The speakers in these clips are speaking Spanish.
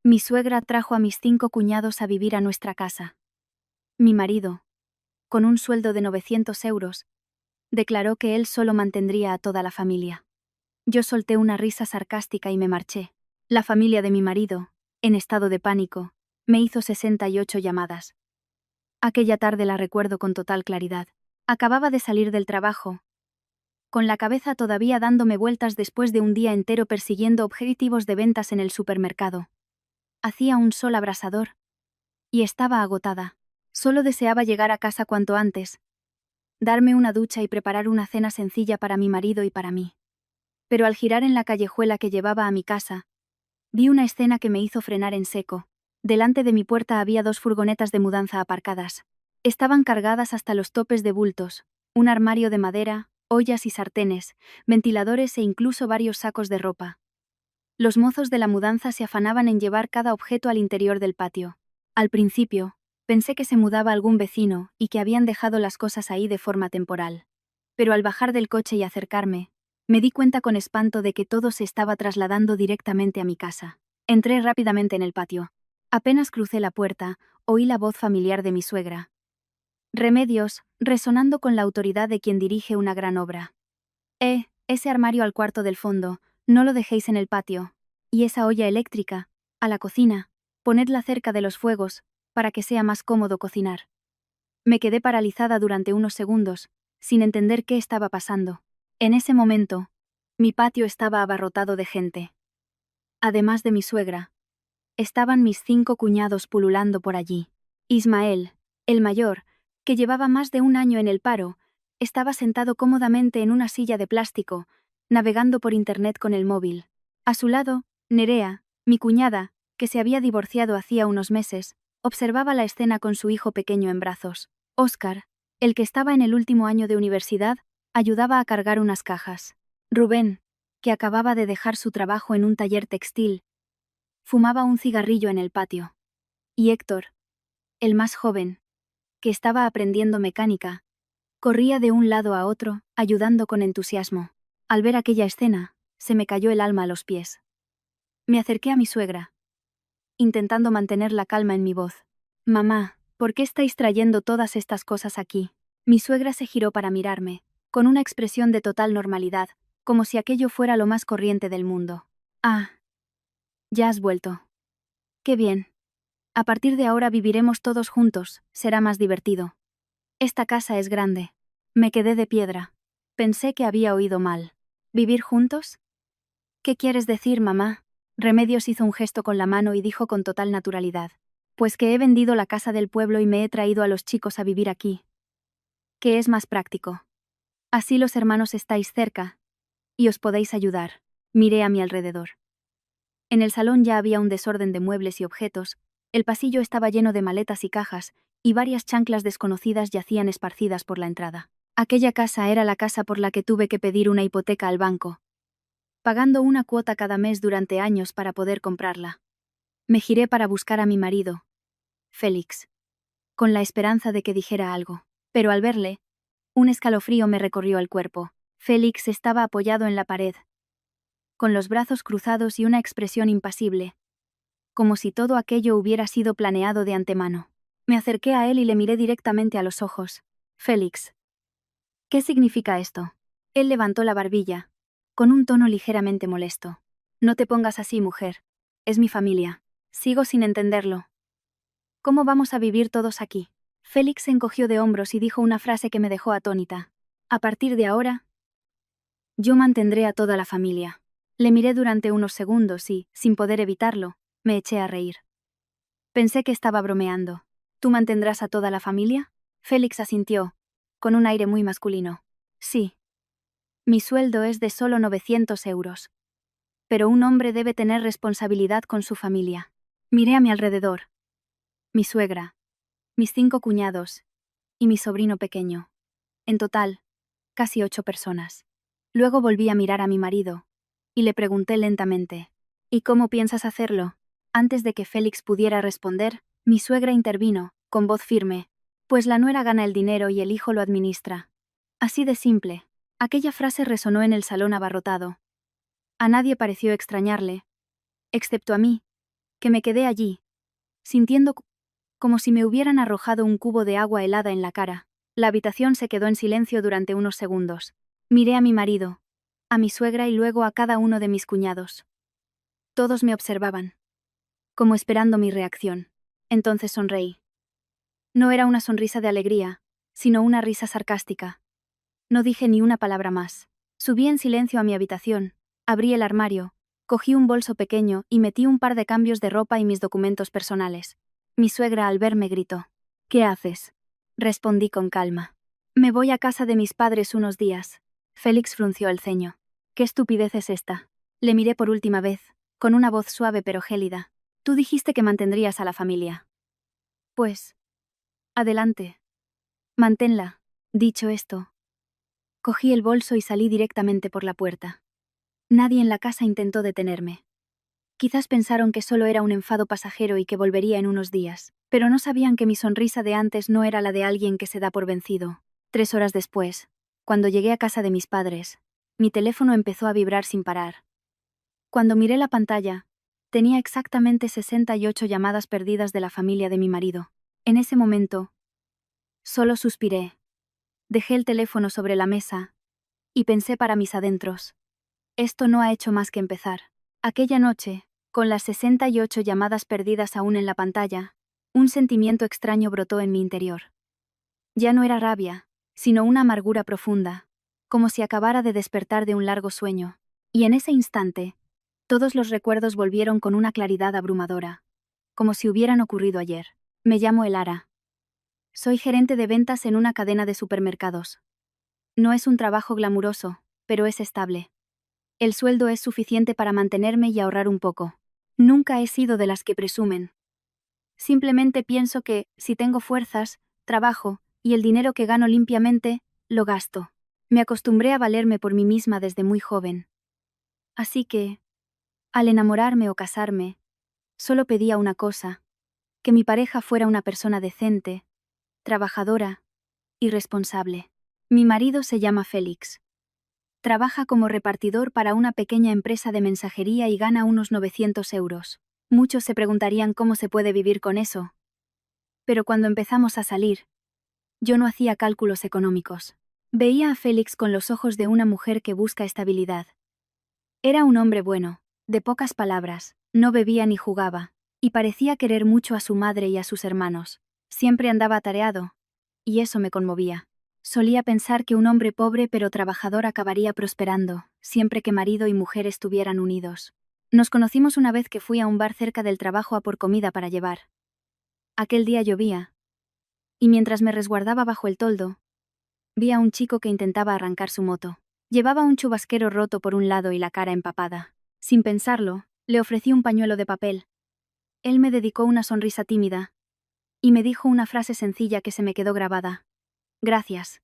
Mi suegra trajo a mis 5 cuñados a vivir a nuestra casa. Mi marido, con un sueldo de 900 euros, declaró que él solo mantendría a toda la familia. Yo solté una risa sarcástica y me marché. La familia de mi marido, en estado de pánico, me hizo 68 llamadas. Aquella tarde la recuerdo con total claridad. Acababa de salir del trabajo, con la cabeza todavía dándome vueltas después de un día entero persiguiendo objetivos de ventas en el supermercado. Hacía un sol abrasador, y estaba agotada. Solo deseaba llegar a casa cuanto antes, darme una ducha y preparar una cena sencilla para mi marido y para mí. Pero al girar en la callejuela que llevaba a mi casa, vi una escena que me hizo frenar en seco. Delante de mi puerta había 2 furgonetas de mudanza aparcadas. Estaban cargadas hasta los topes de bultos, un armario de madera, ollas y sartenes, ventiladores e incluso varios sacos de ropa. Los mozos de la mudanza se afanaban en llevar cada objeto al interior del patio. Al principio, pensé que se mudaba algún vecino y que habían dejado las cosas ahí de forma temporal. Pero al bajar del coche y acercarme, me di cuenta con espanto de que todo se estaba trasladando directamente a mi casa. Entré rápidamente en el patio. Apenas crucé la puerta, oí la voz familiar de mi suegra. Remedios, resonando con la autoridad de quien dirige una gran obra. Ese armario al cuarto del fondo, no lo dejéis en el patio. Y esa olla eléctrica, a la cocina, ponedla cerca de los fuegos, para que sea más cómodo cocinar. Me quedé paralizada durante unos segundos, sin entender qué estaba pasando. En ese momento, mi patio estaba abarrotado de gente. Además de mi suegra, estaban mis 5 cuñados pululando por allí. Ismael, el mayor, que llevaba más de un año en el paro, estaba sentado cómodamente en una silla de plástico, navegando por internet con el móvil. A su lado, Nerea, mi cuñada, que se había divorciado hacía unos meses, observaba la escena con su hijo pequeño en brazos. Óscar, el que estaba en el último año de universidad, ayudaba a cargar unas cajas. Rubén, que acababa de dejar su trabajo en un taller textil, fumaba un cigarrillo en el patio. Y Héctor, el más joven, que estaba aprendiendo mecánica, corría de un lado a otro, ayudando con entusiasmo. Al ver aquella escena, se me cayó el alma a los pies. Me acerqué a mi suegra, intentando mantener la calma en mi voz. Mamá, ¿por qué estáis trayendo todas estas cosas aquí? Mi suegra se giró para mirarme, con una expresión de total normalidad, como si aquello fuera lo más corriente del mundo. Ah, ya has vuelto. Qué bien. A partir de ahora viviremos todos juntos, será más divertido. Esta casa es grande. Me quedé de piedra. Pensé que había oído mal. ¿Vivir juntos? ¿Qué quieres decir, mamá? Remedios hizo un gesto con la mano y dijo con total naturalidad. Pues que he vendido la casa del pueblo y me he traído a los chicos a vivir aquí. Que es más práctico. Así los hermanos estáis cerca, y os podéis ayudar. Miré a mi alrededor. En el salón ya había un desorden de muebles y objetos, el pasillo estaba lleno de maletas y cajas, y varias chanclas desconocidas yacían esparcidas por la entrada. Aquella casa era la casa por la que tuve que pedir una hipoteca al banco, pagando una cuota cada mes durante años para poder comprarla. Me giré para buscar a mi marido, Félix, con la esperanza de que dijera algo, pero al verle, un escalofrío me recorrió el cuerpo. Félix estaba apoyado en la pared, con los brazos cruzados y una expresión impasible, como si todo aquello hubiera sido planeado de antemano. Me acerqué a él y le miré directamente a los ojos. Félix, ¿qué significa esto? Él levantó la barbilla, con un tono ligeramente molesto. No te pongas así, mujer. Es mi familia. Sigo sin entenderlo. ¿Cómo vamos a vivir todos aquí? Félix se encogió de hombros y dijo una frase que me dejó atónita. A partir de ahora, yo mantendré a toda la familia. Le miré durante unos segundos y, sin poder evitarlo, me eché a reír. Pensé que estaba bromeando. ¿Tú mantendrás a toda la familia? Félix asintió, con un aire muy masculino. Sí. Mi sueldo es de solo 900 euros. Pero un hombre debe tener responsabilidad con su familia. Miré a mi alrededor. Mi suegra, mis 5 cuñados, y mi sobrino pequeño. En total, casi 8 personas. Luego volví a mirar a mi marido, y le pregunté lentamente, ¿y cómo piensas hacerlo? Antes de que Félix pudiera responder, mi suegra intervino, con voz firme, pues la nuera gana el dinero y el hijo lo administra. Así de simple. Aquella frase resonó en el salón abarrotado. A nadie pareció extrañarle, excepto a mí, que me quedé allí, sintiendo como si me hubieran arrojado un cubo de agua helada en la cara. La habitación se quedó en silencio durante unos segundos. Miré a mi marido, a mi suegra y luego a cada uno de mis cuñados. Todos me observaban, como esperando mi reacción. Entonces sonreí. No era una sonrisa de alegría, sino una risa sarcástica. No dije ni una palabra más. Subí en silencio a mi habitación, abrí el armario, cogí un bolso pequeño y metí un par de cambios de ropa y mis documentos personales. Mi suegra al verme gritó. ¿Qué haces? Respondí con calma. Me voy a casa de mis padres unos días. Félix frunció el ceño. ¿Qué estupidez es esta? Le miré por última vez, con una voz suave pero gélida. Tú dijiste que mantendrías a la familia. Pues, adelante. Manténla. Dicho esto, cogí el bolso y salí directamente por la puerta. Nadie en la casa intentó detenerme. Quizás pensaron que solo era un enfado pasajero y que volvería en unos días, pero no sabían que mi sonrisa de antes no era la de alguien que se da por vencido. 3 horas después, cuando llegué a casa de mis padres, mi teléfono empezó a vibrar sin parar. Cuando miré la pantalla, tenía exactamente 68 llamadas perdidas de la familia de mi marido. En ese momento, solo suspiré. Dejé el teléfono sobre la mesa y pensé para mis adentros. Esto no ha hecho más que empezar. Aquella noche, con las 68 llamadas perdidas aún en la pantalla, un sentimiento extraño brotó en mi interior. Ya no era rabia, sino una amargura profunda, como si acabara de despertar de un largo sueño. Y en ese instante, todos los recuerdos volvieron con una claridad abrumadora, como si hubieran ocurrido ayer. Me llamo Elara. Soy gerente de ventas en una cadena de supermercados. No es un trabajo glamuroso, pero es estable. El sueldo es suficiente para mantenerme y ahorrar un poco. Nunca he sido de las que presumen. Simplemente pienso que, si tengo fuerzas, trabajo, y el dinero que gano limpiamente, lo gasto. Me acostumbré a valerme por mí misma desde muy joven. Así que, al enamorarme o casarme, solo pedía una cosa: que mi pareja fuera una persona decente, trabajadora y responsable. Mi marido se llama Félix. Trabaja como repartidor para una pequeña empresa de mensajería y gana unos 900 euros. Muchos se preguntarían cómo se puede vivir con eso. Pero cuando empezamos a salir, yo no hacía cálculos económicos. Veía a Félix con los ojos de una mujer que busca estabilidad. Era un hombre bueno, de pocas palabras, no bebía ni jugaba, y parecía querer mucho a su madre y a sus hermanos. Siempre andaba atareado, y eso me conmovía. Solía pensar que un hombre pobre pero trabajador acabaría prosperando, siempre que marido y mujer estuvieran unidos. Nos conocimos una vez que fui a un bar cerca del trabajo a por comida para llevar. Aquel día llovía, y mientras me resguardaba bajo el toldo, vi a un chico que intentaba arrancar su moto. Llevaba un chubasquero roto por un lado y la cara empapada. Sin pensarlo, le ofrecí un pañuelo de papel. Él me dedicó una sonrisa tímida, y me dijo una frase sencilla que se me quedó grabada. Gracias.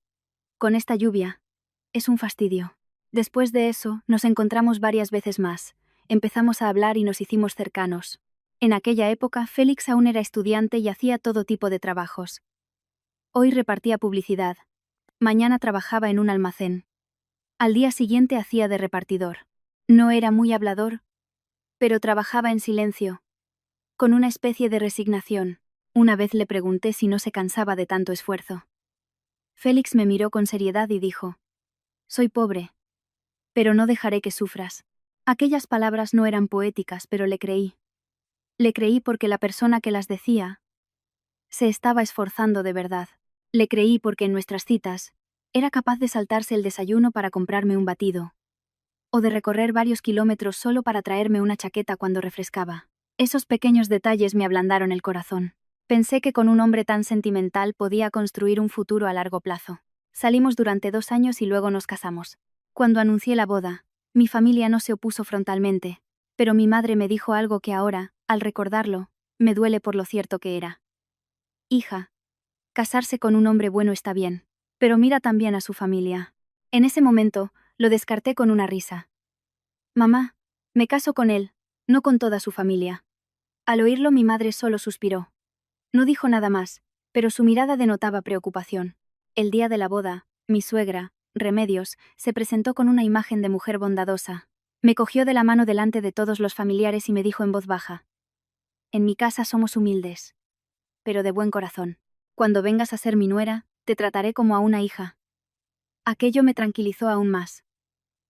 Con esta lluvia. Es un fastidio. Después de eso, nos encontramos varias veces más. Empezamos a hablar y nos hicimos cercanos. En aquella época, Félix aún era estudiante y hacía todo tipo de trabajos. Hoy repartía publicidad. Mañana trabajaba en un almacén. Al día siguiente hacía de repartidor. No era muy hablador, pero trabajaba en silencio, con una especie de resignación. Una vez le pregunté si no se cansaba de tanto esfuerzo. Félix me miró con seriedad y dijo: soy pobre, pero no dejaré que sufras. Aquellas palabras no eran poéticas, pero le creí. Le creí porque la persona que las decía se estaba esforzando de verdad. Le creí porque en nuestras citas era capaz de saltarse el desayuno para comprarme un batido, o de recorrer varios kilómetros solo para traerme una chaqueta cuando refrescaba. Esos pequeños detalles me ablandaron el corazón. Pensé que con un hombre tan sentimental podía construir un futuro a largo plazo. Salimos durante 2 años y luego nos casamos. Cuando anuncié la boda, mi familia no se opuso frontalmente, pero mi madre me dijo algo que ahora, al recordarlo, me duele por lo cierto que era. Hija, casarse con un hombre bueno está bien, pero mira también a su familia. En ese momento, lo descarté con una risa. Mamá, me caso con él, no con toda su familia. Al oírlo mi madre solo suspiró. No dijo nada más, pero su mirada denotaba preocupación. El día de la boda, mi suegra, Remedios, se presentó con una imagen de mujer bondadosa. Me cogió de la mano delante de todos los familiares y me dijo en voz baja: en mi casa somos humildes, pero de buen corazón. Cuando vengas a ser mi nuera, te trataré como a una hija. Aquello me tranquilizó aún más.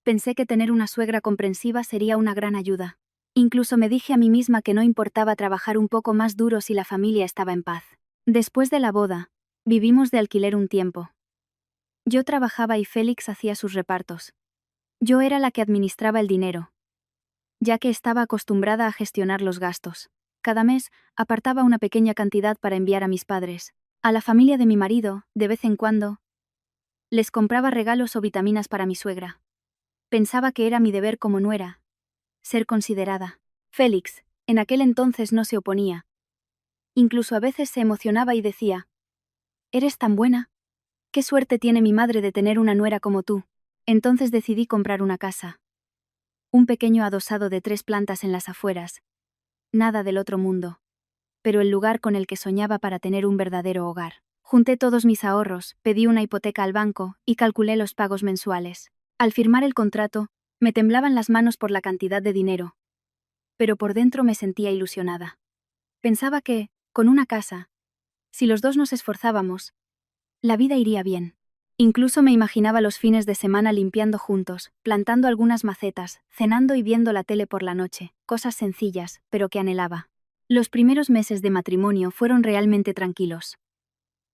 Pensé que tener una suegra comprensiva sería una gran ayuda. Incluso me dije a mí misma que no importaba trabajar un poco más duro si la familia estaba en paz. Después de la boda, vivimos de alquiler un tiempo. Yo trabajaba y Félix hacía sus repartos. Yo era la que administraba el dinero, ya que estaba acostumbrada a gestionar los gastos. Cada mes, apartaba una pequeña cantidad para enviar a mis padres. A la familia de mi marido, de vez en cuando, les compraba regalos o vitaminas para mi suegra. Pensaba que era mi deber como nuera, ser considerada. Félix, en aquel entonces no se oponía. Incluso a veces se emocionaba y decía: «¿Eres tan buena? Qué suerte tiene mi madre de tener una nuera como tú». Entonces decidí comprar una casa. Un pequeño adosado de 3 plantas en las afueras. Nada del otro mundo. Pero el lugar con el que soñaba para tener un verdadero hogar. Junté todos mis ahorros, pedí una hipoteca al banco y calculé los pagos mensuales. Al firmar el contrato, me temblaban las manos por la cantidad de dinero. Pero por dentro me sentía ilusionada. Pensaba que, con una casa, si los dos nos esforzábamos, la vida iría bien. Incluso me imaginaba los fines de semana limpiando juntos, plantando algunas macetas, cenando y viendo la tele por la noche, cosas sencillas, pero que anhelaba. Los primeros meses de matrimonio fueron realmente tranquilos.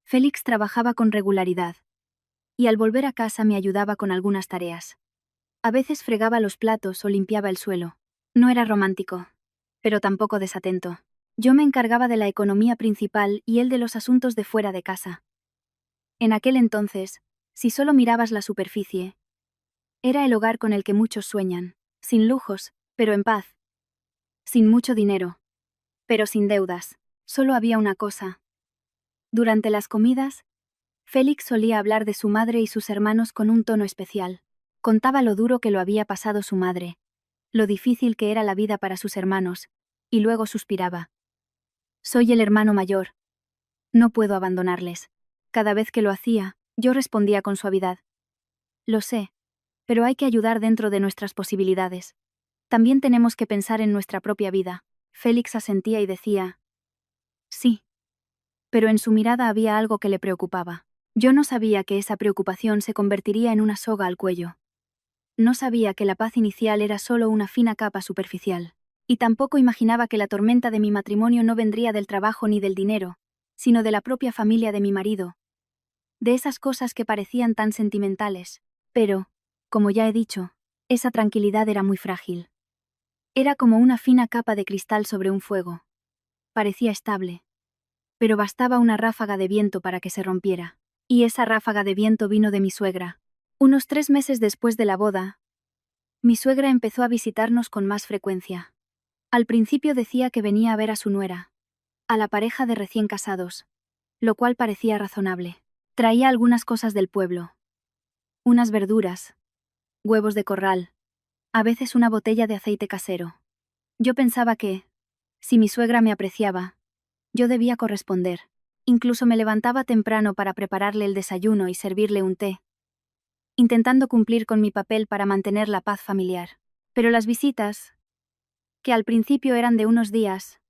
Félix trabajaba con regularidad, y al volver a casa me ayudaba con algunas tareas. A veces fregaba los platos o limpiaba el suelo. No era romántico, pero tampoco desatento. Yo me encargaba de la economía principal y él de los asuntos de fuera de casa. En aquel entonces, si solo mirabas la superficie, era el hogar con el que muchos sueñan, sin lujos, pero en paz. Sin mucho dinero, pero sin deudas. Solo había una cosa. Durante las comidas, Félix solía hablar de su madre y sus hermanos con un tono especial. Contaba lo duro que lo había pasado su madre, lo difícil que era la vida para sus hermanos, y luego suspiraba. Soy el hermano mayor. No puedo abandonarles. Cada vez que lo hacía, yo respondía con suavidad. Lo sé, pero hay que ayudar dentro de nuestras posibilidades. También tenemos que pensar en nuestra propia vida. Félix asentía y decía: sí. Pero en su mirada había algo que le preocupaba. Yo no sabía que esa preocupación se convertiría en una soga al cuello. No sabía que la paz inicial era solo una fina capa superficial. Y tampoco imaginaba que la tormenta de mi matrimonio no vendría del trabajo ni del dinero, sino de la propia familia de mi marido. De esas cosas que parecían tan sentimentales. Pero, como ya he dicho, esa tranquilidad era muy frágil. Era como una fina capa de cristal sobre un fuego. Parecía estable. Pero bastaba una ráfaga de viento para que se rompiera. Y esa ráfaga de viento vino de mi suegra. Unos 3 meses después de la boda, mi suegra empezó a visitarnos con más frecuencia. Al principio decía que venía a ver a su nuera, a la pareja de recién casados, lo cual parecía razonable. Traía algunas cosas del pueblo. Unas verduras, huevos de corral, a veces una botella de aceite casero. Yo pensaba que, si mi suegra me apreciaba, yo debía corresponder. Incluso me levantaba temprano para prepararle el desayuno y servirle un té, intentando cumplir con mi papel para mantener la paz familiar. Pero las visitas, que al principio eran de unos días,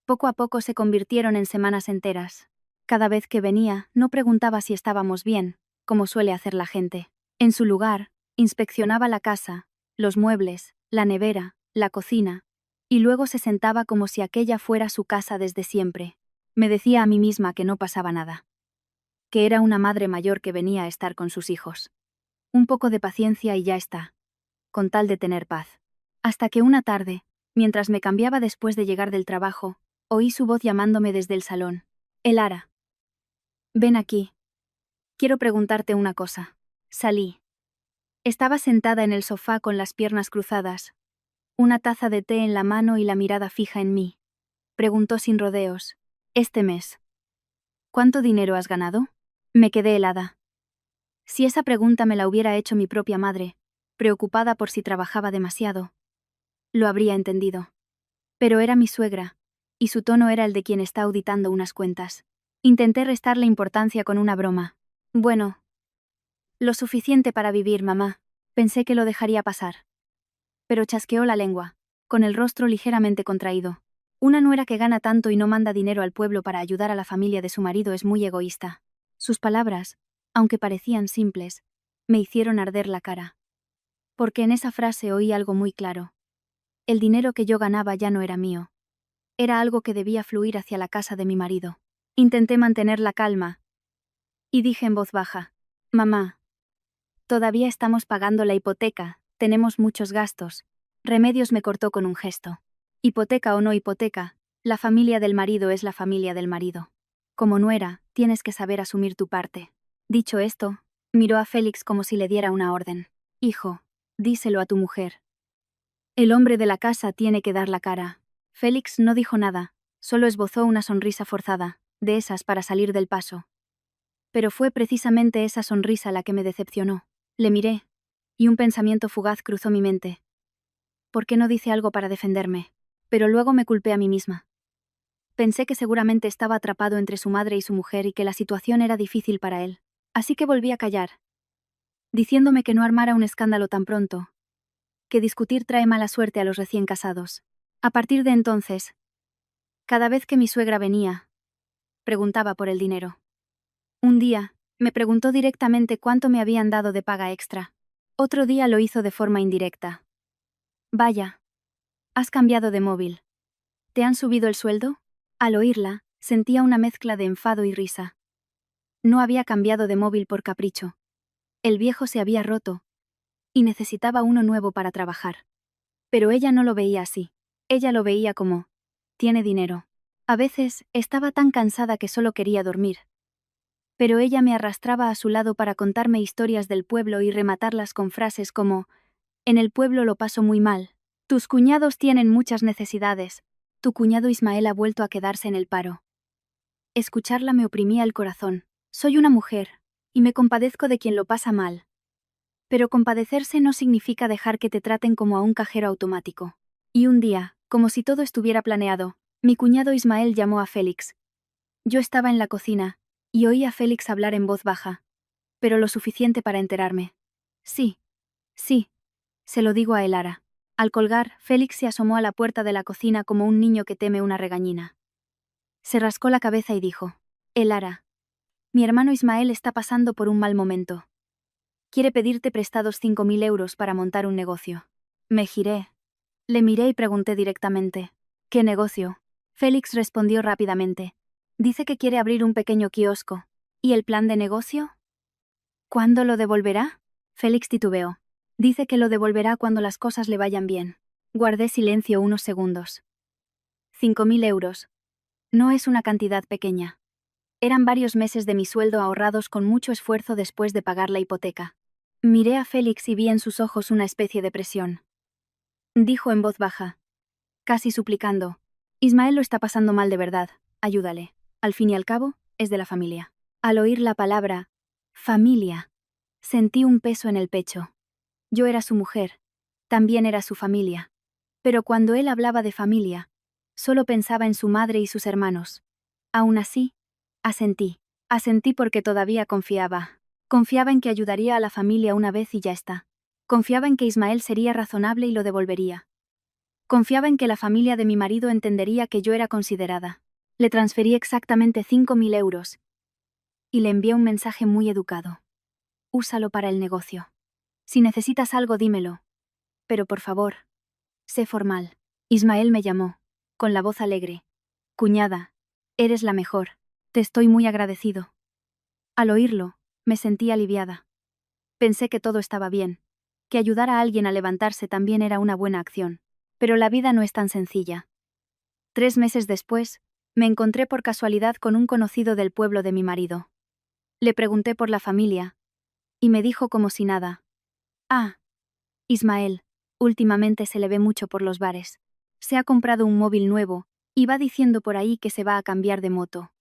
poco a poco se convirtieron en semanas enteras. Cada vez que venía, no preguntaba si estábamos bien, como suele hacer la gente. En su lugar, inspeccionaba la casa, los muebles, la nevera, la cocina, y luego se sentaba como si aquella fuera su casa desde siempre. Me decía a mí misma que no pasaba nada. Que era una madre mayor que venía a estar con sus hijos. Un poco de paciencia y ya está. Con tal de tener paz. Hasta que una tarde, mientras me cambiaba después de llegar del trabajo, oí su voz llamándome desde el salón. Elara. Ven aquí. Quiero preguntarte una cosa. Salí. Estaba sentada en el sofá con las piernas cruzadas, una taza de té en la mano y la mirada fija en mí. Preguntó sin rodeos. Este mes. ¿Cuánto dinero has ganado? Me quedé helada. Si esa pregunta me la hubiera hecho mi propia madre, preocupada por si trabajaba demasiado, lo habría entendido. Pero era mi suegra, y su tono era el de quien está auditando unas cuentas. Intenté restarle importancia con una broma. Bueno, lo suficiente para vivir, mamá. Pensé que lo dejaría pasar. Pero chasqueó la lengua, con el rostro ligeramente contraído. Una nuera que gana tanto y no manda dinero al pueblo para ayudar a la familia de su marido es muy egoísta. Sus palabras, aunque parecían simples, me hicieron arder la cara. Porque en esa frase oí algo muy claro. El dinero que yo ganaba ya no era mío. Era algo que debía fluir hacia la casa de mi marido. Intenté mantener la calma. Y dije en voz baja: «Mamá, todavía estamos pagando la hipoteca, tenemos muchos gastos». Remedios me cortó con un gesto. Hipoteca o no hipoteca, la familia del marido es la familia del marido. Como nuera, tienes que saber asumir tu parte. Dicho esto, miró a Félix como si le diera una orden. «Hijo, díselo a tu mujer. El hombre de la casa tiene que dar la cara». Félix no dijo nada, solo esbozó una sonrisa forzada, de esas para salir del paso. Pero fue precisamente esa sonrisa la que me decepcionó. Le miré, y un pensamiento fugaz cruzó mi mente. ¿Por qué no dice algo para defenderme? Pero luego me culpé a mí misma. Pensé que seguramente estaba atrapado entre su madre y su mujer y que la situación era difícil para él. Así que volví a callar, diciéndome que no armara un escándalo tan pronto, que discutir trae mala suerte a los recién casados. A partir de entonces, cada vez que mi suegra venía, preguntaba por el dinero. Un día, me preguntó directamente cuánto me habían dado de paga extra. Otro día lo hizo de forma indirecta. «Vaya, has cambiado de móvil. ¿Te han subido el sueldo?». Al oírla, sentía una mezcla de enfado y risa. No había cambiado de móvil por capricho. El viejo se había roto, y necesitaba uno nuevo para trabajar. Pero ella no lo veía así. Ella lo veía como: «Tiene dinero». A veces, estaba tan cansada que solo quería dormir. Pero ella me arrastraba a su lado para contarme historias del pueblo y rematarlas con frases como: «En el pueblo lo paso muy mal. Tus cuñados tienen muchas necesidades. Tu cuñado Ismael ha vuelto a quedarse en el paro». Escucharla me oprimía el corazón. Soy una mujer, y me compadezco de quien lo pasa mal. Pero compadecerse no significa dejar que te traten como a un cajero automático. Y un día, como si todo estuviera planeado, mi cuñado Ismael llamó a Félix. Yo estaba en la cocina, y oí a Félix hablar en voz baja, pero lo suficiente para enterarme. «Sí, sí, se lo digo a Elara». Al colgar, Félix se asomó a la puerta de la cocina como un niño que teme una regañina. Se rascó la cabeza y dijo: «Elara, mi hermano Ismael está pasando por un mal momento. Quiere pedirte prestados 5.000 euros para montar un negocio». Me giré. Le miré y pregunté directamente: «¿Qué negocio?». Félix respondió rápidamente: «Dice que quiere abrir un pequeño kiosco». «¿Y el plan de negocio? ¿Cuándo lo devolverá?». Félix titubeó. «Dice que lo devolverá cuando las cosas le vayan bien». Guardé silencio unos segundos. 5.000 euros. No es una cantidad pequeña. Eran varios meses de mi sueldo ahorrados con mucho esfuerzo después de pagar la hipoteca. Miré a Félix y vi en sus ojos una especie de presión. Dijo en voz baja, casi suplicando: «Ismael lo está pasando mal de verdad, ayúdale. Al fin y al cabo, es de la familia». Al oír la palabra familia, sentí un peso en el pecho. Yo era su mujer, también era su familia. Pero cuando él hablaba de familia, solo pensaba en su madre y sus hermanos. Aún así, asentí. Asentí porque todavía confiaba. Confiaba en que ayudaría a la familia una vez y ya está. Confiaba en que Ismael sería razonable y lo devolvería. Confiaba en que la familia de mi marido entendería que yo era considerada. Le transferí exactamente 5.000 euros. Y le envié un mensaje muy educado. «Úsalo para el negocio. Si necesitas algo, dímelo. Pero por favor, sé formal». Ismael me llamó, con la voz alegre: «Cuñada, eres la mejor. Te estoy muy agradecido». Al oírlo, me sentí aliviada. Pensé que todo estaba bien, que ayudar a alguien a levantarse también era una buena acción. Pero la vida no es tan sencilla. 3 meses después, me encontré por casualidad con un conocido del pueblo de mi marido. Le pregunté por la familia, y me dijo como si nada: «Ah, Ismael, últimamente se le ve mucho por los bares. Se ha comprado un móvil nuevo, y va diciendo por ahí que se va a cambiar de moto».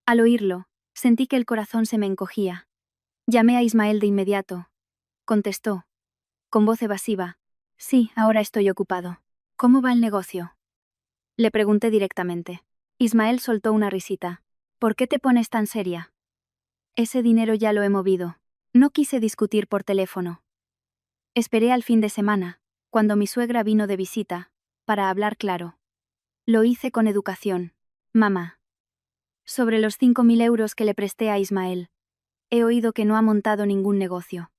Al oírlo, sentí que el corazón se me encogía. Llamé a Ismael de inmediato. Contestó, con voz evasiva: «Sí, ahora estoy ocupado». «¿Cómo va el negocio?». Le pregunté directamente. Ismael soltó una risita. «¿Por qué te pones tan seria?». «Ese dinero ya lo he movido». No quise discutir por teléfono. Esperé al fin de semana, cuando mi suegra vino de visita, para hablar claro. Lo hice con educación. Mamá. Sobre los 5.000 euros que le presté a Ismael. He oído que no ha montado ningún negocio.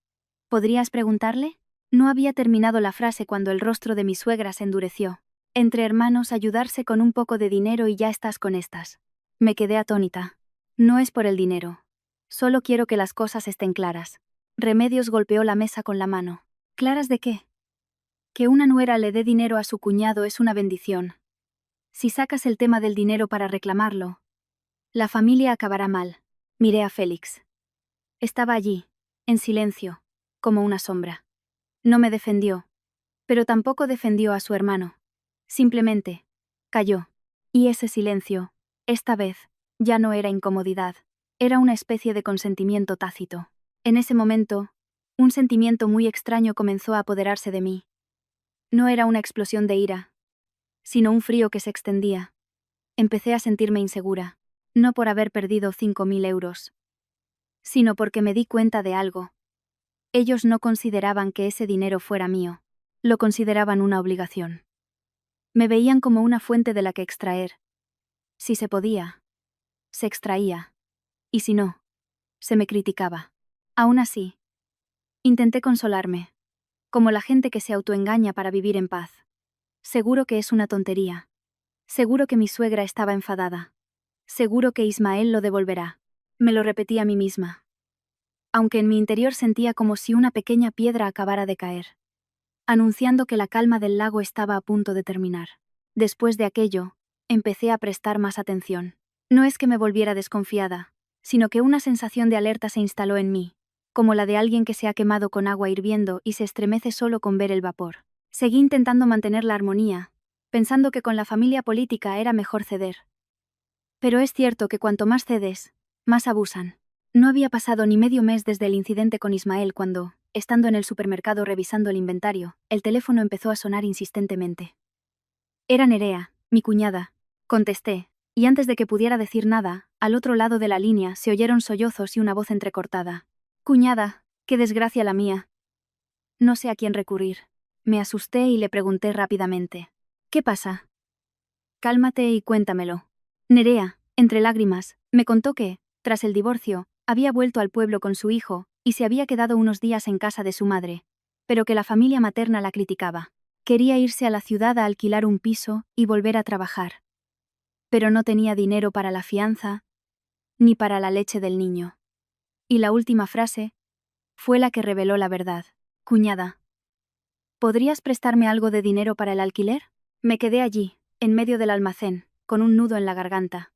¿Podrías preguntarle? No había terminado la frase cuando el rostro de mi suegra se endureció. Entre hermanos, ayudarse con un poco de dinero y ya estás con estas. Me quedé atónita. No es por el dinero. Solo quiero que las cosas estén claras. Remedios golpeó la mesa con la mano. ¿Claras de qué? Que una nuera le dé dinero a su cuñado es una bendición. Si sacas el tema del dinero para reclamarlo, la familia acabará mal. Miré a Félix. Estaba allí, en silencio, como una sombra. No me defendió, pero tampoco defendió a su hermano. Simplemente, calló. Y ese silencio, esta vez, ya no era incomodidad, era una especie de consentimiento tácito. En ese momento, un sentimiento muy extraño comenzó a apoderarse de mí. No era una explosión de ira, sino un frío que se extendía. Empecé a sentirme insegura, no por haber perdido 5.000 euros, sino porque me di cuenta de algo. Ellos no consideraban que ese dinero fuera mío, lo consideraban una obligación. Me veían como una fuente de la que extraer. Si se podía, se extraía, y si no, se me criticaba. Aún así, intenté consolarme, como la gente que se autoengaña para vivir en paz. Seguro que es una tontería. Seguro que mi suegra estaba enfadada. Seguro que Ismael lo devolverá. Me lo repetí a mí misma. Aunque en mi interior sentía como si una pequeña piedra acabara de caer, anunciando que la calma del lago estaba a punto de terminar. Después de aquello, empecé a prestar más atención. No es que me volviera desconfiada, sino que una sensación de alerta se instaló en mí, como la de alguien que se ha quemado con agua hirviendo y se estremece solo con ver el vapor. Seguí intentando mantener la armonía, pensando que con la familia política era mejor ceder. Pero es cierto que cuanto más cedes, más abusan. No había pasado ni medio mes desde el incidente con Ismael cuando, estando en el supermercado revisando el inventario, el teléfono empezó a sonar insistentemente. Era Nerea, mi cuñada. Contesté, y antes de que pudiera decir nada, al otro lado de la línea se oyeron sollozos y una voz entrecortada. Cuñada, qué desgracia la mía. No sé a quién recurrir. Me asusté y le pregunté rápidamente. ¿Qué pasa? Cálmate y cuéntamelo. Nerea, entre lágrimas, me contó que, tras el divorcio, había vuelto al pueblo con su hijo, y se había quedado unos días en casa de su madre, pero que la familia materna la criticaba. Quería irse a la ciudad a alquilar un piso y volver a trabajar. Pero no tenía dinero para la fianza, ni para la leche del niño. Y la última frase fue la que reveló la verdad. Cuñada, ¿podrías prestarme algo de dinero para el alquiler? Me quedé allí, en medio del almacén, con un nudo en la garganta.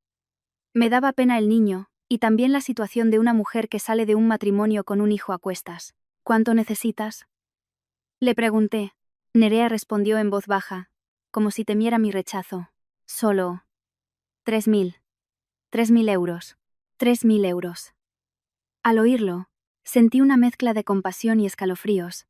Me daba pena el niño, y también la situación de una mujer que sale de un matrimonio con un hijo a cuestas. ¿Cuánto necesitas? Le pregunté. Nerea respondió en voz baja, como si temiera mi rechazo. Solo 3.000. 3.000 euros. 3.000 euros. Al oírlo, sentí una mezcla de compasión y escalofríos,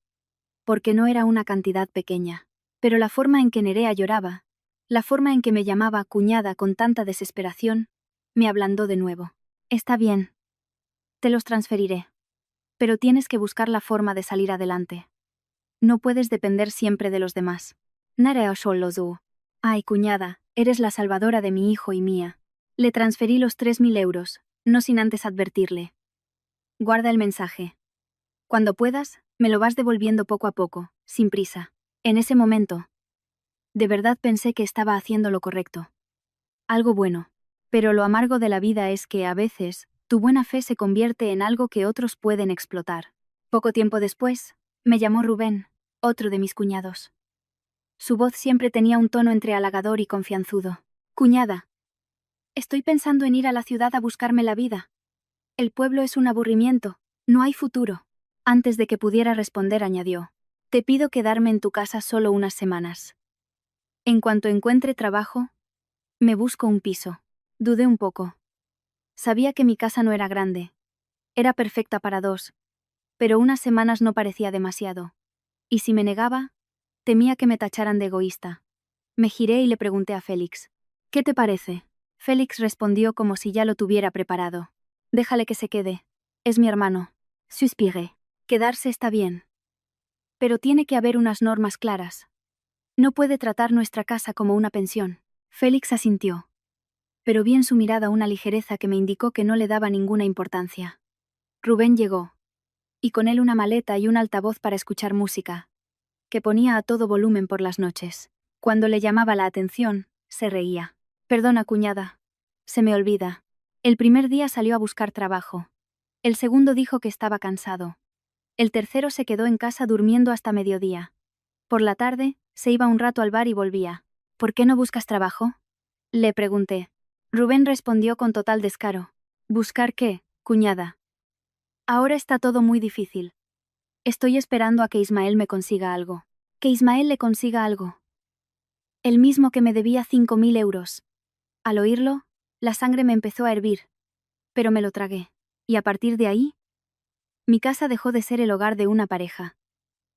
porque no era una cantidad pequeña. Pero la forma en que Nerea lloraba, la forma en que me llamaba cuñada con tanta desesperación, me ablandó de nuevo. Está bien. Te los transferiré. Pero tienes que buscar la forma de salir adelante. No puedes depender siempre de los demás. Nerea solo tú. Ay, cuñada, eres la salvadora de mi hijo y mía. Le transferí los 3.000 euros, no sin antes advertirle. Guarda el mensaje. Cuando puedas, me lo vas devolviendo poco a poco, sin prisa. En ese momento, de verdad pensé que estaba haciendo lo correcto. Algo bueno. Pero lo amargo de la vida es que, a veces, tu buena fe se convierte en algo que otros pueden explotar. Poco tiempo después, me llamó Rubén, otro de mis cuñados. Su voz siempre tenía un tono entre halagador y confianzudo. Cuñada, estoy pensando en ir a la ciudad a buscarme la vida. El pueblo es un aburrimiento, no hay futuro. Antes de que pudiera responder añadió, te pido quedarme en tu casa solo unas semanas. En cuanto encuentre trabajo, me busco un piso. Dudé un poco. Sabía que mi casa no era grande. Era perfecta para dos. Pero unas semanas no parecía demasiado. Y si me negaba, temía que me tacharan de egoísta. Me giré y le pregunté a Félix. ¿Qué te parece? Félix respondió como si ya lo tuviera preparado. Déjale que se quede. Es mi hermano. Suspiré. Quedarse está bien. Pero tiene que haber unas normas claras. No puede tratar nuestra casa como una pensión. Félix asintió, pero vi en su mirada una ligereza que me indicó que no le daba ninguna importancia. Rubén llegó, y con él una maleta y un altavoz para escuchar música, que ponía a todo volumen por las noches. Cuando le llamaba la atención, se reía. Perdona, cuñada. Se me olvida. El primer día salió a buscar trabajo. El segundo dijo que estaba cansado. El tercero se quedó en casa durmiendo hasta mediodía. Por la tarde, se iba un rato al bar y volvía. ¿Por qué no buscas trabajo? Le pregunté. Rubén respondió con total descaro. ¿Buscar qué, cuñada? Ahora está todo muy difícil. Estoy esperando a que Ismael me consiga algo. Que Ismael le consiga algo. El mismo que me debía 5.000 euros. Al oírlo, la sangre me empezó a hervir. Pero me lo tragué. Y a partir de ahí, mi casa dejó de ser el hogar de una pareja.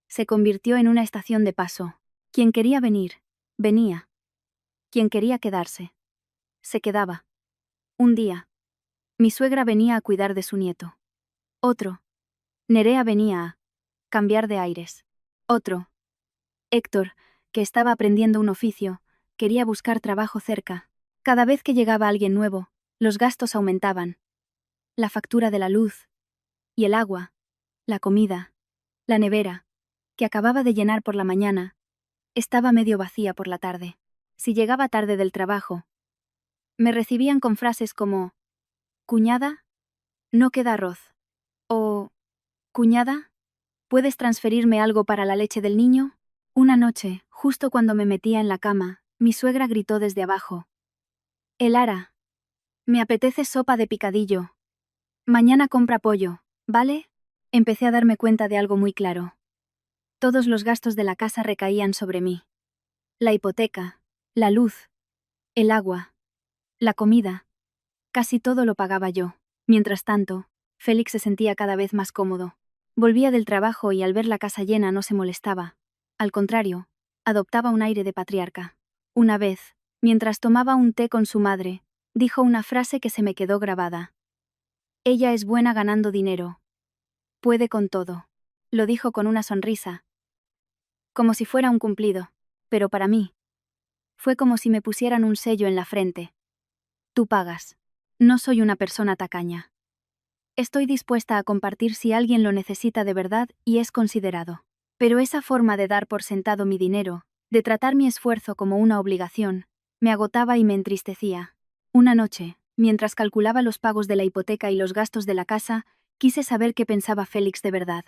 Se convirtió en una estación de paso. Quien quería venir, venía. Quien quería quedarse, se quedaba. Un día, mi suegra venía a cuidar de su nieto. Otro, Nerea venía a cambiar de aires. Otro, Héctor, que estaba aprendiendo un oficio, quería buscar trabajo cerca. Cada vez que llegaba alguien nuevo, los gastos aumentaban. La factura de la luz, y el agua, la comida, la nevera, que acababa de llenar por la mañana, estaba medio vacía por la tarde. Si llegaba tarde del trabajo, me recibían con frases como: «Cuñada, no queda arroz». O: «Cuñada, ¿puedes transferirme algo para la leche del niño?». Una noche, justo cuando me metía en la cama, mi suegra gritó desde abajo: «Elara, me apetece sopa de picadillo. Mañana compra pollo, ¿vale?». Empecé a darme cuenta de algo muy claro. Todos los gastos de la casa recaían sobre mí. La hipoteca, la luz, el agua, la comida. Casi todo lo pagaba yo. Mientras tanto, Félix se sentía cada vez más cómodo. Volvía del trabajo y al ver la casa llena no se molestaba. Al contrario, adoptaba un aire de patriarca. Una vez, mientras tomaba un té con su madre, dijo una frase que se me quedó grabada. «Ella es buena ganando dinero. Puede con todo». Lo dijo con una sonrisa, como si fuera un cumplido, pero para mí, fue como si me pusieran un sello en la frente. Tú pagas. No soy una persona tacaña. Estoy dispuesta a compartir si alguien lo necesita de verdad y es considerado. Pero esa forma de dar por sentado mi dinero, de tratar mi esfuerzo como una obligación, me agotaba y me entristecía. Una noche, mientras calculaba los pagos de la hipoteca y los gastos de la casa, quise saber qué pensaba Félix de verdad.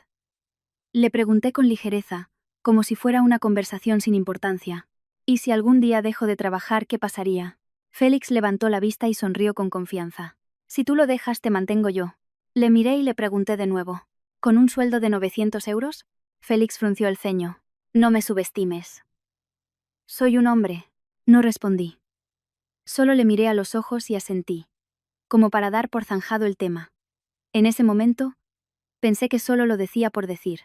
Le pregunté con ligereza, como si fuera una conversación sin importancia. ¿Y si algún día dejo de trabajar, qué pasaría? Félix levantó la vista y sonrió con confianza. Si tú lo dejas, te mantengo yo. Le miré y le pregunté de nuevo. ¿Con un sueldo de 900 euros? Félix frunció el ceño. No me subestimes. Soy un hombre. No respondí. Solo le miré a los ojos y asentí, como para dar por zanjado el tema. En ese momento, pensé que solo lo decía por decir,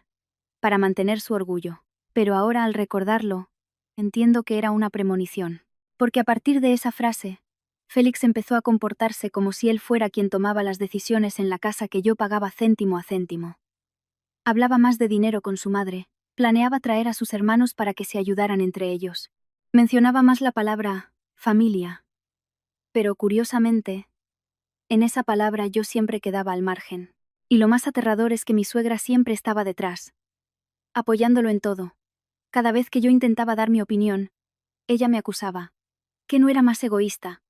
para mantener su orgullo. Pero ahora, al recordarlo, entiendo que era una premonición. Porque a partir de esa frase, Félix empezó a comportarse como si él fuera quien tomaba las decisiones en la casa que yo pagaba céntimo a céntimo. Hablaba más de dinero con su madre, planeaba traer a sus hermanos para que se ayudaran entre ellos. Mencionaba más la palabra familia. Pero curiosamente, en esa palabra yo siempre quedaba al margen. Y lo más aterrador es que mi suegra siempre estaba detrás, apoyándolo en todo. Cada vez que yo intentaba dar mi opinión, ella me acusaba. Que no era más egoísta.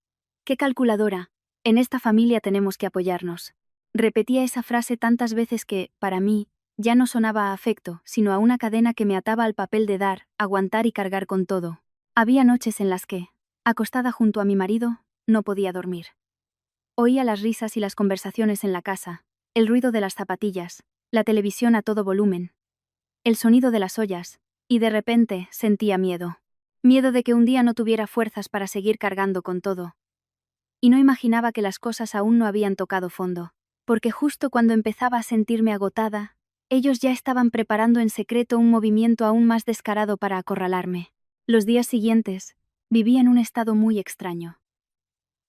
Qué calculadora. En esta familia tenemos que apoyarnos. Repetía esa frase tantas veces que, para mí, ya no sonaba a afecto, sino a una cadena que me ataba al papel de dar, aguantar y cargar con todo. Había noches en las que, acostada junto a mi marido, no podía dormir. Oía las risas y las conversaciones en la casa, el ruido de las zapatillas, la televisión a todo volumen, el sonido de las ollas, y de repente sentía miedo. Miedo de que un día no tuviera fuerzas para seguir cargando con todo. Y no imaginaba que las cosas aún no habían tocado fondo, porque justo cuando empezaba a sentirme agotada, ellos ya estaban preparando en secreto un movimiento aún más descarado para acorralarme. Los días siguientes, vivía en un estado muy extraño.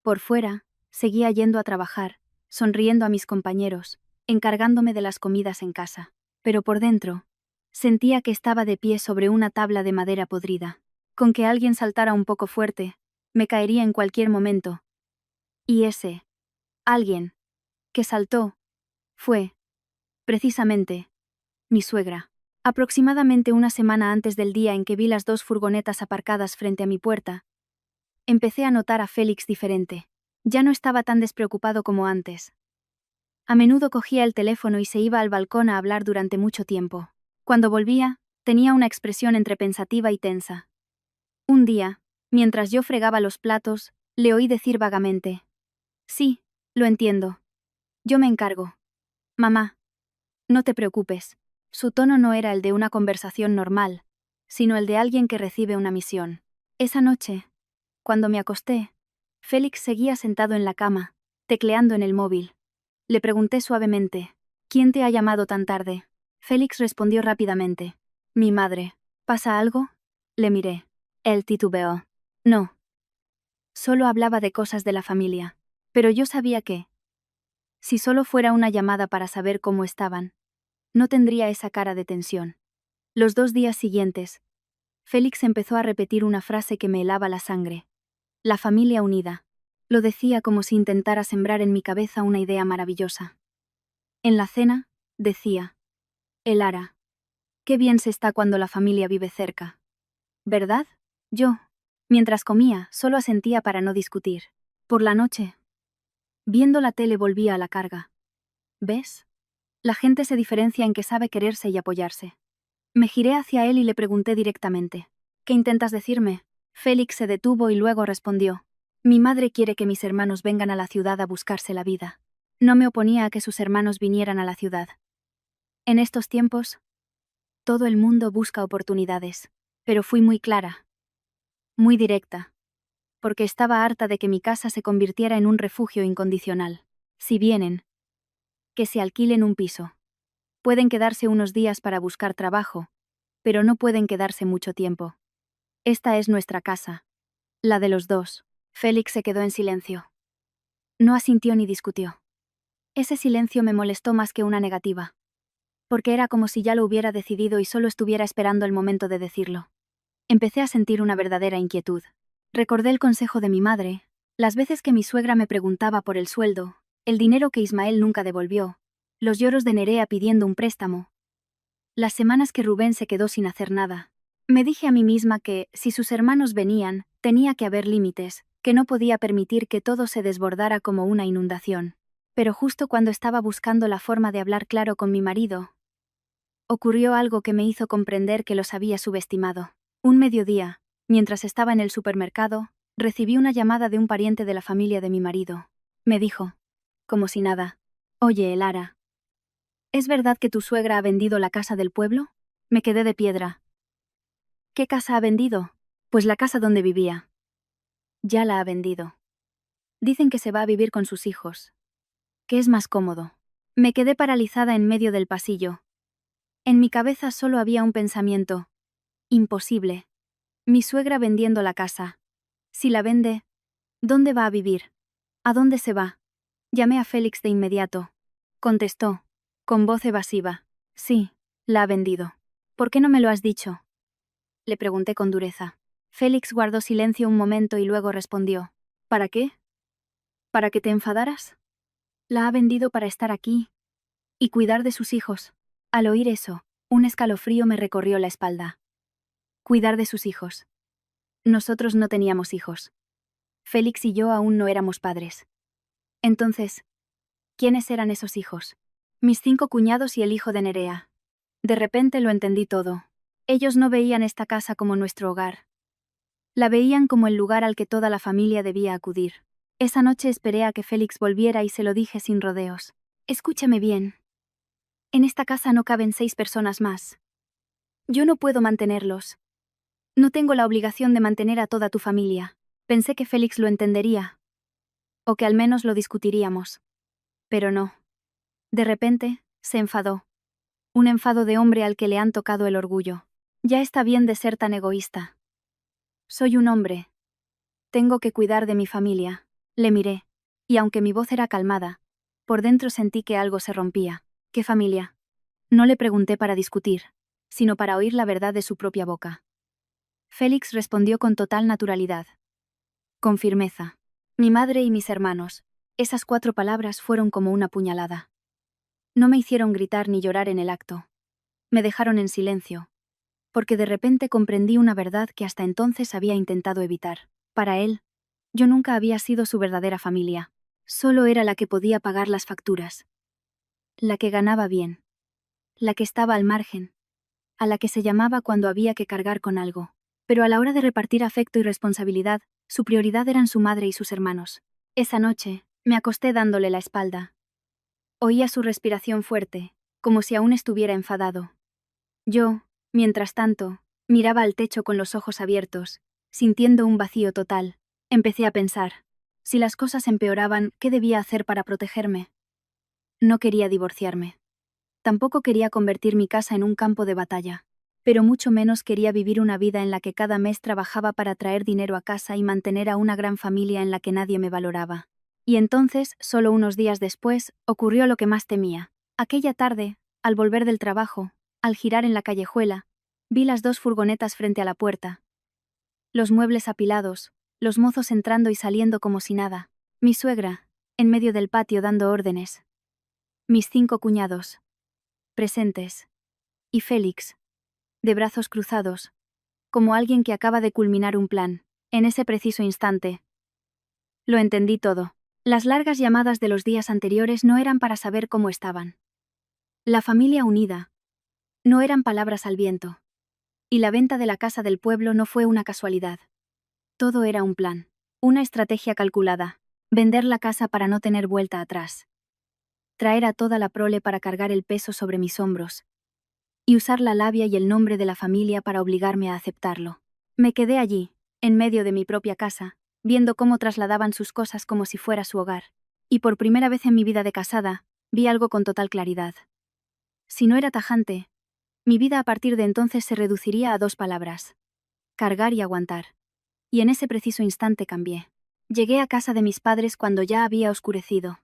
Por fuera, seguía yendo a trabajar, sonriendo a mis compañeros, encargándome de las comidas en casa. Pero por dentro, sentía que estaba de pie sobre una tabla de madera podrida. Con que alguien saltara un poco fuerte, me caería en cualquier momento. Y ese alguien que saltó fue, precisamente, mi suegra. Aproximadamente una semana antes del día en que vi las dos furgonetas aparcadas frente a mi puerta, empecé a notar a Félix diferente. Ya no estaba tan despreocupado como antes. A menudo cogía el teléfono y se iba al balcón a hablar durante mucho tiempo. Cuando volvía, tenía una expresión entre pensativa y tensa. Un día, mientras yo fregaba los platos, le oí decir vagamente: «Sí, lo entiendo. Yo me encargo. Mamá, no te preocupes». Su tono no era el de una conversación normal, sino el de alguien que recibe una misión. Esa noche, cuando me acosté, Félix seguía sentado en la cama, tecleando en el móvil. Le pregunté suavemente: «¿Quién te ha llamado tan tarde?». Félix respondió rápidamente: «Mi madre». «¿Pasa algo?». Le miré. Él titubeó. «No». Solo hablaba de cosas de la familia. Pero yo sabía que, si solo fuera una llamada para saber cómo estaban, no tendría esa cara de tensión. Los 2 días siguientes, Félix empezó a repetir una frase que me helaba la sangre. La familia unida. Lo decía como si intentara sembrar en mi cabeza una idea maravillosa. En la cena, decía: «Elara, qué bien se está cuando la familia vive cerca. ¿Verdad?». Yo, mientras comía, solo asentía para no discutir. Por la noche, viendo la tele, volvía a la carga. «¿Ves? La gente se diferencia en que sabe quererse y apoyarse». Me giré hacia él y le pregunté directamente: «¿Qué intentas decirme?». Félix se detuvo y luego respondió: «Mi madre quiere que mis hermanos vengan a la ciudad a buscarse la vida». No me oponía a que sus hermanos vinieran a la ciudad. En estos tiempos, todo el mundo busca oportunidades. Pero fui muy clara, muy directa, porque estaba harta de que mi casa se convirtiera en un refugio incondicional. Si vienen, que se alquilen un piso. Pueden quedarse unos días para buscar trabajo, pero no pueden quedarse mucho tiempo. Esta es nuestra casa, la de los dos». Félix se quedó en silencio. No asintió ni discutió. Ese silencio me molestó más que una negativa, porque era como si ya lo hubiera decidido y solo estuviera esperando el momento de decirlo. Empecé a sentir una verdadera inquietud. Recordé el consejo de mi madre, las veces que mi suegra me preguntaba por el sueldo, el dinero que Ismael nunca devolvió, los lloros de Nerea pidiendo un préstamo, las semanas que Rubén se quedó sin hacer nada. Me dije a mí misma que, si sus hermanos venían, tenía que haber límites, que no podía permitir que todo se desbordara como una inundación. Pero justo cuando estaba buscando la forma de hablar claro con mi marido, ocurrió algo que me hizo comprender que los había subestimado. Un mediodía, mientras estaba en el supermercado, recibí una llamada de un pariente de la familia de mi marido. Me dijo, como si nada: «Oye, Elara, ¿es verdad que tu suegra ha vendido la casa del pueblo?». Me quedé de piedra. «¿Qué casa ha vendido?». «Pues la casa donde vivía». «Ya la ha vendido. Dicen que se va a vivir con sus hijos, que es más cómodo». Me quedé paralizada en medio del pasillo. En mi cabeza solo había un pensamiento: imposible. Mi suegra vendiendo la casa. Si la vende, ¿dónde va a vivir? ¿A dónde se va? Llamé a Félix de inmediato. Contestó, con voz evasiva: «Sí, la ha vendido». «¿Por qué no me lo has dicho?». Le pregunté con dureza. Félix guardó silencio un momento y luego respondió: «¿Para qué? ¿Para que te enfadaras? La ha vendido para estar aquí y cuidar de sus hijos». Al oír eso, un escalofrío me recorrió la espalda. Cuidar de sus hijos. Nosotros no teníamos hijos. Félix y yo aún no éramos padres. Entonces, ¿quiénes eran esos hijos? Mis 5 cuñados y el hijo de Nerea. De repente lo entendí todo. Ellos no veían esta casa como nuestro hogar. La veían como el lugar al que toda la familia debía acudir. Esa noche esperé a que Félix volviera y se lo dije sin rodeos. «Escúchame bien. En esta casa no caben 6 personas más. Yo no puedo mantenerlos. No tengo la obligación de mantener a toda tu familia». Pensé que Félix lo entendería, o que al menos lo discutiríamos. Pero no. De repente, se enfadó. Un enfado de hombre al que le han tocado el orgullo. «Ya está bien de ser tan egoísta. Soy un hombre. Tengo que cuidar de mi familia». Le miré, y aunque mi voz era calmada, por dentro sentí que algo se rompía. «¿Qué familia?». No le pregunté para discutir, sino para oír la verdad de su propia boca. Félix respondió con total naturalidad: con firmeza. Mi madre y mis hermanos. Esas 4 palabras fueron como una puñalada. No me hicieron gritar ni llorar en el acto. Me dejaron en silencio, porque de repente comprendí una verdad que hasta entonces había intentado evitar. Para él, yo nunca había sido su verdadera familia. Solo era la que podía pagar las facturas. La que ganaba bien. La que estaba al margen. A la que se llamaba cuando había que cargar con algo. Pero a la hora de repartir afecto y responsabilidad, su prioridad eran su madre y sus hermanos. Esa noche, me acosté dándole la espalda. Oía su respiración fuerte, como si aún estuviera enfadado. Yo, mientras tanto, miraba al techo con los ojos abiertos, sintiendo un vacío total. Empecé a pensar, si las cosas empeoraban, ¿qué debía hacer para protegerme? No quería divorciarme. Tampoco quería convertir mi casa en un campo de batalla. Pero mucho menos quería vivir una vida en la que cada mes trabajaba para traer dinero a casa y mantener a una gran familia en la que nadie me valoraba. Y entonces, solo unos días después, ocurrió lo que más temía. Aquella tarde, al volver del trabajo, al girar en la callejuela, vi las 2 furgonetas frente a la puerta. Los muebles apilados, los mozos entrando y saliendo como si nada. Mi suegra, en medio del patio dando órdenes. Mis 5 cuñados, presentes. Y Félix, de brazos cruzados, como alguien que acaba de culminar un plan. En ese preciso instante, lo entendí todo. Las largas llamadas de los días anteriores no eran para saber cómo estaban. La familia unida. No eran palabras al viento. Y la venta de la casa del pueblo no fue una casualidad. Todo era un plan. Una estrategia calculada. Vender la casa para no tener vuelta atrás. Traer a toda la prole para cargar el peso sobre mis hombros. Y usar la labia y el nombre de la familia para obligarme a aceptarlo. Me quedé allí, en medio de mi propia casa, viendo cómo trasladaban sus cosas como si fuera su hogar. Y por primera vez en mi vida de casada, vi algo con total claridad. Si no era tajante, mi vida a partir de entonces se reduciría a 2 palabras. Cargar y aguantar. Y en ese preciso instante cambié. Llegué a casa de mis padres cuando ya había oscurecido.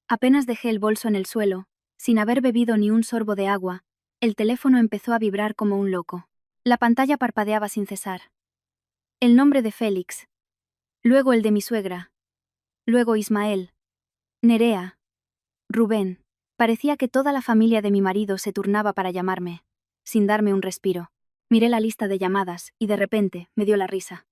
Apenas dejé el bolso en el suelo, sin haber bebido ni un sorbo de agua, el teléfono empezó a vibrar como un loco. La pantalla parpadeaba sin cesar. El nombre de Félix. Luego el de mi suegra. Luego Ismael. Nerea. Rubén. Parecía que toda la familia de mi marido se turnaba para llamarme, sin darme un respiro. Miré la lista de llamadas y de repente me dio la risa.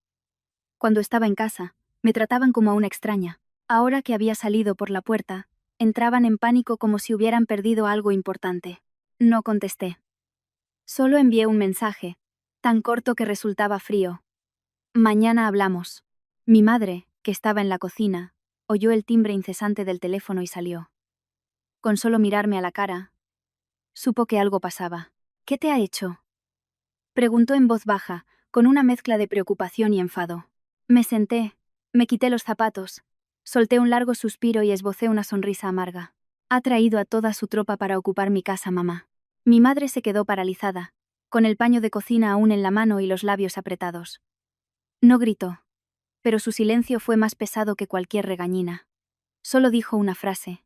Cuando estaba en casa, me trataban como a una extraña. Ahora que había salido por la puerta, entraban en pánico como si hubieran perdido algo importante. No contesté. Solo envié un mensaje, tan corto que resultaba frío. Mañana hablamos. Mi madre, que estaba en la cocina, oyó el timbre incesante del teléfono y salió. Con solo mirarme a la cara, supo que algo pasaba. ¿Qué te ha hecho?, preguntó en voz baja, con una mezcla de preocupación y enfado. Me senté, me quité los zapatos, solté un largo suspiro y esbocé una sonrisa amarga. Ha traído a toda su tropa para ocupar mi casa, mamá. Mi madre se quedó paralizada, con el paño de cocina aún en la mano y los labios apretados. No gritó, pero su silencio fue más pesado que cualquier regañina. Solo dijo una frase.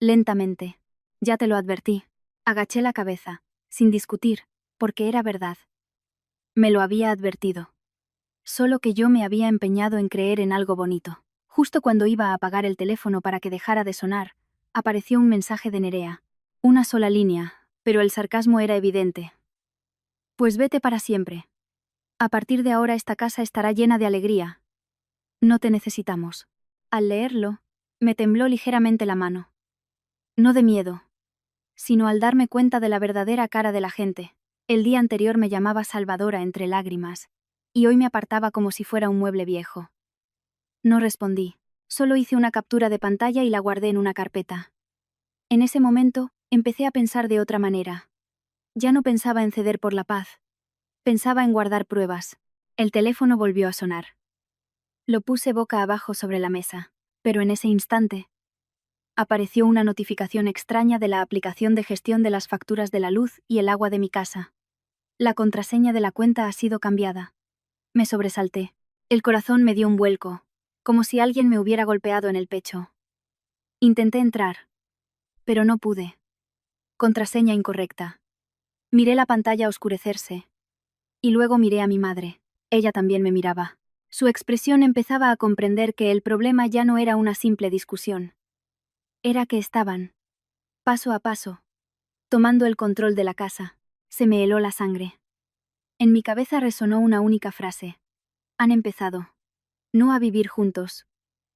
Lentamente. Ya te lo advertí. Agaché la cabeza, sin discutir, porque era verdad. Me lo había advertido. Solo que yo me había empeñado en creer en algo bonito. Justo cuando iba a apagar el teléfono para que dejara de sonar, apareció un mensaje de Nerea. Una sola línea, pero el sarcasmo era evidente. Pues vete para siempre. A partir de ahora esta casa estará llena de alegría. No te necesitamos. Al leerlo, me tembló ligeramente la mano. No de miedo, sino al darme cuenta de la verdadera cara de la gente. El día anterior me llamaba Salvadora entre lágrimas, y hoy me apartaba como si fuera un mueble viejo. No respondí, solo hice una captura de pantalla y la guardé en una carpeta. En ese momento, empecé a pensar de otra manera. Ya no pensaba en ceder por la paz. Pensaba en guardar pruebas. El teléfono volvió a sonar. Lo puse boca abajo sobre la mesa, pero en ese instante, apareció una notificación extraña de la aplicación de gestión de las facturas de la luz y el agua de mi casa. La contraseña de la cuenta ha sido cambiada. Me sobresalté. El corazón me dio un vuelco, como si alguien me hubiera golpeado en el pecho. Intenté entrar, pero no pude. Contraseña incorrecta. Miré la pantalla oscurecerse. Y luego miré a mi madre. Ella también me miraba. Su expresión empezaba a comprender que el problema ya no era una simple discusión. Era que estaban, paso a paso, tomando el control de la casa. Se me heló la sangre. En mi cabeza resonó una única frase. Han empezado. No a vivir juntos,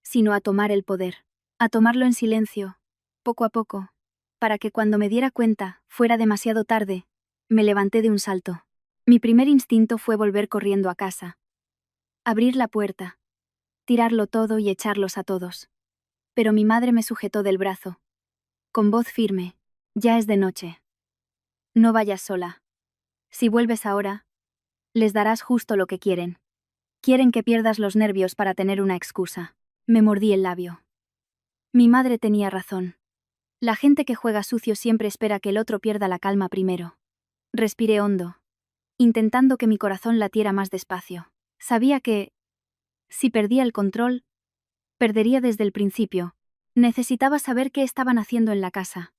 sino a tomar el poder. A tomarlo en silencio, poco a poco, para que cuando me diera cuenta, fuera demasiado tarde. Me levanté de un salto. Mi primer instinto fue volver corriendo a casa. Abrir la puerta, tirarlo todo y echarlos a todos. Pero mi madre me sujetó del brazo. Con voz firme, ya es de noche. No vayas sola. Si vuelves ahora, les darás justo lo que quieren. Quieren que pierdas los nervios para tener una excusa. Me mordí el labio. Mi madre tenía razón. La gente que juega sucio siempre espera que el otro pierda la calma primero. Respiré hondo, intentando que mi corazón latiera más despacio. Sabía que, si perdía el control, perdería desde el principio. Necesitaba saber qué estaban haciendo en la casa.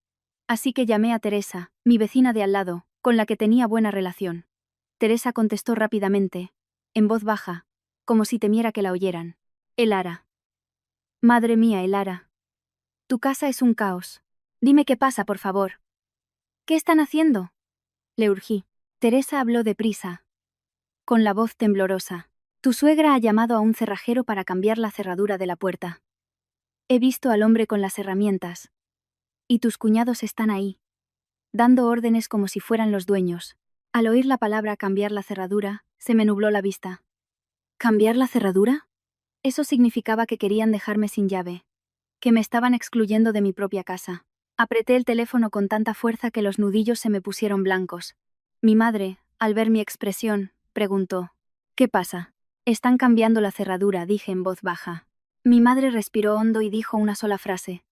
Así que llamé a Teresa, mi vecina de al lado, con la que tenía buena relación. Teresa contestó rápidamente, en voz baja, como si temiera que la oyeran. Elara. Madre mía, Elara. Tu casa es un caos. Dime qué pasa, por favor. ¿Qué están haciendo? Le urgí. Teresa habló deprisa, con la voz temblorosa. Tu suegra ha llamado a un cerrajero para cambiar la cerradura de la puerta. He visto al hombre con las herramientas. Y tus cuñados están ahí, dando órdenes como si fueran los dueños. Al oír la palabra cambiar la cerradura, se me nubló la vista. ¿Cambiar la cerradura? Eso significaba que querían dejarme sin llave, que me estaban excluyendo de mi propia casa. Apreté el teléfono con tanta fuerza que los nudillos se me pusieron blancos. Mi madre, al ver mi expresión, preguntó, ¿qué pasa? Están cambiando la cerradura, dije en voz baja. Mi madre respiró hondo y dijo una sola frase.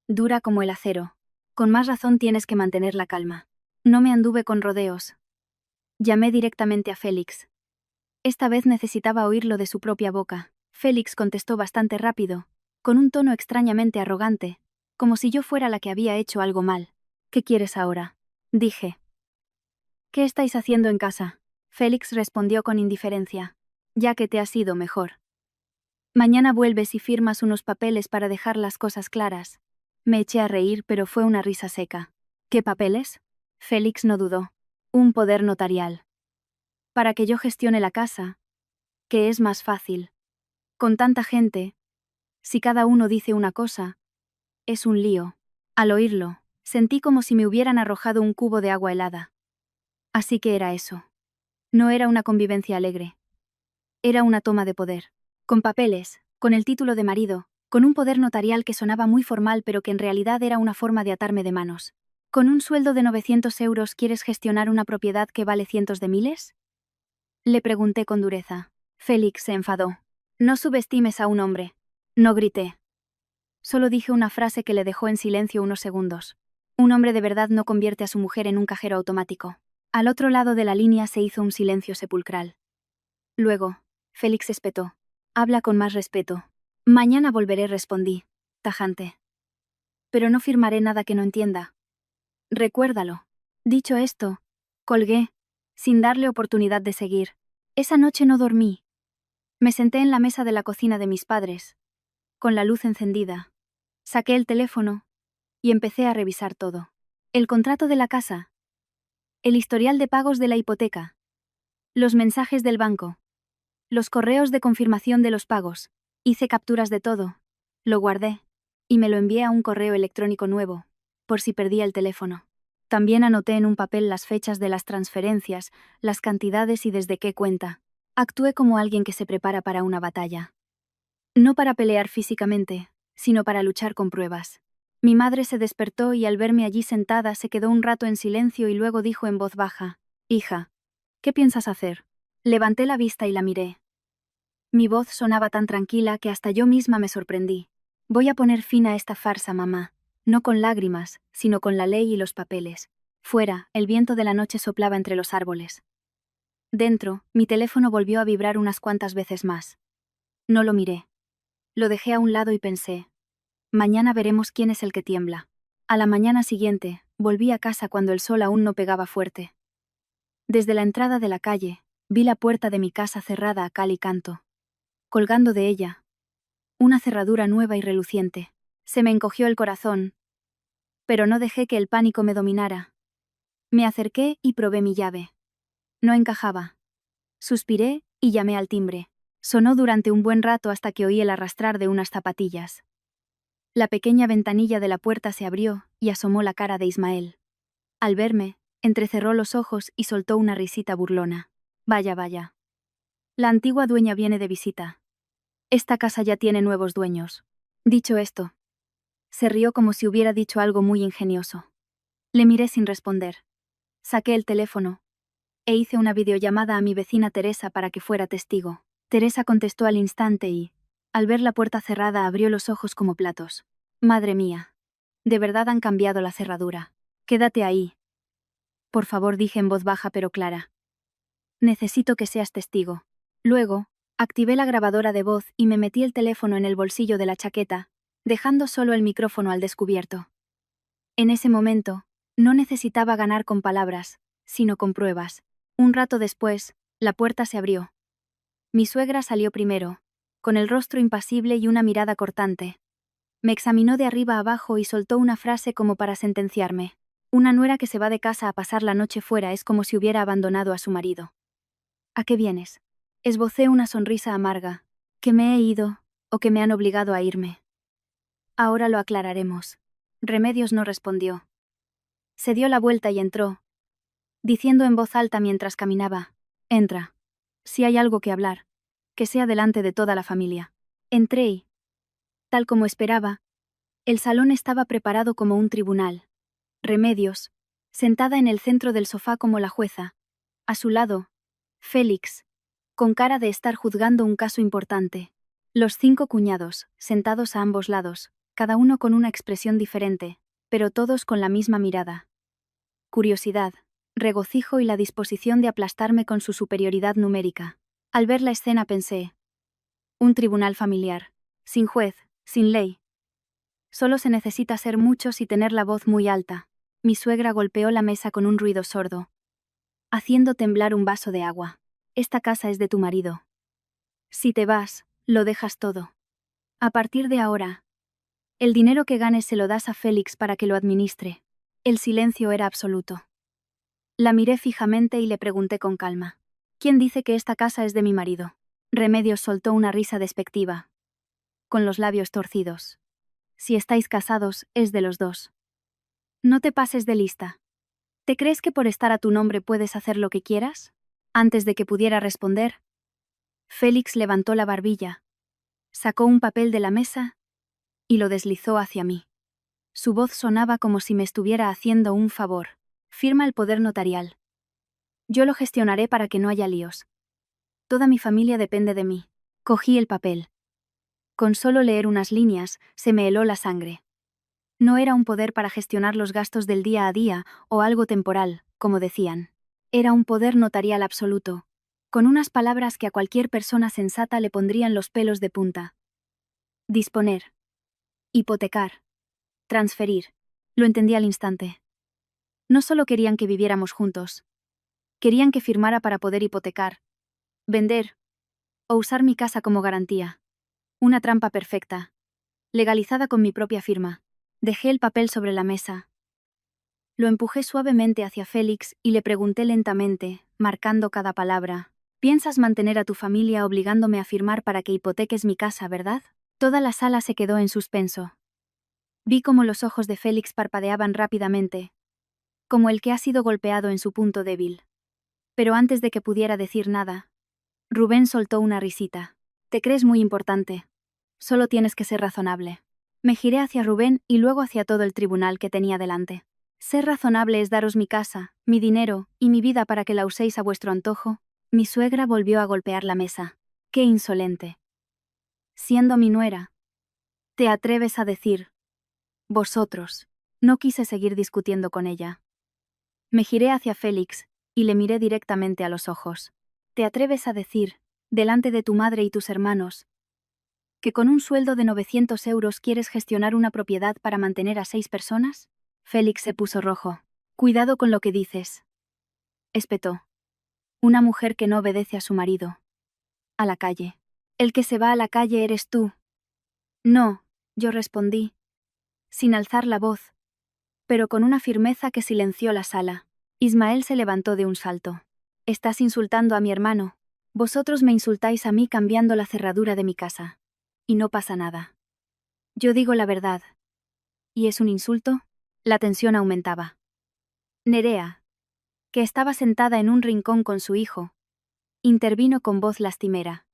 Dura como el acero. Con más razón tienes que mantener la calma. No me anduve con rodeos. Llamé directamente a Félix. Esta vez necesitaba oírlo de su propia boca. Félix contestó bastante rápido, con un tono extrañamente arrogante, como si yo fuera la que había hecho algo mal. ¿Qué quieres ahora? Dije. ¿Qué estáis haciendo en casa? Félix respondió con indiferencia. Ya que te has ido mejor. Mañana vuelves y firmas unos papeles para dejar las cosas claras. Me eché a reír, pero fue una risa seca. ¿Qué papeles? Félix no dudó. Un poder notarial. Para que yo gestione la casa, que es más fácil. Con tanta gente, si cada uno dice una cosa, es un lío. Al oírlo, sentí como si me hubieran arrojado un cubo de agua helada. Así que era eso. No era una convivencia alegre. Era una toma de poder. Con papeles, con el título de marido, con un poder notarial que sonaba muy formal pero que en realidad era una forma de atarme de manos. ¿Con un sueldo de 900 euros quieres gestionar una propiedad que vale cientos de miles? Le pregunté con dureza. Félix se enfadó. No subestimes a un hombre. No grité. Solo dije una frase que le dejó en silencio unos segundos. Un hombre de verdad no convierte a su mujer en un cajero automático. Al otro lado de la línea se hizo un silencio sepulcral. Luego, Félix espetó. Habla con más respeto. Mañana volveré, respondí, tajante. Pero no firmaré nada que no entienda. Recuérdalo. Dicho esto, colgué, sin darle oportunidad de seguir. Esa noche no dormí. Me senté en la mesa de la cocina de mis padres, con la luz encendida. Saqué el teléfono y empecé a revisar todo. El contrato de la casa, el historial de pagos de la hipoteca, los mensajes del banco, los correos de confirmación de los pagos. Hice capturas de todo, lo guardé, y me lo envié a un correo electrónico nuevo, por si perdía el teléfono. También anoté en un papel las fechas de las transferencias, las cantidades y desde qué cuenta. Actué como alguien que se prepara para una batalla. No para pelear físicamente, sino para luchar con pruebas. Mi madre se despertó y al verme allí sentada se quedó un rato en silencio y luego dijo en voz baja, «Hija, ¿qué piensas hacer?» Levanté la vista y la miré. Mi voz sonaba tan tranquila que hasta yo misma me sorprendí. Voy a poner fin a esta farsa, mamá. No con lágrimas, sino con la ley y los papeles. Fuera, el viento de la noche soplaba entre los árboles. Dentro, mi teléfono volvió a vibrar unas cuantas veces más. No lo miré. Lo dejé a un lado y pensé. Mañana veremos quién es el que tiembla. A la mañana siguiente, volví a casa cuando el sol aún no pegaba fuerte. Desde la entrada de la calle, vi la puerta de mi casa cerrada a cal y canto. colgando de ella. Una cerradura nueva y reluciente. Se me encogió el corazón. Pero no dejé que el pánico me dominara. Me acerqué y probé mi llave. No encajaba. Suspiré y llamé al timbre. Sonó durante un buen rato hasta que oí el arrastrar de unas zapatillas. La pequeña ventanilla de la puerta se abrió y asomó la cara de Ismael. Al verme, entrecerró los ojos y soltó una risita burlona. Vaya, vaya. La antigua dueña viene de visita. Esta casa ya tiene nuevos dueños. Dicho esto, se rió como si hubiera dicho algo muy ingenioso. Le miré sin responder. Saqué el teléfono e hice una videollamada a mi vecina Teresa para que fuera testigo. Teresa contestó al instante y, al ver la puerta cerrada, abrió los ojos como platos. Madre mía. De verdad han cambiado la cerradura. Quédate ahí. Por favor, dije en voz baja pero clara. Necesito que seas testigo. Luego, activé la grabadora de voz y me metí el teléfono en el bolsillo de la chaqueta, dejando solo el micrófono al descubierto. En ese momento, no necesitaba ganar con palabras, sino con pruebas. Un rato después, la puerta se abrió. Mi suegra salió primero, con el rostro impasible y una mirada cortante. Me examinó de arriba a abajo y soltó una frase como para sentenciarme. Una nuera que se va de casa a pasar la noche fuera es como si hubiera abandonado a su marido. ¿A qué vienes? Esbocé una sonrisa amarga. ¿Que me he ido, o que me han obligado a irme? Ahora lo aclararemos. Remedios no respondió. Se dio la vuelta y entró, diciendo en voz alta mientras caminaba: Entra. Si hay algo que hablar, que sea delante de toda la familia. Entré y, tal como esperaba, el salón estaba preparado como un tribunal. Remedios, sentada en el centro del sofá como la jueza. A su lado, Félix, con cara de estar juzgando un caso importante. Los 5 cuñados, sentados a ambos lados, cada uno con una expresión diferente, pero todos con la misma mirada. Curiosidad, regocijo y la disposición de aplastarme con su superioridad numérica. Al ver la escena pensé: un tribunal familiar, sin juez, sin ley. Solo se necesita ser muchos y tener la voz muy alta. Mi suegra golpeó la mesa con un ruido sordo, haciendo temblar un vaso de agua. Esta casa es de tu marido. Si te vas, lo dejas todo. A partir de ahora, el dinero que ganes se lo das a Félix para que lo administre. El silencio era absoluto. La miré fijamente y le pregunté con calma: ¿Quién dice que esta casa es de mi marido? Remedios soltó una risa despectiva, con los labios torcidos. Si estáis casados, es de los dos. No te pases de lista. ¿Te crees que por estar a tu nombre puedes hacer lo que quieras? Antes de que pudiera responder, Félix levantó la barbilla, sacó un papel de la mesa y lo deslizó hacia mí. Su voz sonaba como si me estuviera haciendo un favor. Firma el poder notarial. Yo lo gestionaré para que no haya líos. Toda mi familia depende de mí. Cogí el papel. Con solo leer unas líneas, se me heló la sangre. No era un poder para gestionar los gastos del día a día o algo temporal, como decían. Era un poder notarial absoluto, con unas palabras que a cualquier persona sensata le pondrían los pelos de punta. Disponer. Hipotecar. Transferir. Lo entendí al instante. No solo querían que viviéramos juntos. Querían que firmara para poder hipotecar, vender o usar mi casa como garantía. Una trampa perfecta, legalizada con mi propia firma. Dejé el papel sobre la mesa. Lo empujé suavemente hacia Félix y le pregunté lentamente, marcando cada palabra: ¿piensas mantener a tu familia obligándome a firmar para que hipoteques mi casa, verdad? Toda la sala se quedó en suspenso. Vi cómo los ojos de Félix parpadeaban rápidamente, como el que ha sido golpeado en su punto débil. Pero antes de que pudiera decir nada, Rubén soltó una risita. Te crees muy importante. Solo tienes que ser razonable. Me giré hacia Rubén y luego hacia todo el tribunal que tenía delante. Ser razonable es daros mi casa, mi dinero y mi vida para que la uséis a vuestro antojo. Mi suegra volvió a golpear la mesa. ¡Qué insolente! Siendo mi nuera, ¿te atreves a decir vosotros? No quise seguir discutiendo con ella. Me giré hacia Félix y le miré directamente a los ojos. ¿Te atreves a decir, delante de tu madre y tus hermanos, que con un sueldo de 900 euros quieres gestionar una propiedad para mantener a 6 personas? Félix se puso rojo. Cuidado con lo que dices, espetó. Una mujer que no obedece a su marido. A la calle. El que se va a la calle eres tú. No, yo respondí, sin alzar la voz, pero con una firmeza que silenció la sala. Ismael se levantó de un salto. Estás insultando a mi hermano. Vosotros me insultáis a mí cambiando la cerradura de mi casa. Y no pasa nada. Yo digo la verdad. ¿Y es un insulto? La tensión aumentaba. Nerea, que estaba sentada en un rincón con su hijo, intervino con voz lastimera.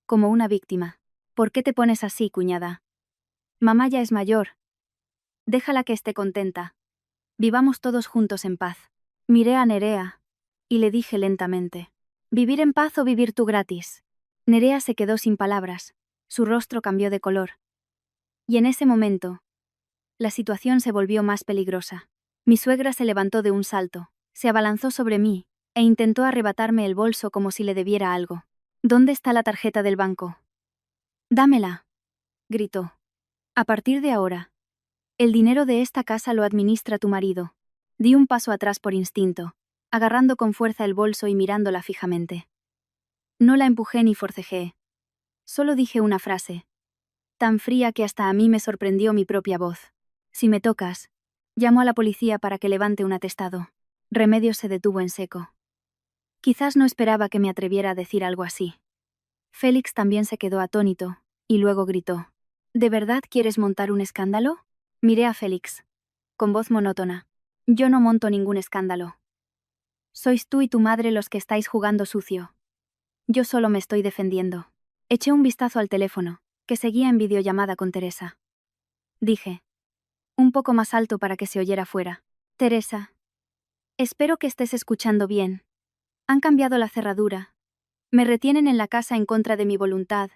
Como una víctima. ¿Por qué te pones así, cuñada? Mamá ya es mayor. Déjala que esté contenta. Vivamos todos juntos en paz. Miré a Nerea, y le dije lentamente. ¿Vivir en paz o vivir tú gratis? Nerea se quedó sin palabras. Su rostro cambió de color. Y en ese momento, la situación se volvió más peligrosa. Mi suegra se levantó de un salto, se abalanzó sobre mí, e intentó arrebatarme el bolso como si le debiera algo. ¿Dónde está la tarjeta del banco? Dámela, gritó. A partir de ahora, el dinero de esta casa lo administra tu marido. Di un paso atrás por instinto, agarrando con fuerza el bolso y mirándola fijamente. No la empujé ni forcejeé. Solo dije una frase, tan fría que hasta a mí me sorprendió mi propia voz. Si me tocas, llamo a la policía para que levante un atestado. Remedios se detuvo en seco. Quizás no esperaba que me atreviera a decir algo así. Félix también se quedó atónito, y luego gritó. ¿De verdad quieres montar un escándalo? Miré a Félix, con voz monótona. Yo no monto ningún escándalo. Sois tú y tu madre los que estáis jugando sucio. Yo solo me estoy defendiendo. Eché un vistazo al teléfono, que seguía en videollamada con Teresa. Dije, un poco más alto para que se oyera fuera. Teresa. Espero que estés escuchando bien. Han cambiado la cerradura. Me retienen en la casa en contra de mi voluntad,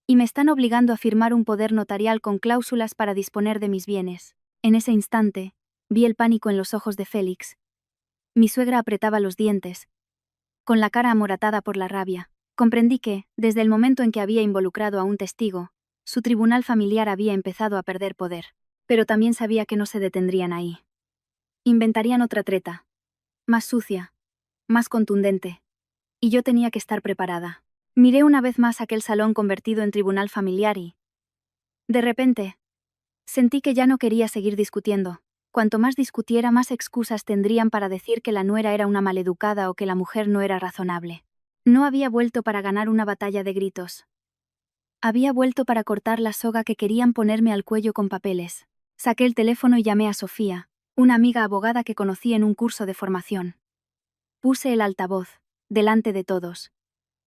y me están obligando a firmar un poder notarial con cláusulas para disponer de mis bienes. En ese instante, vi el pánico en los ojos de Félix. Mi suegra apretaba los dientes, con la cara amoratada por la rabia. Comprendí que, desde el momento en que había involucrado a un testigo, su tribunal familiar había empezado a perder poder. Pero también sabía que no se detendrían ahí. Inventarían otra treta. Más sucia. Más contundente. Y yo tenía que estar preparada. Miré una vez más aquel salón convertido en tribunal familiar y... de repente, sentí que ya no quería seguir discutiendo. Cuanto más discutiera, más excusas tendrían para decir que la nuera era una maleducada o que la mujer no era razonable. No había vuelto para ganar una batalla de gritos. Había vuelto para cortar la soga que querían ponerme al cuello con papeles. Saqué el teléfono y llamé a Sofía, una amiga abogada que conocí en un curso de formación. Puse el altavoz, delante de todos.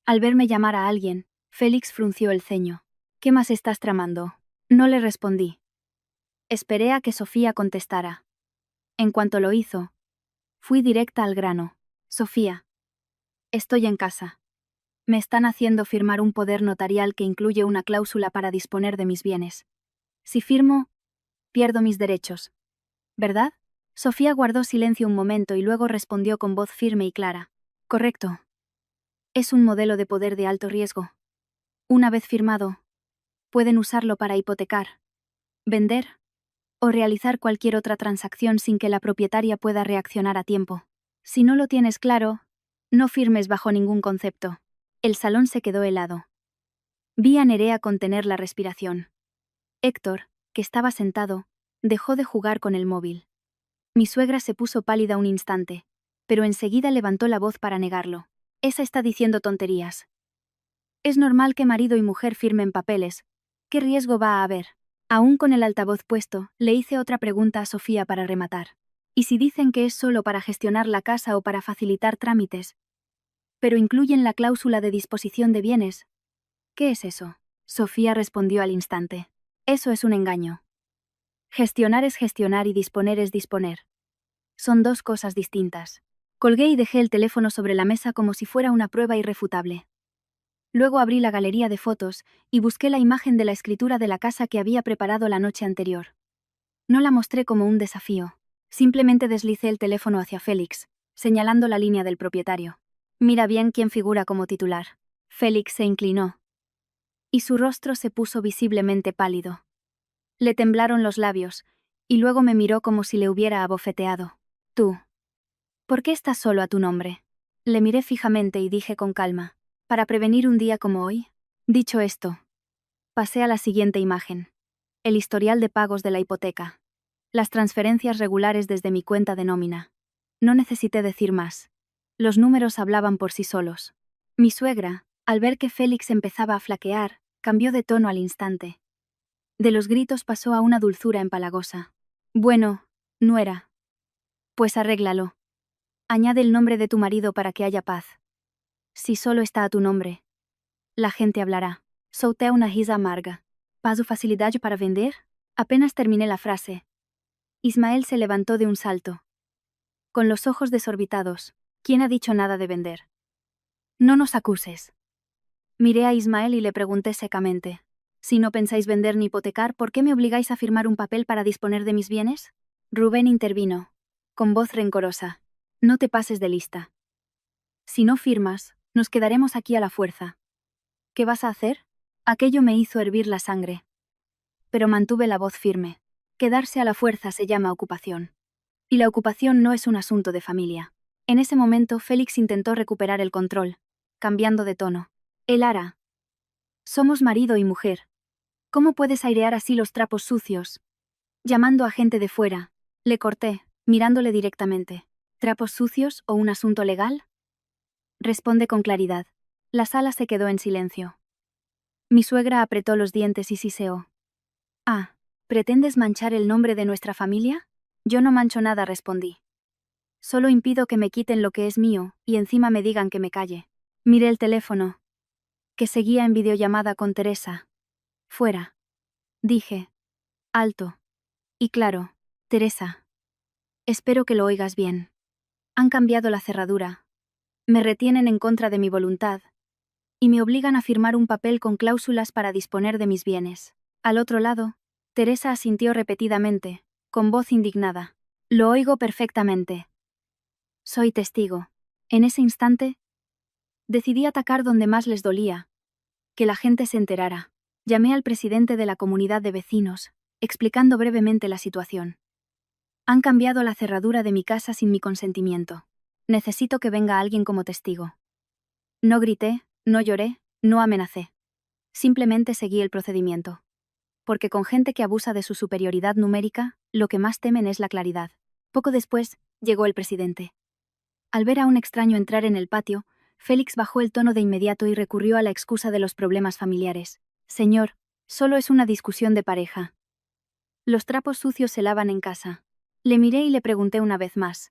Al verme llamar a alguien, Félix frunció el ceño. ¿Qué más estás tramando? No le respondí. Esperé a que Sofía contestara. En cuanto lo hizo, fui directa al grano. Sofía. Estoy en casa. Me están haciendo firmar un poder notarial que incluye una cláusula para disponer de mis bienes. Si firmo, pierdo mis derechos. ¿Verdad? Sofía guardó silencio un momento y luego respondió con voz firme y clara. Correcto. Es un modelo de poder de alto riesgo. Una vez firmado, pueden usarlo para hipotecar, vender o realizar cualquier otra transacción sin que la propietaria pueda reaccionar a tiempo. Si no lo tienes claro, no firmes bajo ningún concepto. El salón se quedó helado. Vi a Nerea contener la respiración. Héctor, que estaba sentado, dejó de jugar con el móvil. Mi suegra se puso pálida un instante, pero enseguida levantó la voz para negarlo. Esa está diciendo tonterías. Es normal que marido y mujer firmen papeles. ¿Qué riesgo va a haber? Aún con el altavoz puesto, le hice otra pregunta a Sofía para rematar. ¿Y si dicen que es solo para gestionar la casa o para facilitar trámites? Pero incluyen la cláusula de disposición de bienes. ¿Qué es eso? Sofía respondió al instante. Eso es un engaño. Gestionar es gestionar y disponer es disponer. Son dos cosas distintas. Colgué y dejé el teléfono sobre la mesa como si fuera una prueba irrefutable. Luego abrí la galería de fotos y busqué la imagen de la escritura de la casa que había preparado la noche anterior. No la mostré como un desafío. Simplemente deslicé el teléfono hacia Félix, señalando la línea del propietario. Mira bien quién figura como titular. Félix se inclinó. Y su rostro se puso visiblemente pálido. Le temblaron los labios, y luego me miró como si le hubiera abofeteado. Tú. ¿Por qué estás solo a tu nombre? Le miré fijamente y dije con calma. Para prevenir un día como hoy. Dicho esto, pasé a la siguiente imagen. El historial de pagos de la hipoteca. Las transferencias regulares desde mi cuenta de nómina. No necesité decir más. Los números hablaban por sí solos. Mi suegra, al ver que Félix empezaba a flaquear, cambió de tono al instante. De los gritos pasó a una dulzura empalagosa. Bueno, nuera. Pues arréglalo. Añade el nombre de tu marido para que haya paz. Si solo está a tu nombre, la gente hablará. Solté una risa amarga. ¿Paso facilidad para vender? Apenas terminé la frase. Ismael se levantó de un salto. Con los ojos desorbitados. ¿Quién ha dicho nada de vender? No nos acuses. Miré a Ismael y le pregunté secamente. Si no pensáis vender ni hipotecar, ¿por qué me obligáis a firmar un papel para disponer de mis bienes? Rubén intervino, con voz rencorosa. No te pases de lista. Si no firmas, nos quedaremos aquí a la fuerza. ¿Qué vas a hacer? Aquello me hizo hervir la sangre. Pero mantuve la voz firme. Quedarse a la fuerza se llama ocupación. Y la ocupación no es un asunto de familia. En ese momento Félix intentó recuperar el control, cambiando de tono. Él hará. Somos marido y mujer. ¿Cómo puedes airear así los trapos sucios? Llamando a gente de fuera, le corté, mirándole directamente. ¿Trapos sucios o un asunto legal? Responde con claridad. La sala se quedó en silencio. Mi suegra apretó los dientes y siseó. Ah, ¿pretendes manchar el nombre de nuestra familia? Yo no mancho nada, respondí. Solo impido que me quiten lo que es mío, y encima me digan que me calle. Miré el teléfono. Que seguía en videollamada con Teresa. Fuera. Dije. Alto. Y claro, Teresa. Espero que lo oigas bien. Han cambiado la cerradura. Me retienen en contra de mi voluntad. Y me obligan a firmar un papel con cláusulas para disponer de mis bienes. Al otro lado, Teresa asintió repetidamente, con voz indignada. Lo oigo perfectamente. Soy testigo. En ese instante, decidí atacar donde más les dolía. Que la gente se enterara. Llamé al presidente de la comunidad de vecinos, explicando brevemente la situación. Han cambiado la cerradura de mi casa sin mi consentimiento. Necesito que venga alguien como testigo. No grité, no lloré, no amenacé. Simplemente seguí el procedimiento. Porque con gente que abusa de su superioridad numérica, lo que más temen es la claridad. Poco después, llegó el presidente. Al ver a un extraño entrar en el patio, Félix bajó el tono de inmediato y recurrió a la excusa de los problemas familiares. Señor, solo es una discusión de pareja. Los trapos sucios se lavan en casa. Le miré y le pregunté una vez más.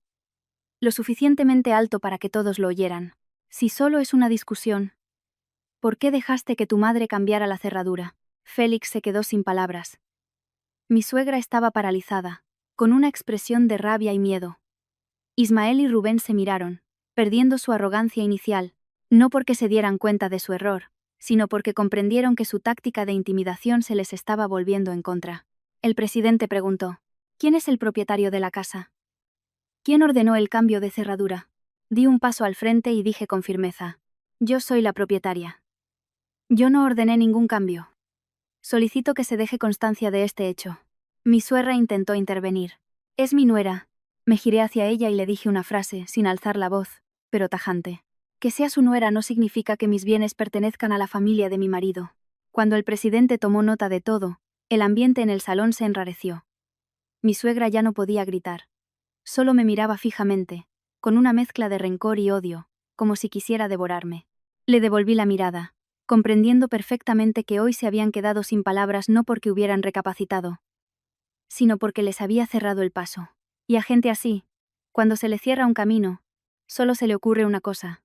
Lo suficientemente alto para que todos lo oyeran. Si solo es una discusión, ¿por qué dejaste que tu madre cambiara la cerradura? Félix se quedó sin palabras. Mi suegra estaba paralizada, con una expresión de rabia y miedo. Ismael y Rubén se miraron, perdiendo su arrogancia inicial, no porque se dieran cuenta de su error, sino porque comprendieron que su táctica de intimidación se les estaba volviendo en contra. El presidente preguntó, ¿quién es el propietario de la casa? ¿Quién ordenó el cambio de cerradura? Di un paso al frente y dije con firmeza, yo soy la propietaria. Yo no ordené ningún cambio. Solicito que se deje constancia de este hecho. Mi suegra intentó intervenir. Es mi nuera. Me giré hacia ella y le dije una frase, sin alzar la voz, pero tajante. Que sea su nuera no significa que mis bienes pertenezcan a la familia de mi marido. Cuando el presidente tomó nota de todo, el ambiente en el salón se enrareció. Mi suegra ya no podía gritar. Solo me miraba fijamente, con una mezcla de rencor y odio, como si quisiera devorarme. Le devolví la mirada, comprendiendo perfectamente que hoy se habían quedado sin palabras no porque hubieran recapacitado, sino porque les había cerrado el paso. Y a gente así, cuando se le cierra un camino, solo se le ocurre una cosa: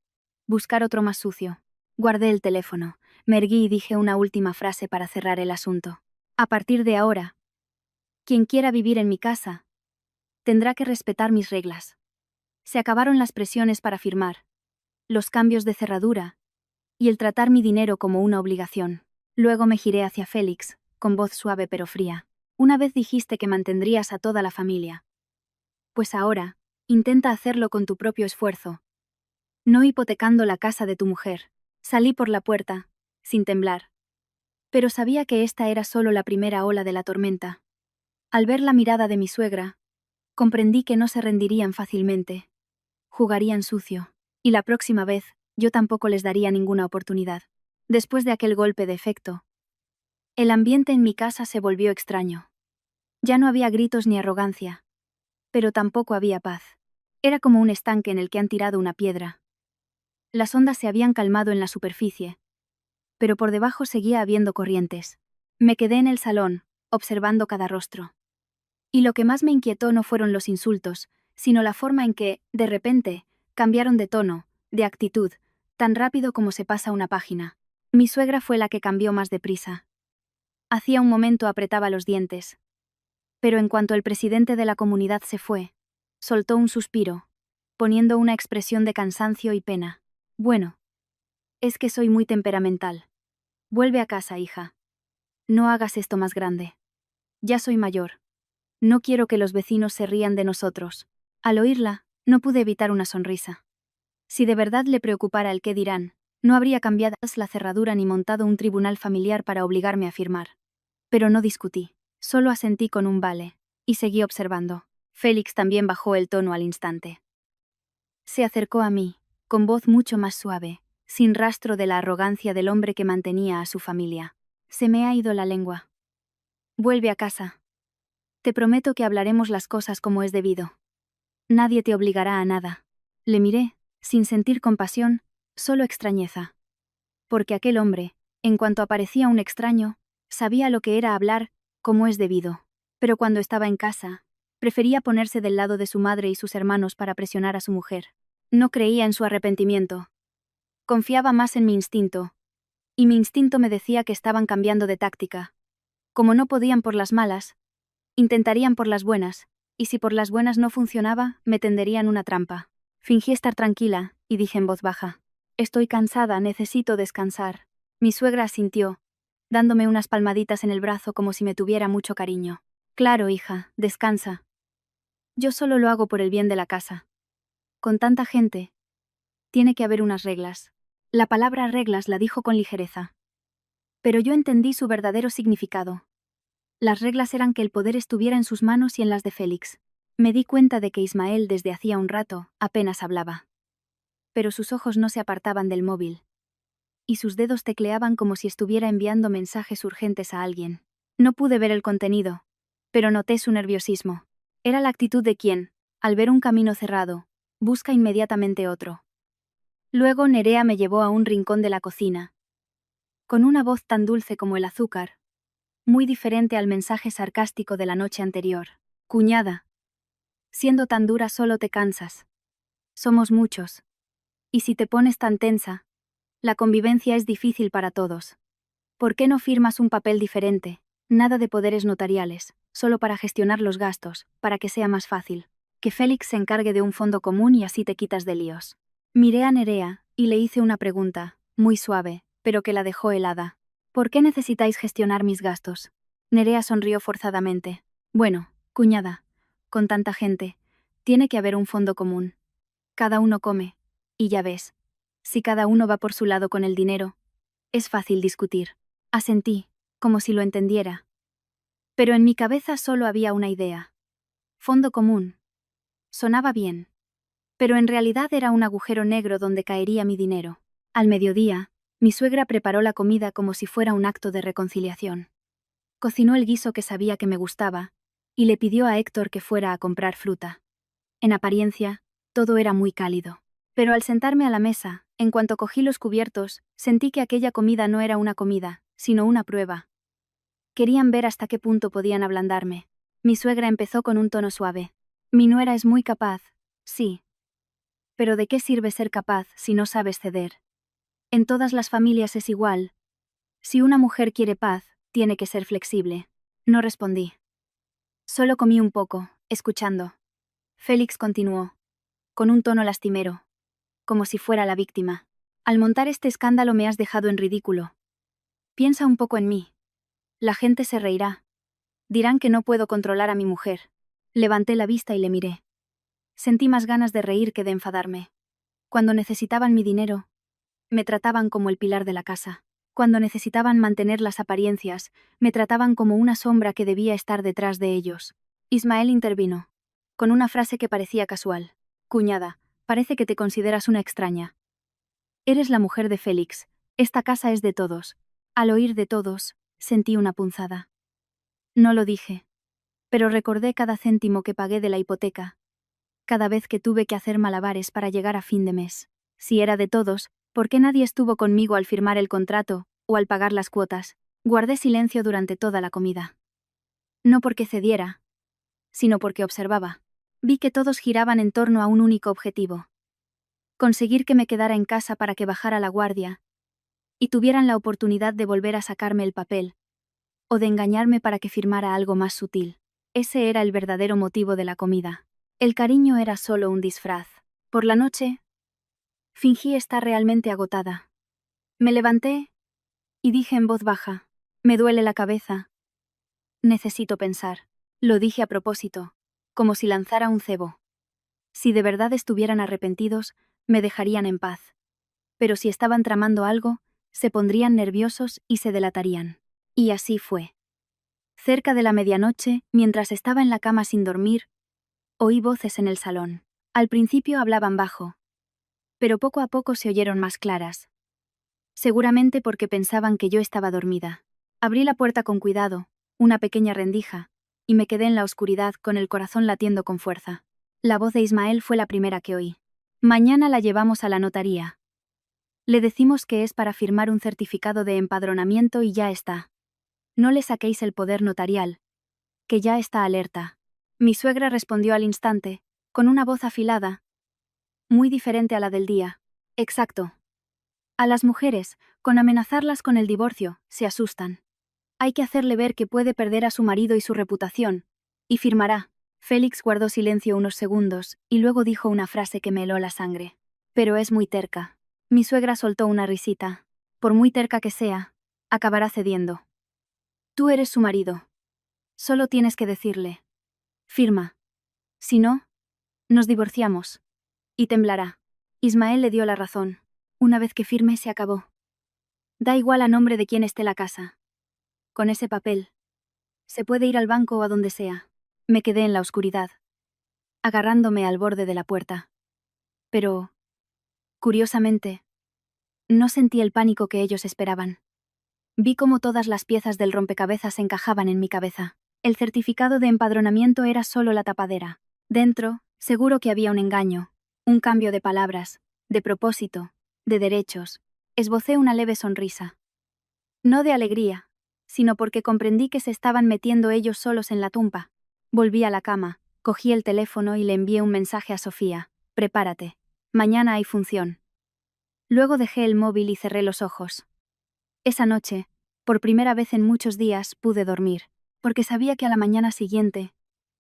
buscar otro más sucio. Guardé el teléfono, me erguí y dije una última frase para cerrar el asunto. A partir de ahora, quien quiera vivir en mi casa, tendrá que respetar mis reglas. Se acabaron las presiones para firmar, los cambios de cerradura, y el tratar mi dinero como una obligación. Luego me giré hacia Félix, con voz suave pero fría. Una vez dijiste que mantendrías a toda la familia. Pues ahora, intenta hacerlo con tu propio esfuerzo. No hipotecando la casa de tu mujer. Salí por la puerta, sin temblar. Pero sabía que esta era solo la primera ola de la tormenta. Al ver la mirada de mi suegra, comprendí que no se rendirían fácilmente. Jugarían sucio. Y la próxima vez, yo tampoco les daría ninguna oportunidad. Después de aquel golpe de efecto, el ambiente en mi casa se volvió extraño. Ya no había gritos ni arrogancia, pero tampoco había paz. Era como un estanque en el que han tirado una piedra. Las ondas se habían calmado en la superficie, pero por debajo seguía habiendo corrientes. Me quedé en el salón, observando cada rostro. Y lo que más me inquietó no fueron los insultos, sino la forma en que, de repente, cambiaron de tono, de actitud, tan rápido como se pasa una página. Mi suegra fue la que cambió más deprisa. Hacía un momento apretaba los dientes. Pero en cuanto el presidente de la comunidad se fue, soltó un suspiro, poniendo una expresión de cansancio y pena. Bueno, es que soy muy temperamental. Vuelve a casa, hija. No hagas esto más grande. Ya soy mayor. No quiero que los vecinos se rían de nosotros. Al oírla, no pude evitar una sonrisa. Si de verdad le preocupara el qué dirán, no habría cambiado la cerradura ni montado un tribunal familiar para obligarme a firmar. Pero no discutí, solo asentí con un vale, y seguí observando. Félix también bajó el tono al instante. Se acercó a mí, con voz mucho más suave, sin rastro de la arrogancia del hombre que mantenía a su familia. Se me ha ido la lengua. Vuelve a casa. Te prometo que hablaremos las cosas como es debido. Nadie te obligará a nada. Le miré, sin sentir compasión, solo extrañeza. Porque aquel hombre, en cuanto aparecía un extraño, sabía lo que era hablar como es debido. Pero cuando estaba en casa, prefería ponerse del lado de su madre y sus hermanos para presionar a su mujer. No creía en su arrepentimiento. Confiaba más en mi instinto. Y mi instinto me decía que estaban cambiando de táctica. Como no podían por las malas, intentarían por las buenas, y si por las buenas no funcionaba, me tenderían una trampa. Fingí estar tranquila, y dije en voz baja: estoy cansada, necesito descansar. Mi suegra asintió, dándome unas palmaditas en el brazo como si me tuviera mucho cariño. Claro, hija, descansa. Yo solo lo hago por el bien de la casa. Con tanta gente, tiene que haber unas reglas. La palabra reglas la dijo con ligereza. Pero yo entendí su verdadero significado. Las reglas eran que el poder estuviera en sus manos y en las de Félix. Me di cuenta de que Ismael desde hacía un rato apenas hablaba. Pero sus ojos no se apartaban del móvil. Y sus dedos tecleaban como si estuviera enviando mensajes urgentes a alguien. No pude ver el contenido, pero noté su nerviosismo. Era la actitud de quien, al ver un camino cerrado, busca inmediatamente otro. Luego Nerea me llevó a un rincón de la cocina. Con una voz tan dulce como el azúcar, muy diferente al mensaje sarcástico de la noche anterior. Cuñada, siendo tan dura solo te cansas. Somos muchos. Y si te pones tan tensa, la convivencia es difícil para todos. ¿Por qué no firmas un papel diferente? Nada de poderes notariales, solo para gestionar los gastos, para que sea más fácil. Que Félix se encargue de un fondo común y así te quitas de líos. Miré a Nerea, y le hice una pregunta, muy suave, pero que la dejó helada. ¿Por qué necesitáis gestionar mis gastos? Nerea sonrió forzadamente. Bueno, cuñada, con tanta gente, tiene que haber un fondo común. Cada uno come, y ya ves, si cada uno va por su lado con el dinero, es fácil discutir. Asentí, como si lo entendiera. Pero en mi cabeza solo había una idea. Fondo común. Sonaba bien. Pero en realidad era un agujero negro donde caería mi dinero. Al mediodía, mi suegra preparó la comida como si fuera un acto de reconciliación. Cocinó el guiso que sabía que me gustaba, y le pidió a Héctor que fuera a comprar fruta. En apariencia, todo era muy cálido. Pero al sentarme a la mesa, en cuanto cogí los cubiertos, sentí que aquella comida no era una comida, sino una prueba. Querían ver hasta qué punto podían ablandarme. Mi suegra empezó con un tono suave. Mi nuera es muy capaz, sí. Pero ¿de qué sirve ser capaz si no sabes ceder? En todas las familias es igual. Si una mujer quiere paz, tiene que ser flexible. No respondí. Solo comí un poco, escuchando. Félix continuó, con un tono lastimero, como si fuera la víctima. Al montar este escándalo me has dejado en ridículo. Piensa un poco en mí. La gente se reirá. Dirán que no puedo controlar a mi mujer. Levanté la vista y le miré. Sentí más ganas de reír que de enfadarme. Cuando necesitaban mi dinero, me trataban como el pilar de la casa. Cuando necesitaban mantener las apariencias, me trataban como una sombra que debía estar detrás de ellos. Ismael intervino, con una frase que parecía casual. Cuñada, parece que te consideras una extraña. Eres la mujer de Félix, Esta casa es de todos. Al oír de todos, sentí una punzada. No lo dije. Pero recordé cada céntimo que pagué de la hipoteca. Cada vez que tuve que hacer malabares para llegar a fin de mes. Si era de todos, ¿por qué nadie estuvo conmigo al firmar el contrato, o al pagar las cuotas? Guardé silencio durante toda la comida. No porque cediera, sino porque observaba. Vi que todos giraban en torno a un único objetivo. Conseguir que me quedara en casa para que bajara la guardia, y tuvieran la oportunidad de volver a sacarme el papel, o de engañarme para que firmara algo más sutil. Ese era el verdadero motivo de la comida. El cariño era solo un disfraz. Por la noche, fingí estar realmente agotada. Me levanté y dije en voz baja, me duele la cabeza. Necesito pensar. Lo dije a propósito, como si lanzara un cebo. Si de verdad estuvieran arrepentidos, me dejarían en paz. Pero si estaban tramando algo, se pondrían nerviosos y se delatarían. Y así fue. Cerca de la medianoche, mientras estaba en la cama sin dormir, oí voces en el salón. Al principio hablaban bajo, pero poco a poco se oyeron más claras. Seguramente porque pensaban que yo estaba dormida. Abrí la puerta con cuidado, una pequeña rendija, y me quedé en la oscuridad con el corazón latiendo con fuerza. La voz de Ismael fue la primera que oí. Mañana la llevamos a la notaría. Le decimos que es para firmar un certificado de empadronamiento y ya está. No le saquéis el poder notarial, que ya está alerta. Mi suegra respondió al instante, con una voz afilada, muy diferente a la del día. Exacto. A las mujeres, con amenazarlas con el divorcio, se asustan. Hay que hacerle ver que puede perder a su marido y su reputación, y firmará. Félix guardó silencio unos segundos, y luego dijo una frase que me heló la sangre. Pero es muy terca. Mi suegra soltó una risita. Por muy terca que sea, acabará cediendo. Tú eres su marido. Solo tienes que decirle. Firma. Si no, nos divorciamos. Y temblará. Ismael le dio la razón. Una vez que firme se acabó. Da igual a nombre de quién esté la casa. Con ese papel. Se puede ir al banco o a donde sea. Me quedé en la oscuridad, agarrándome al borde de la puerta. Pero, curiosamente, no sentí el pánico que ellos esperaban. Vi cómo todas las piezas del rompecabezas encajaban en mi cabeza. El certificado de empadronamiento era solo la tapadera. Dentro, seguro que había un engaño, un cambio de palabras, de propósito, de derechos. Esbocé una leve sonrisa. No de alegría, sino porque comprendí que se estaban metiendo ellos solos en la tumba. Volví a la cama, cogí el teléfono y le envié un mensaje a Sofía. Prepárate. Mañana hay función. Luego dejé el móvil y cerré los ojos. Esa noche, por primera vez en muchos días, pude dormir, porque sabía que a la mañana siguiente,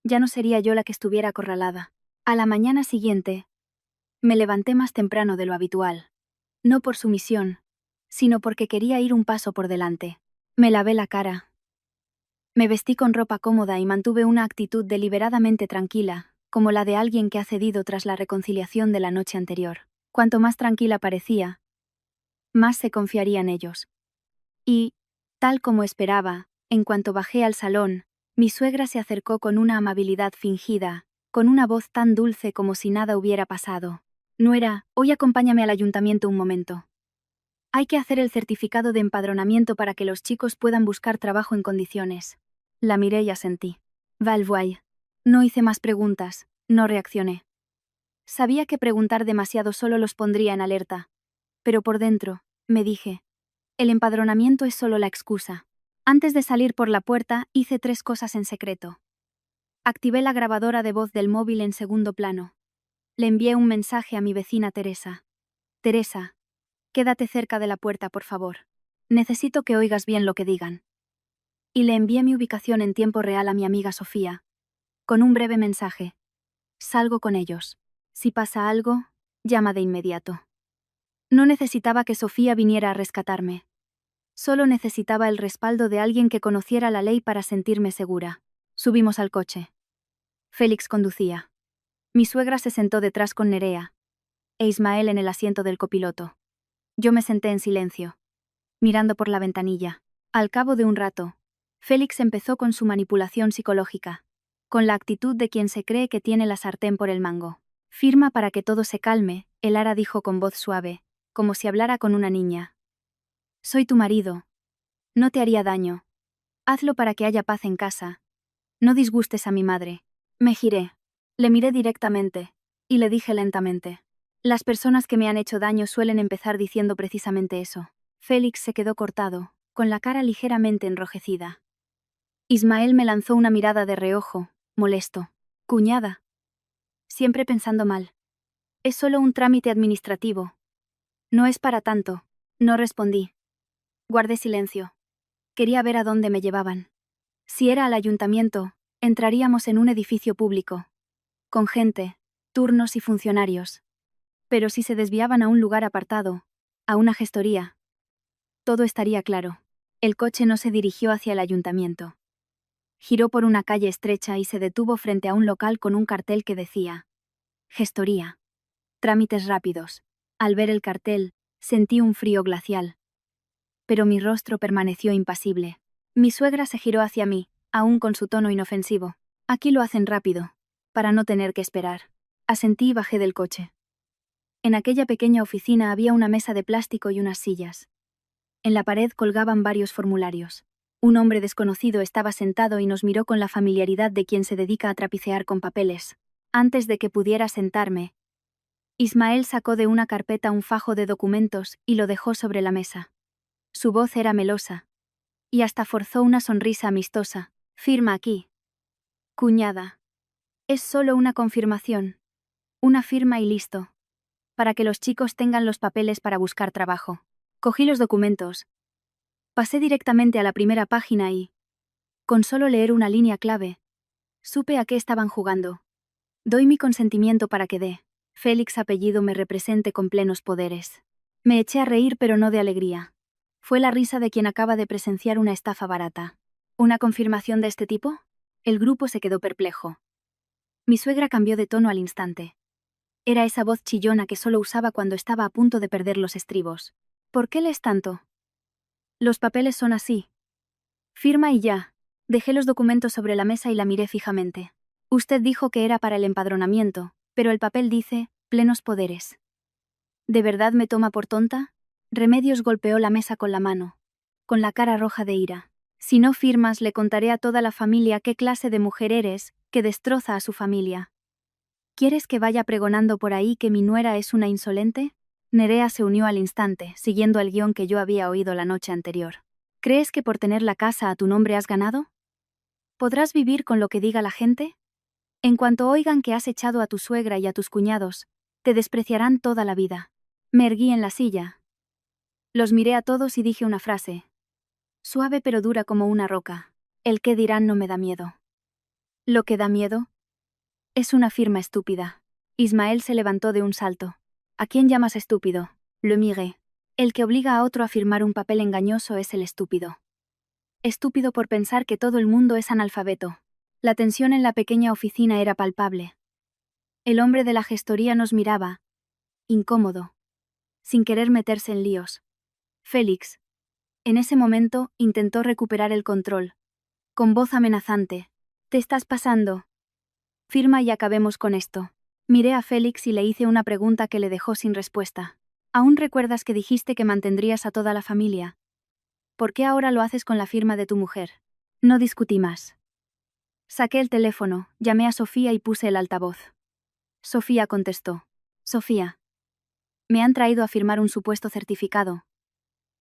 ya no sería yo la que estuviera acorralada. A la mañana siguiente, me levanté más temprano de lo habitual. No por sumisión, sino porque quería ir un paso por delante. Me lavé la cara. Me vestí con ropa cómoda y mantuve una actitud deliberadamente tranquila, como la de alguien que ha cedido tras la reconciliación de la noche anterior. Cuanto más tranquila parecía, más se confiarían ellos. Y, tal como esperaba, en cuanto bajé al salón, mi suegra se acercó con una amabilidad fingida, con una voz tan dulce como si nada hubiera pasado. Nuera, hoy acompáñame al ayuntamiento un momento. Hay que hacer el certificado de empadronamiento para que los chicos puedan buscar trabajo en condiciones. La miré y asentí. Valvoy. No hice más preguntas, no reaccioné. Sabía que preguntar demasiado solo los pondría en alerta. Pero por dentro, me dije, el empadronamiento es solo la excusa. Antes de salir por la puerta, hice 3 cosas en secreto. Activé la grabadora de voz del móvil en segundo plano. Le envié un mensaje a mi vecina Teresa. Teresa, quédate cerca de la puerta, por favor. Necesito que oigas bien lo que digan. Y le envié mi ubicación en tiempo real a mi amiga Sofía, con un breve mensaje. Salgo con ellos. Si pasa algo, llama de inmediato. No necesitaba que Sofía viniera a rescatarme. Solo necesitaba el respaldo de alguien que conociera la ley para sentirme segura. Subimos al coche. Félix conducía. Mi suegra se sentó detrás con Nerea, e Ismael en el asiento del copiloto. Yo me senté en silencio, mirando por la ventanilla. Al cabo de un rato, Félix empezó con su manipulación psicológica, con la actitud de quien se cree que tiene la sartén por el mango. Firma para que todo se calme, el Ara dijo con voz suave, como si hablara con una niña. Soy tu marido. No te haría daño. Hazlo para que haya paz en casa. No disgustes a mi madre. Me giré. Le miré directamente. Y le dije lentamente. Las personas que me han hecho daño suelen empezar diciendo precisamente eso. Félix se quedó cortado, con la cara ligeramente enrojecida. Ismael me lanzó una mirada de reojo, molesto. Cuñada. Siempre pensando mal. Es solo un trámite administrativo. No es para tanto. No respondí. Guardé silencio. Quería ver a dónde me llevaban. Si era al ayuntamiento, entraríamos en un edificio público. Con gente, turnos y funcionarios. Pero si se desviaban a un lugar apartado, a una gestoría, todo estaría claro. El coche no se dirigió hacia el ayuntamiento. Giró por una calle estrecha y se detuvo frente a un local con un cartel que decía: Gestoría. Trámites rápidos. Al ver el cartel, sentí un frío glacial. Pero mi rostro permaneció impasible. Mi suegra se giró hacia mí, aún con su tono inofensivo. Aquí lo hacen rápido, para no tener que esperar. Asentí y bajé del coche. En aquella pequeña oficina había una mesa de plástico y unas sillas. En la pared colgaban varios formularios. Un hombre desconocido estaba sentado y nos miró con la familiaridad de quien se dedica a trapicear con papeles. Antes de que pudiera sentarme, Ismael sacó de una carpeta un fajo de documentos y lo dejó sobre la mesa. Su voz era melosa. Y hasta forzó una sonrisa amistosa. Firma aquí. Cuñada. Es solo una confirmación. Una firma y listo. Para que los chicos tengan los papeles para buscar trabajo. Cogí los documentos. Pasé directamente a la primera página y, con solo leer una línea clave, supe a qué estaban jugando. Doy mi consentimiento para que Félix apellido me represente con plenos poderes. Me eché a reír pero no de alegría. Fue la risa de quien acaba de presenciar una estafa barata. ¿Una confirmación de este tipo? El grupo se quedó perplejo. Mi suegra cambió de tono al instante. Era esa voz chillona que solo usaba cuando estaba a punto de perder los estribos. ¿Por qué lees tanto? Los papeles son así. Firma y ya. Dejé los documentos sobre la mesa y la miré fijamente. Usted dijo que era para el empadronamiento, pero el papel dice, plenos poderes. ¿De verdad me toma por tonta? Remedios golpeó la mesa con la mano, con la cara roja de ira. Si no firmas, le contaré a toda la familia qué clase de mujer eres, que destroza a su familia. ¿Quieres que vaya pregonando por ahí que mi nuera es una insolente? Nerea se unió al instante, siguiendo el guión que yo había oído la noche anterior. ¿Crees que por tener la casa a tu nombre has ganado? ¿Podrás vivir con lo que diga la gente? En cuanto oigan que has echado a tu suegra y a tus cuñados, te despreciarán toda la vida. Me erguí en la silla. Los miré a todos y dije una frase. Suave pero dura como una roca. El qué dirán no me da miedo. ¿Lo que da miedo? Es una firma estúpida. Ismael se levantó de un salto. ¿A quién llamas estúpido? Le miré. El que obliga a otro a firmar un papel engañoso es el estúpido. Estúpido por pensar que todo el mundo es analfabeto. La tensión en la pequeña oficina era palpable. El hombre de la gestoría nos miraba, incómodo, sin querer meterse en líos. Félix, en ese momento, intentó recuperar el control. Con voz amenazante. ¿Te estás pasando? Firma y acabemos con esto. Miré a Félix y le hice una pregunta que le dejó sin respuesta. ¿Aún recuerdas que dijiste que mantendrías a toda la familia? ¿Por qué ahora lo haces con la firma de tu mujer? No discutí más. Saqué el teléfono, llamé a Sofía y puse el altavoz. Sofía contestó. Sofía. Me han traído a firmar un supuesto certificado.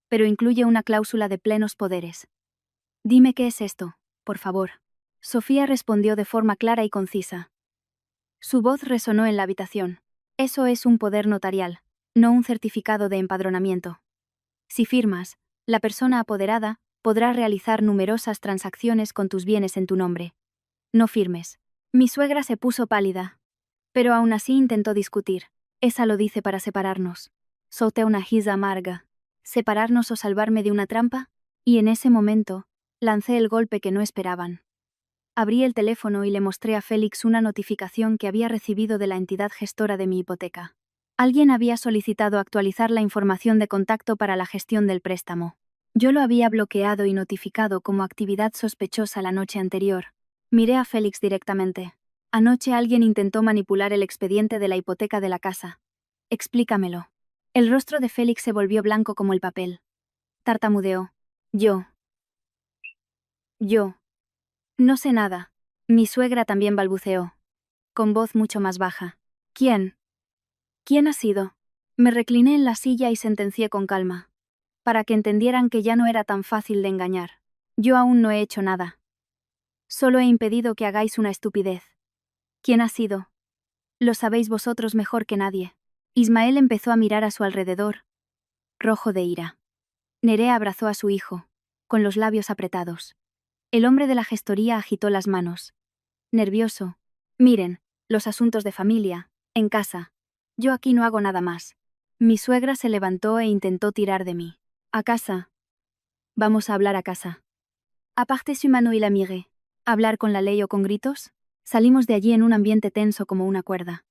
Pero incluye una cláusula de plenos poderes. Dime qué es esto, por favor. Sofía respondió de forma clara y concisa. Su voz resonó en la habitación. Eso es un poder notarial, no un certificado de empadronamiento. Si firmas, la persona apoderada podrá realizar numerosas transacciones con tus bienes en tu nombre. No firmes. Mi suegra se puso pálida. Pero aún así intentó discutir. Esa lo dice para separarnos. Solté una risa amarga. ¿Separarnos o salvarme de una trampa? Y en ese momento, lancé el golpe que no esperaban. Abrí el teléfono y le mostré a Félix una notificación que había recibido de la entidad gestora de mi hipoteca. Alguien había solicitado actualizar la información de contacto para la gestión del préstamo. Yo lo había bloqueado y notificado como actividad sospechosa la noche anterior. Miré a Félix directamente. Anoche alguien intentó manipular el expediente de la hipoteca de la casa. Explícamelo. El rostro de Félix se volvió blanco como el papel. tartamudeó. Yo. No sé nada. Mi suegra también balbuceó, con voz mucho más baja. ¿Quién? ¿Quién ha sido? Me recliné en la silla y sentencié con calma, para que entendieran que ya no era tan fácil de engañar. Yo aún no he hecho nada. Solo he impedido que hagáis una estupidez. ¿Quién ha sido? Lo sabéis vosotros mejor que nadie. Ismael empezó a mirar a su alrededor, rojo de ira. Nerea abrazó a su hijo, con los labios apretados. El hombre de la gestoría agitó las manos. Nervioso. Miren, los asuntos de familia, en casa. Yo aquí no hago nada más. Mi suegra se levantó e intentó tirar de mí. A casa. Vamos a hablar a casa. Aparte su mano y la miré. ¿Hablar con la ley o con gritos? Salimos de allí en un ambiente tenso como una cuerda.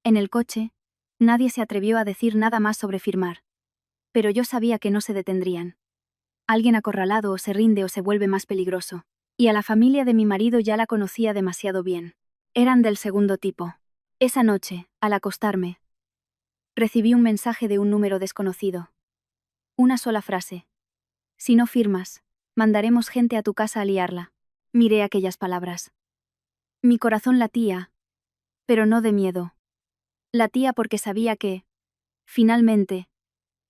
En el coche, nadie se atrevió a decir nada más sobre firmar. Pero yo sabía que no se detendrían. Alguien acorralado o se rinde o se vuelve más peligroso. Y a la familia de mi marido ya la conocía demasiado bien. Eran del segundo tipo. Esa noche, al acostarme, recibí un mensaje de un número desconocido. Una sola frase. Si no firmas, mandaremos gente a tu casa a liarla. Miré aquellas palabras. Mi corazón latía, pero no de miedo. Latía porque sabía que, finalmente,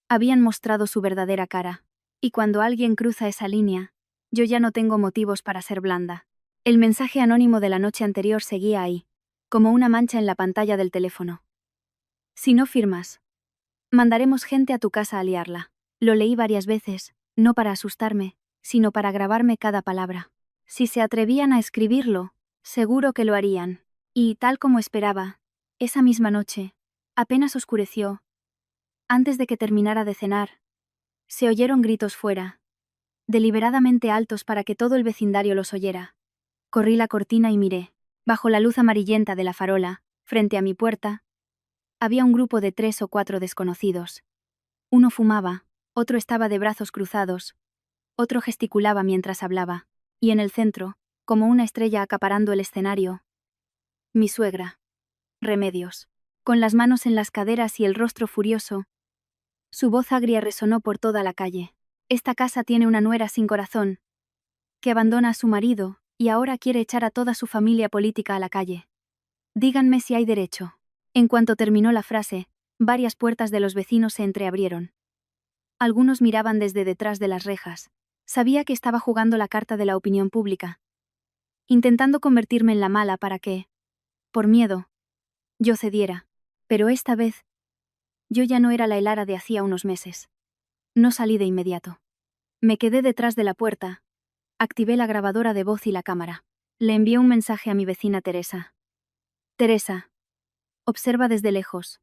habían mostrado su verdadera cara. Y cuando alguien cruza esa línea, yo ya no tengo motivos para ser blanda. El mensaje anónimo de la noche anterior seguía ahí, como una mancha en la pantalla del teléfono. Si no firmas, mandaremos gente a tu casa a liarla. Lo leí varias veces, no para asustarme, sino para grabarme cada palabra. Si se atrevían a escribirlo, seguro que lo harían. Y, tal como esperaba, esa misma noche, apenas oscureció, antes de que terminara de cenar, se oyeron gritos fuera, deliberadamente altos para que todo el vecindario los oyera. Corrí la cortina y miré. Bajo la luz amarillenta de la farola, frente a mi puerta, había un grupo de 3 o 4 desconocidos. Uno fumaba, otro estaba de brazos cruzados, otro gesticulaba mientras hablaba, y en el centro, como una estrella acaparando el escenario, mi suegra. Remedios. Con las manos en las caderas y el rostro furioso, su voz agria resonó por toda la calle. Esta casa tiene una nuera sin corazón, que abandona a su marido, y ahora quiere echar a toda su familia política a la calle. Díganme si hay derecho. En cuanto terminó la frase, varias puertas de los vecinos se entreabrieron. Algunos miraban desde detrás de las rejas. Sabía que estaba jugando la carta de la opinión pública, intentando convertirme en la mala para que, por miedo, yo cediera. Pero esta vez, yo ya no era la Elara de hacía unos meses. No salí de inmediato. Me quedé detrás de la puerta. Activé la grabadora de voz y la cámara. Le envié un mensaje a mi vecina Teresa. Teresa, observa desde lejos.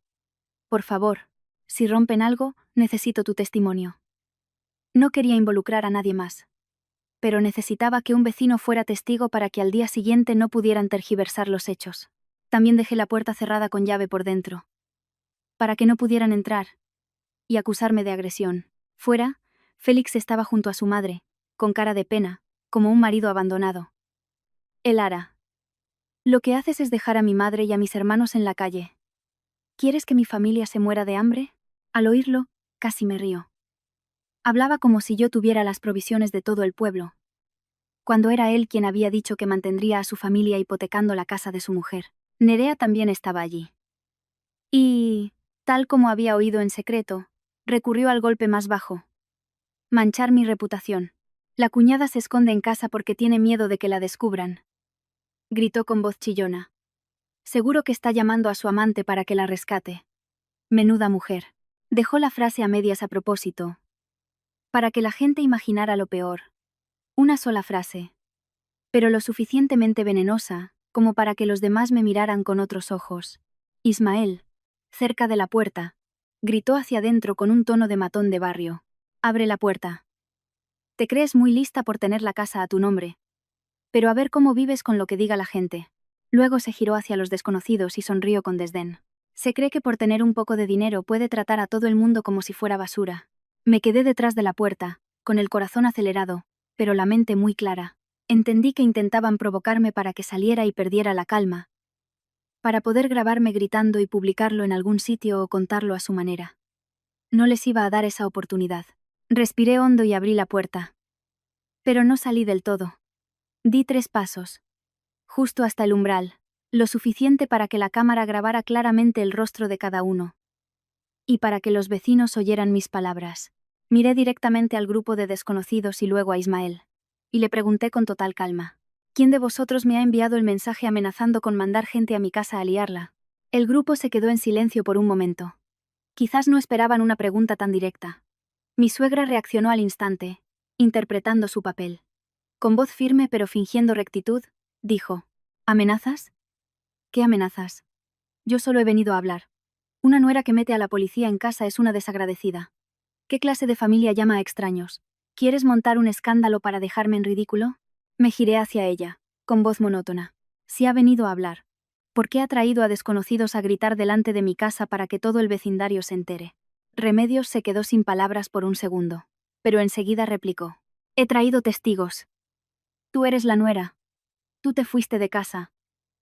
Por favor, si rompen algo, necesito tu testimonio. No quería involucrar a nadie más, pero necesitaba que un vecino fuera testigo para que al día siguiente no pudieran tergiversar los hechos. También dejé la puerta cerrada con llave por dentro, para que no pudieran entrar y acusarme de agresión. Fuera, Félix estaba junto a su madre, con cara de pena, como un marido abandonado. Elara, lo que haces es dejar a mi madre y a mis hermanos en la calle. ¿Quieres que mi familia se muera de hambre? Al oírlo, casi me río. Hablaba como si yo tuviera las provisiones de todo el pueblo, cuando era él quien había dicho que mantendría a su familia hipotecando la casa de su mujer. Nerea también estaba allí. Y, tal como había oído en secreto, recurrió al golpe más bajo. Manchar mi reputación. La cuñada se esconde en casa porque tiene miedo de que la descubran. Gritó con voz chillona. Seguro que está llamando a su amante para que la rescate. Menuda mujer. Dejó la frase a medias a propósito, para que la gente imaginara lo peor. Una sola frase, pero lo suficientemente venenosa como para que los demás me miraran con otros ojos. Ismael, cerca de la puerta, gritó hacia adentro con un tono de matón de barrio. Abre la puerta. Te crees muy lista por tener la casa a tu nombre. Pero a ver cómo vives con lo que diga la gente. Luego se giró hacia los desconocidos y sonrió con desdén. Se cree que por tener un poco de dinero puede tratar a todo el mundo como si fuera basura. Me quedé detrás de la puerta, con el corazón acelerado, pero la mente muy clara. Entendí que intentaban provocarme para que saliera y perdiera la calma, para poder grabarme gritando y publicarlo en algún sitio o contarlo a su manera. No les iba a dar esa oportunidad. Respiré hondo y abrí la puerta. Pero no salí del todo. Di 3 pasos. Justo hasta el umbral, lo suficiente para que la cámara grabara claramente el rostro de cada uno. Y para que los vecinos oyeran mis palabras. Miré directamente al grupo de desconocidos y luego a Ismael. Y le pregunté con total calma. ¿Quién de vosotros me ha enviado el mensaje amenazando con mandar gente a mi casa a liarla? El grupo se quedó en silencio por un momento. Quizás no esperaban una pregunta tan directa. Mi suegra reaccionó al instante, interpretando su papel. Con voz firme pero fingiendo rectitud, dijo: ¿Amenazas? ¿Qué amenazas? Yo solo he venido a hablar. Una nuera que mete a la policía en casa es una desagradecida. ¿Qué clase de familia llama a extraños? ¿Quieres montar un escándalo para dejarme en ridículo? Me giré hacia ella, con voz monótona. Si ha venido a hablar, ¿por qué ha traído a desconocidos a gritar delante de mi casa para que todo el vecindario se entere? Remedios se quedó sin palabras por un segundo, pero enseguida replicó: He traído testigos. Tú eres la nuera. Tú te fuiste de casa.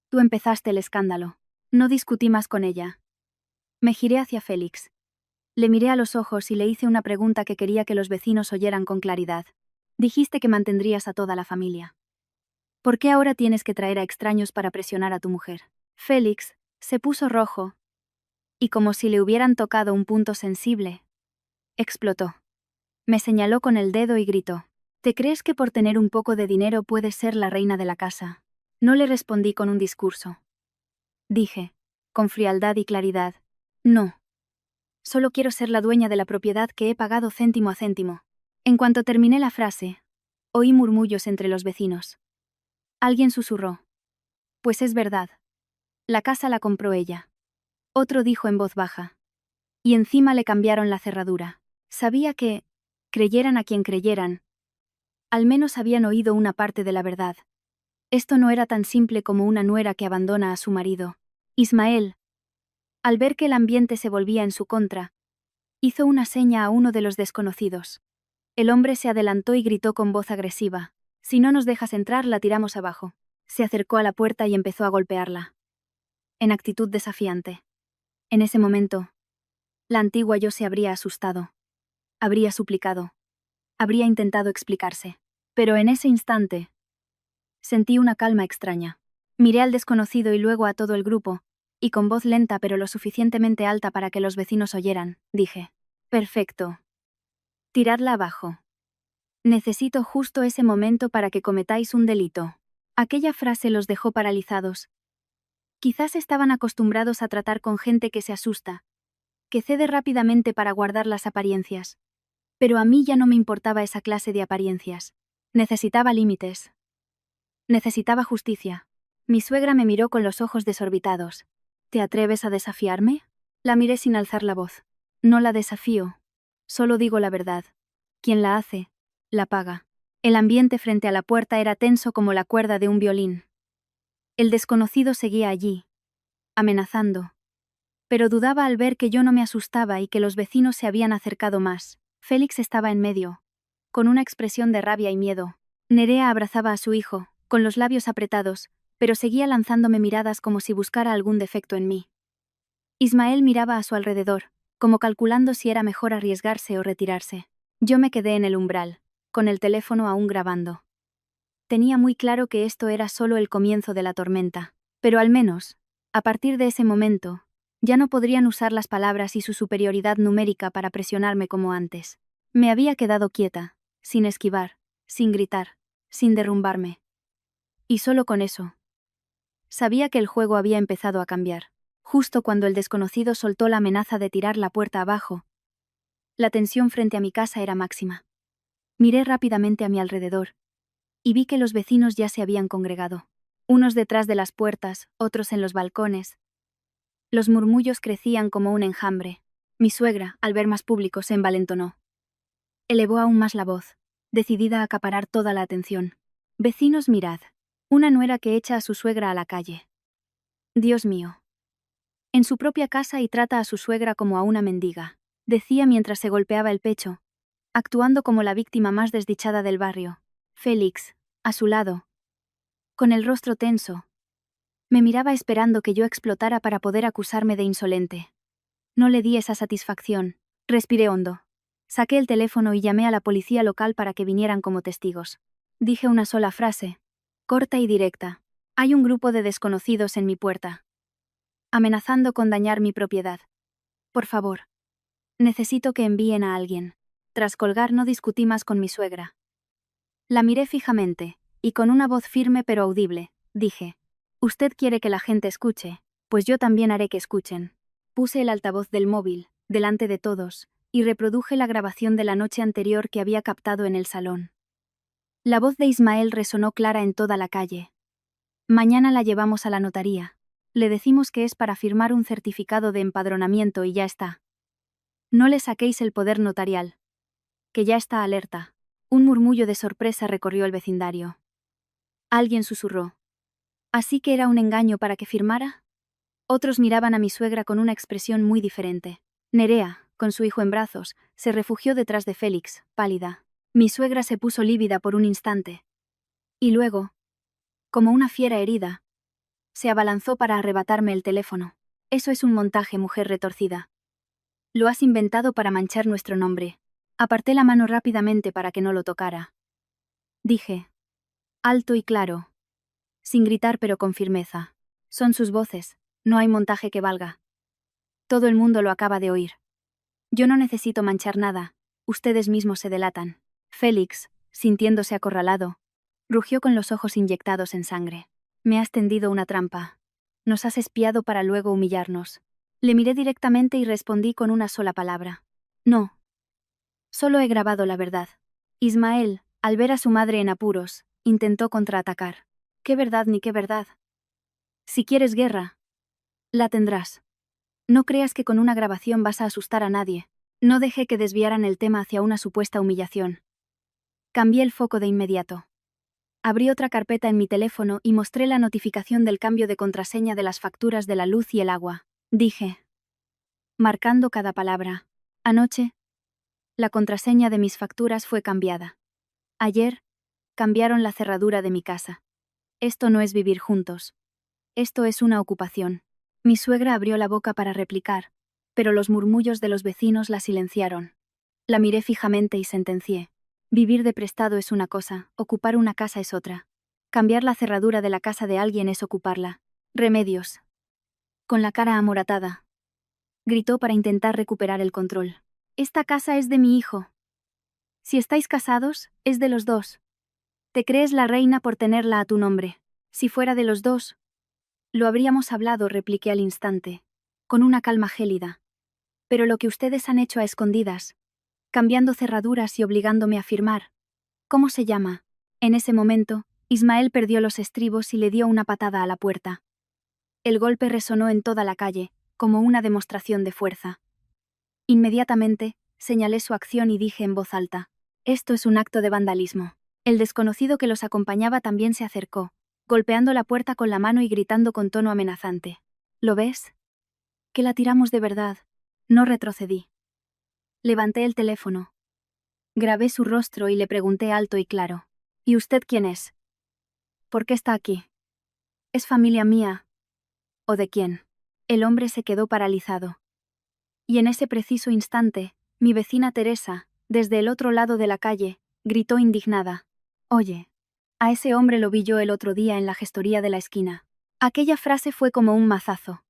Tú empezaste el escándalo. No discutí más con ella. Me giré hacia Félix. Le miré a los ojos y le hice una pregunta que quería que los vecinos oyeran con claridad. Dijiste que mantendrías a toda la familia. ¿Por qué ahora tienes que traer a extraños para presionar a tu mujer? Félix se puso rojo, y como si le hubieran tocado un punto sensible, explotó. Me señaló con el dedo y gritó: ¿Te crees que por tener un poco de dinero puedes ser la reina de la casa? No le respondí con un discurso. Dije, con frialdad y claridad: No. Solo quiero ser la dueña de la propiedad que he pagado céntimo a céntimo. En cuanto terminé la frase, oí murmullos entre los vecinos. Alguien susurró: Pues es verdad. La casa la compró ella. Otro dijo en voz baja. Y encima le cambiaron la cerradura. Sabía que, creyeran a quien creyeran, al menos habían oído una parte de la verdad. Esto no era tan simple como una nuera que abandona a su marido. Ismael, al ver que el ambiente se volvía en su contra, hizo una seña a uno de los desconocidos. El hombre se adelantó y gritó con voz agresiva: Si no nos dejas entrar, la tiramos abajo. Se acercó a la puerta y empezó a golpearla, en actitud desafiante. En ese momento, la antigua yo se habría asustado. Habría suplicado. Habría intentado explicarse. Pero en ese instante, sentí una calma extraña. Miré al desconocido y luego a todo el grupo, y con voz lenta pero lo suficientemente alta para que los vecinos oyeran, dije: Perfecto. Tiradla abajo. Necesito justo ese momento para que cometáis un delito. Aquella frase los dejó paralizados. Quizás estaban acostumbrados a tratar con gente que se asusta, que cede rápidamente para guardar las apariencias. Pero a mí ya no me importaba esa clase de apariencias. Necesitaba límites. Necesitaba justicia. Mi suegra me miró con los ojos desorbitados. ¿Te atreves a desafiarme? La miré sin alzar la voz. No la desafío. Solo digo la verdad. Quien la hace, la paga. El ambiente frente a la puerta era tenso como la cuerda de un violín. El desconocido seguía allí, amenazando. Pero dudaba al ver que yo no me asustaba y que los vecinos se habían acercado más. Félix estaba en medio, con una expresión de rabia y miedo. Nerea abrazaba a su hijo, con los labios apretados, pero seguía lanzándome miradas como si buscara algún defecto en mí. Ismael miraba a su alrededor, como calculando si era mejor arriesgarse o retirarse. Yo me quedé en el umbral, con el teléfono aún grabando. Tenía muy claro que esto era solo el comienzo de la tormenta, pero al menos, a partir de ese momento, ya no podrían usar las palabras y su superioridad numérica para presionarme como antes. Me había quedado quieta, sin esquivar, sin gritar, sin derrumbarme. Y solo con eso. Sabía que el juego había empezado a cambiar. Justo cuando el desconocido soltó la amenaza de tirar la puerta abajo, la tensión frente a mi casa era máxima. Miré rápidamente a mi alrededor, y vi que los vecinos ya se habían congregado. Unos detrás de las puertas, otros en los balcones. Los murmullos crecían como un enjambre. Mi suegra, al ver más público, se envalentonó. Elevó aún más la voz, decidida a acaparar toda la atención. Vecinos, mirad. Una nuera que echa a su suegra a la calle. Dios mío. En su propia casa y trata a su suegra como a una mendiga, decía mientras se golpeaba el pecho, actuando como la víctima más desdichada del barrio. Félix, a su lado, con el rostro tenso, me miraba esperando que yo explotara para poder acusarme de insolente. No le di esa satisfacción. Respiré hondo. Saqué el teléfono y llamé a la policía local para que vinieran como testigos. Dije una sola frase, corta y directa. Hay un grupo de desconocidos en mi puerta, amenazando con dañar mi propiedad. Por favor. Necesito que envíen a alguien. Tras colgar no discutí más con mi suegra. La miré fijamente, y con una voz firme pero audible, dije, «Usted quiere que la gente escuche, pues yo también haré que escuchen». Puse el altavoz del móvil, delante de todos, y reproduje la grabación de la noche anterior que había captado en el salón. La voz de Ismael resonó clara en toda la calle. «Mañana la llevamos a la notaría. Le decimos que es para firmar un certificado de empadronamiento y ya está. No le saquéis el poder notarial. Que ya está alerta». Un murmullo de sorpresa recorrió el vecindario. Alguien susurró. ¿Así que era un engaño para que firmara? Otros miraban a mi suegra con una expresión muy diferente. Nerea, con su hijo en brazos, se refugió detrás de Félix, pálida. Mi suegra se puso lívida por un instante. Y luego, como una fiera herida, se abalanzó para arrebatarme el teléfono. Eso es un montaje, mujer retorcida. Lo has inventado para manchar nuestro nombre. Aparté la mano rápidamente para que no lo tocara. Dije, alto y claro, sin gritar pero con firmeza. Son sus voces, no hay montaje que valga. Todo el mundo lo acaba de oír. Yo no necesito manchar nada, ustedes mismos se delatan. Félix, sintiéndose acorralado, rugió con los ojos inyectados en sangre. Me has tendido una trampa. Nos has espiado para luego humillarnos. Le miré directamente y respondí con una sola palabra. No. Solo he grabado la verdad. Ismael, al ver a su madre en apuros, intentó contraatacar. ¿Qué verdad ni qué verdad? Si quieres guerra, la tendrás. No creas que con una grabación vas a asustar a nadie. No dejé que desviaran el tema hacia una supuesta humillación. Cambié el foco de inmediato. Abrí otra carpeta en mi teléfono y mostré la notificación del cambio de contraseña de las facturas de la luz y el agua. Dije, marcando cada palabra. Anoche, la contraseña de mis facturas fue cambiada. Ayer, cambiaron la cerradura de mi casa. Esto no es vivir juntos. Esto es una ocupación. Mi suegra abrió la boca para replicar, pero los murmullos de los vecinos la silenciaron. La miré fijamente y sentencié. Vivir de prestado es una cosa, ocupar una casa es otra. Cambiar la cerradura de la casa de alguien es ocuparla. Remedios. Con la cara amoratada, gritó para intentar recuperar el control. Esta casa es de mi hijo. Si estáis casados, es de los dos. Te crees la reina por tenerla a tu nombre. Si fuera de los dos, lo habríamos hablado, repliqué al instante, con una calma gélida. Pero lo que ustedes han hecho a escondidas, cambiando cerraduras y obligándome a firmar. ¿Cómo se llama? En ese momento, Ismael perdió los estribos y le dio una patada a la puerta. El golpe resonó en toda la calle, como una demostración de fuerza. Inmediatamente, señalé su acción y dije en voz alta, esto es un acto de vandalismo. El desconocido que los acompañaba también se acercó, golpeando la puerta con la mano y gritando con tono amenazante. ¿Lo ves? Que la tiramos de verdad. No retrocedí. Levanté el teléfono. Grabé su rostro y le pregunté alto y claro. ¿Y usted quién es? ¿Por qué está aquí? ¿Es familia mía? ¿O de quién? El hombre se quedó paralizado. Y en ese preciso instante, mi vecina Teresa, desde el otro lado de la calle, gritó indignada. Oye, a ese hombre lo vi yo el otro día en la gestoría de la esquina. Aquella frase fue como un mazazo.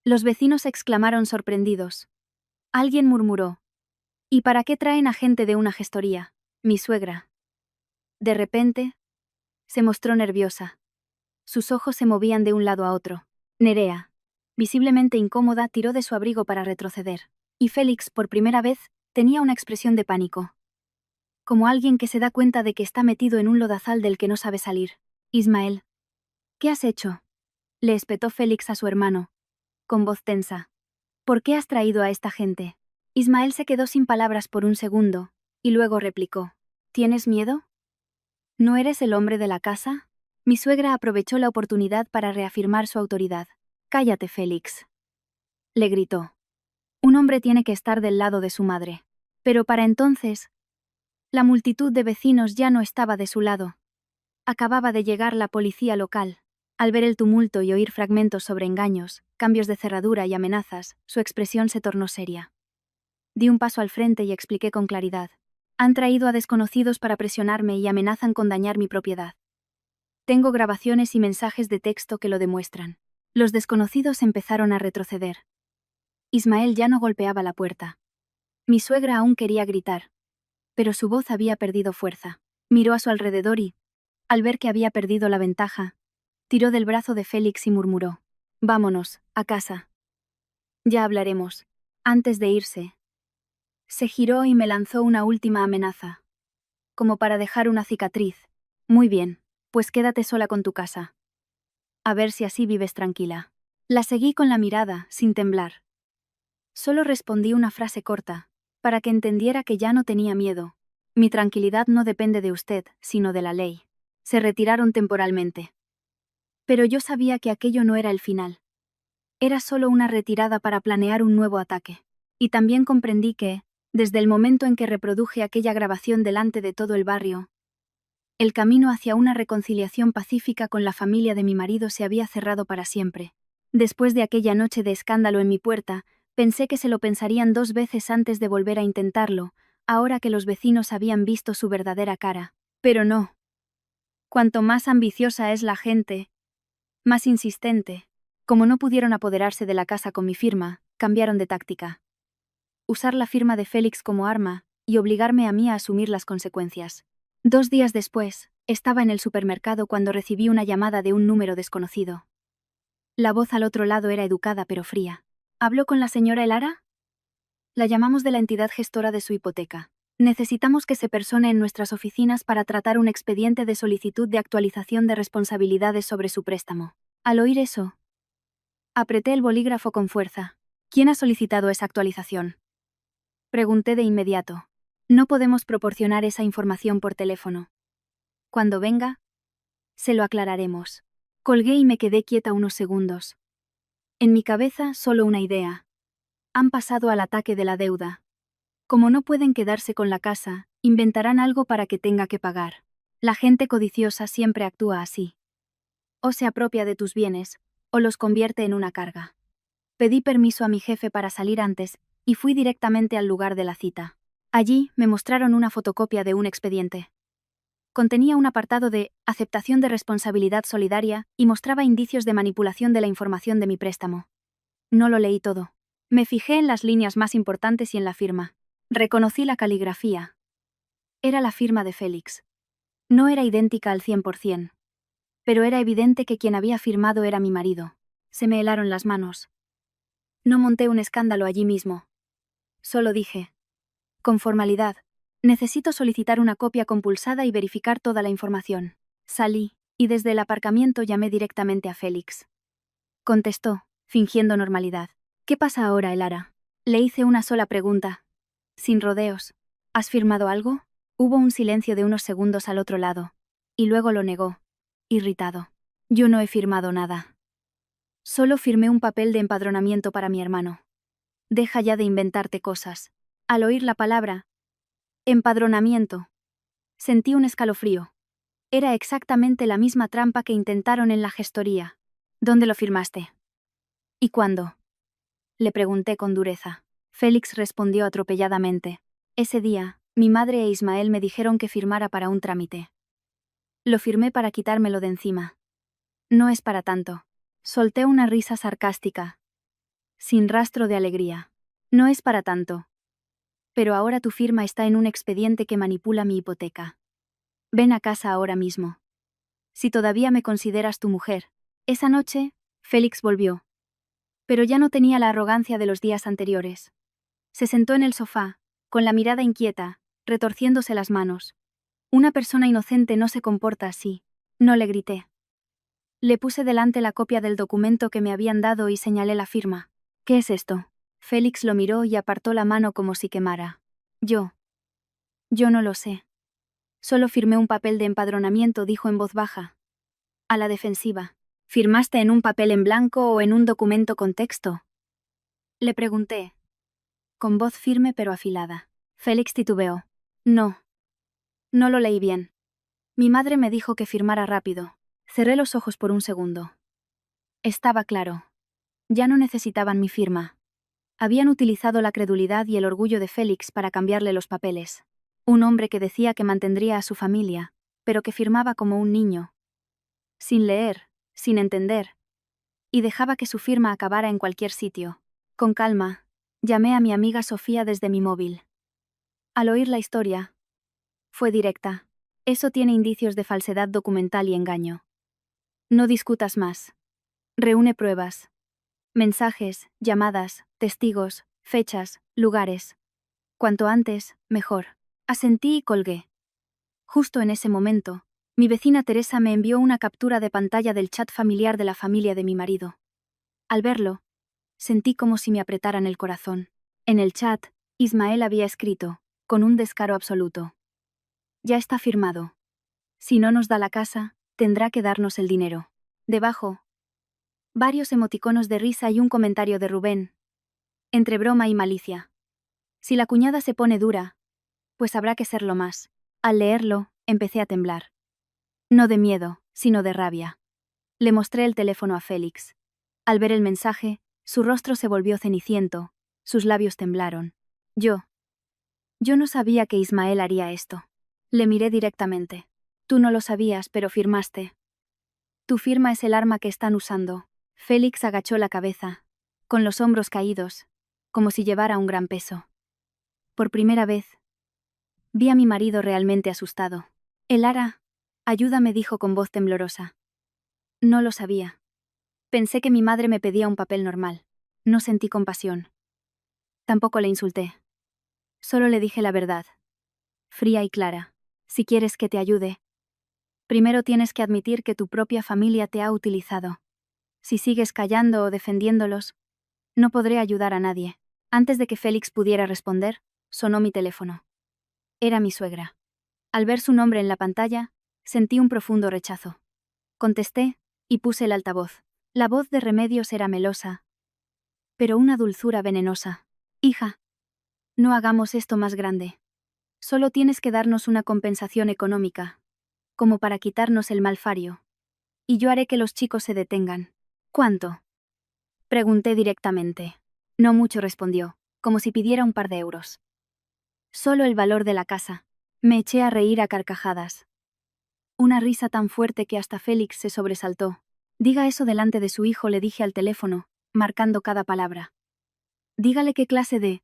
Los vecinos exclamaron sorprendidos. Alguien murmuró. ¿Y para qué traen a gente de una gestoría? Mi suegra. De repente, se mostró nerviosa. Sus ojos se movían de un lado a otro. Nerea, visiblemente incómoda, tiró de su abrigo para retroceder. Y Félix, por primera vez, tenía una expresión de pánico. Como alguien que se da cuenta de que está metido en un lodazal del que no sabe salir. Ismael. ¿Qué has hecho? Le espetó Félix a su hermano, con voz tensa. ¿Por qué has traído a esta gente? Ismael se quedó sin palabras por un segundo, y luego replicó. ¿Tienes miedo? ¿No eres el hombre de la casa? Mi suegra aprovechó la oportunidad para reafirmar su autoridad. Cállate, Félix. Le gritó. Un hombre tiene que estar del lado de su madre. Pero para entonces, la multitud de vecinos ya no estaba de su lado. Acababa de llegar la policía local. Al ver el tumulto y oír fragmentos sobre engaños, cambios de cerradura y amenazas, su expresión se tornó seria. Di un paso al frente y expliqué con claridad. Han traído a desconocidos para presionarme y amenazan con dañar mi propiedad. Tengo grabaciones y mensajes de texto que lo demuestran. Los desconocidos empezaron a retroceder. Ismael ya no golpeaba la puerta. Mi suegra aún quería gritar, pero su voz había perdido fuerza. Miró a su alrededor y, al ver que había perdido la ventaja, tiró del brazo de Félix y murmuró: «Vámonos, a casa. Ya hablaremos». Antes de irse, se giró y me lanzó una última amenaza, como para dejar una cicatriz. «Muy bien, pues quédate sola con tu casa. A ver si así vives tranquila». La seguí con la mirada, sin temblar. Solo respondí una frase corta, para que entendiera que ya no tenía miedo. «Mi tranquilidad no depende de usted, sino de la ley». Se retiraron temporalmente. Pero yo sabía que aquello no era el final. Era solo una retirada para planear un nuevo ataque. Y también comprendí que, desde el momento en que reproduje aquella grabación delante de todo el barrio, el camino hacia una reconciliación pacífica con la familia de mi marido se había cerrado para siempre. Después de aquella noche de escándalo en mi puerta, pensé que se lo pensarían 2 veces antes de volver a intentarlo, ahora que los vecinos habían visto su verdadera cara. Pero no. Cuanto más ambiciosa es la gente, más insistente. Como no pudieron apoderarse de la casa con mi firma, cambiaron de táctica. Usar la firma de Félix como arma y obligarme a mí a asumir las consecuencias. 2 días después, estaba en el supermercado cuando recibí una llamada de un número desconocido. La voz al otro lado era educada pero fría. ¿Habló con la señora Elara? La llamamos de la entidad gestora de su hipoteca. Necesitamos que se persone en nuestras oficinas para tratar un expediente de solicitud de actualización de responsabilidades sobre su préstamo. Al oír eso, apreté el bolígrafo con fuerza. ¿Quién ha solicitado esa actualización?, pregunté de inmediato. No podemos proporcionar esa información por teléfono. Cuando venga, se lo aclararemos. Colgué y me quedé quieta unos segundos. En mi cabeza solo una idea. Han pasado al ataque de la deuda. Como no pueden quedarse con la casa, inventarán algo para que tenga que pagar. La gente codiciosa siempre actúa así. O se apropia de tus bienes, o los convierte en una carga. Pedí permiso a mi jefe para salir antes, y fui directamente al lugar de la cita. Allí me mostraron una fotocopia de un expediente. Contenía un apartado de aceptación de responsabilidad solidaria y mostraba indicios de manipulación de la información de mi préstamo. No lo leí todo. Me fijé en las líneas más importantes y en la firma. Reconocí la caligrafía. Era la firma de Félix. No era idéntica al 100%. Pero era evidente que quien había firmado era mi marido. Se me helaron las manos. No monté un escándalo allí mismo. Solo dije: con formalidad, necesito solicitar una copia compulsada y verificar toda la información. Salí, y desde el aparcamiento llamé directamente a Félix. Contestó, fingiendo normalidad. ¿Qué pasa ahora, Elara? Le hice una sola pregunta. Sin rodeos. ¿Has firmado algo? Hubo un silencio de unos segundos al otro lado. Y luego lo negó, irritado. Yo no he firmado nada. Solo firmé un papel de empadronamiento para mi hermano. Deja ya de inventarte cosas. Al oír la palabra empadronamiento, sentí un escalofrío. Era exactamente la misma trampa que intentaron en la gestoría. ¿Dónde lo firmaste? ¿Y cuándo?, le pregunté con dureza. Félix respondió atropelladamente. Ese día, mi madre e Ismael me dijeron que firmara para un trámite. Lo firmé para quitármelo de encima. No es para tanto. Solté una risa sarcástica, sin rastro de alegría. No es para tanto. Pero ahora tu firma está en un expediente que manipula mi hipoteca. Ven a casa ahora mismo. Si todavía me consideras tu mujer. Esa noche, Félix volvió. Pero ya no tenía la arrogancia de los días anteriores. Se sentó en el sofá, con la mirada inquieta, retorciéndose las manos. Una persona inocente no se comporta así. No le grité. Le puse delante la copia del documento que me habían dado y señalé la firma. ¿Qué es esto? Félix lo miró y apartó la mano como si quemara. Yo no lo sé. Solo firmé un papel de empadronamiento, dijo en voz baja. A la defensiva. ¿Firmaste en un papel en blanco o en un documento con texto?, le pregunté, con voz firme pero afilada. Félix titubeó. No lo leí bien. Mi madre me dijo que firmara rápido. Cerré los ojos por un segundo. Estaba claro. Ya no necesitaban mi firma. Habían utilizado la credulidad y el orgullo de Félix para cambiarle los papeles. Un hombre que decía que mantendría a su familia, pero que firmaba como un niño. Sin leer, sin entender. Y dejaba que su firma acabara en cualquier sitio. Con calma, llamé a mi amiga Sofía desde mi móvil. Al oír la historia, fue directa. Eso tiene indicios de falsedad documental y engaño. No discutas más. Reúne pruebas. Mensajes, llamadas, testigos, fechas, lugares. Cuanto antes, mejor. Asentí y colgué. Justo en ese momento, mi vecina Teresa me envió una captura de pantalla del chat familiar de la familia de mi marido. Al verlo, sentí como si me apretaran el corazón. En el chat, Ismael había escrito, con un descaro absoluto: ya está firmado. Si no nos da la casa, tendrá que darnos el dinero. Debajo, varios emoticonos de risa y un comentario de Rubén, entre broma y malicia. Si la cuñada se pone dura, pues habrá que serlo más. Al leerlo, empecé a temblar. No de miedo, sino de rabia. Le mostré el teléfono a Félix. Al ver el mensaje, su rostro se volvió ceniciento, sus labios temblaron. Yo no sabía que Ismael haría esto. Le miré directamente. Tú no lo sabías, pero firmaste. Tu firma es el arma que están usando. Félix agachó la cabeza, con los hombros caídos, como si llevara un gran peso. Por primera vez, vi a mi marido realmente asustado. Elara, ayúdame, dijo con voz temblorosa. No lo sabía. Pensé que mi madre me pedía un papel normal. No sentí compasión. Tampoco le insulté. Solo le dije la verdad. Fría y clara. Si quieres que te ayude, primero tienes que admitir que tu propia familia te ha utilizado. Si sigues callando o defendiéndolos, no podré ayudar a nadie. Antes de que Félix pudiera responder, sonó mi teléfono. Era mi suegra. Al ver su nombre en la pantalla, sentí un profundo rechazo. Contesté, y puse el altavoz. La voz de Remedios era melosa, pero una dulzura venenosa. Hija, no hagamos esto más grande. Solo tienes que darnos una compensación económica, como para quitarnos el malfario. Y yo haré que los chicos se detengan. ¿Cuánto? Pregunté directamente. No mucho, respondió, como si pidiera un par de euros. Solo el valor de la casa. Me eché a reír a carcajadas. Una risa tan fuerte que hasta Félix se sobresaltó. Diga eso delante de su hijo, le dije al teléfono, marcando cada palabra. Dígale qué clase de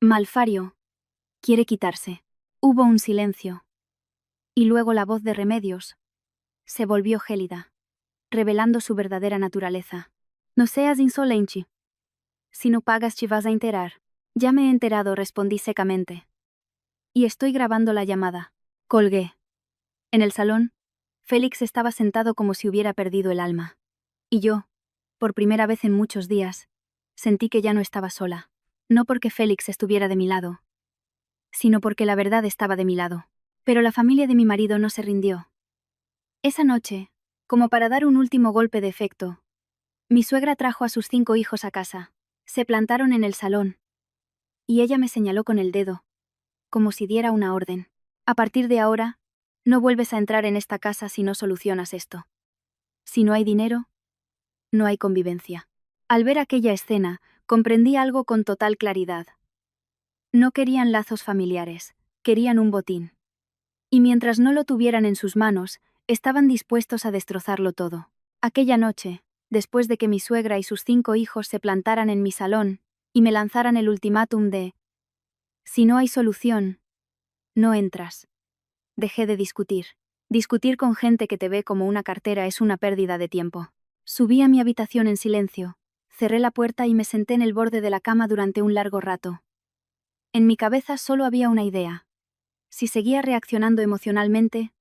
malfario quiere quitarse. Hubo un silencio. Y luego la voz de Remedios se volvió gélida, revelando su verdadera naturaleza. No seas insolente. Si no pagas, te vas a enterar. Ya me he enterado, respondí secamente. Y estoy grabando la llamada. Colgué. En el salón, Félix estaba sentado como si hubiera perdido el alma. Y yo, por primera vez en muchos días, sentí que ya no estaba sola. No porque Félix estuviera de mi lado, sino porque la verdad estaba de mi lado. Pero la familia de mi marido no se rindió. Esa noche, como para dar un último golpe de efecto, mi suegra trajo a sus 5 hijos a casa. Se plantaron en el salón. Y ella me señaló con el dedo, como si diera una orden. A partir de ahora, no vuelves a entrar en esta casa si no solucionas esto. Si no hay dinero, no hay convivencia. Al ver aquella escena, comprendí algo con total claridad. No querían lazos familiares, querían un botín. Y mientras no lo tuvieran en sus manos, estaban dispuestos a destrozarlo todo. Aquella noche, después de que mi suegra y sus 5 hijos se plantaran en mi salón, y me lanzaran el ultimátum de: si no hay solución, no entras. Dejé de discutir. Discutir con gente que te ve como una cartera es una pérdida de tiempo. Subí a mi habitación en silencio, cerré la puerta y me senté en el borde de la cama durante un largo rato. En mi cabeza solo había una idea. Si seguía reaccionando emocionalmente,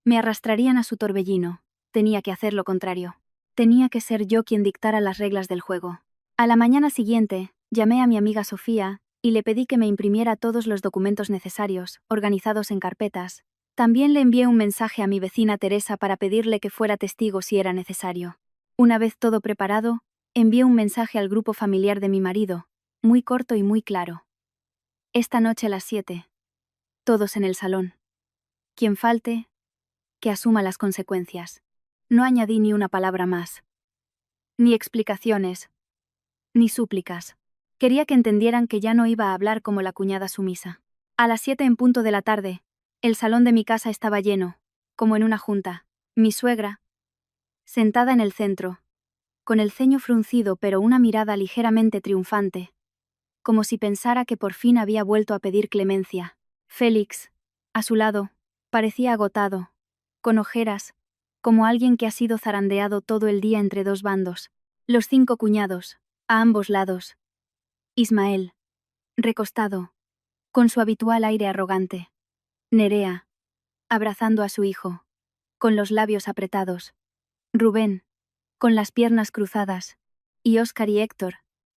me arrastrarían a su torbellino. Tenía que hacer lo contrario. Tenía que ser yo quien dictara las reglas del juego. A la mañana siguiente, llamé a mi amiga Sofía y le pedí que me imprimiera todos los documentos necesarios, organizados en carpetas. También le envié un mensaje a mi vecina Teresa para pedirle que fuera testigo si era necesario. Una vez todo preparado, envié un mensaje al grupo familiar de mi marido, muy corto y muy claro. Esta noche a las 7. Todos en el salón. Quien falte, que asuma las consecuencias. No añadí ni una palabra más. Ni explicaciones, ni súplicas. Quería que entendieran que ya no iba a hablar como la cuñada sumisa. A las 7 en punto de la tarde, el salón de mi casa estaba lleno, como en una junta. Mi suegra, sentada en el centro, con el ceño fruncido pero una mirada ligeramente triunfante, como si pensara que por fin había vuelto a pedir clemencia. Félix, a su lado, parecía agotado, con ojeras, como alguien que ha sido zarandeado todo el día entre dos bandos. Los 5 cuñados, a ambos lados. Ismael, recostado, con su habitual aire arrogante. Nerea, abrazando a su hijo, con los labios apretados. Rubén, con las piernas cruzadas. Y Óscar y Héctor,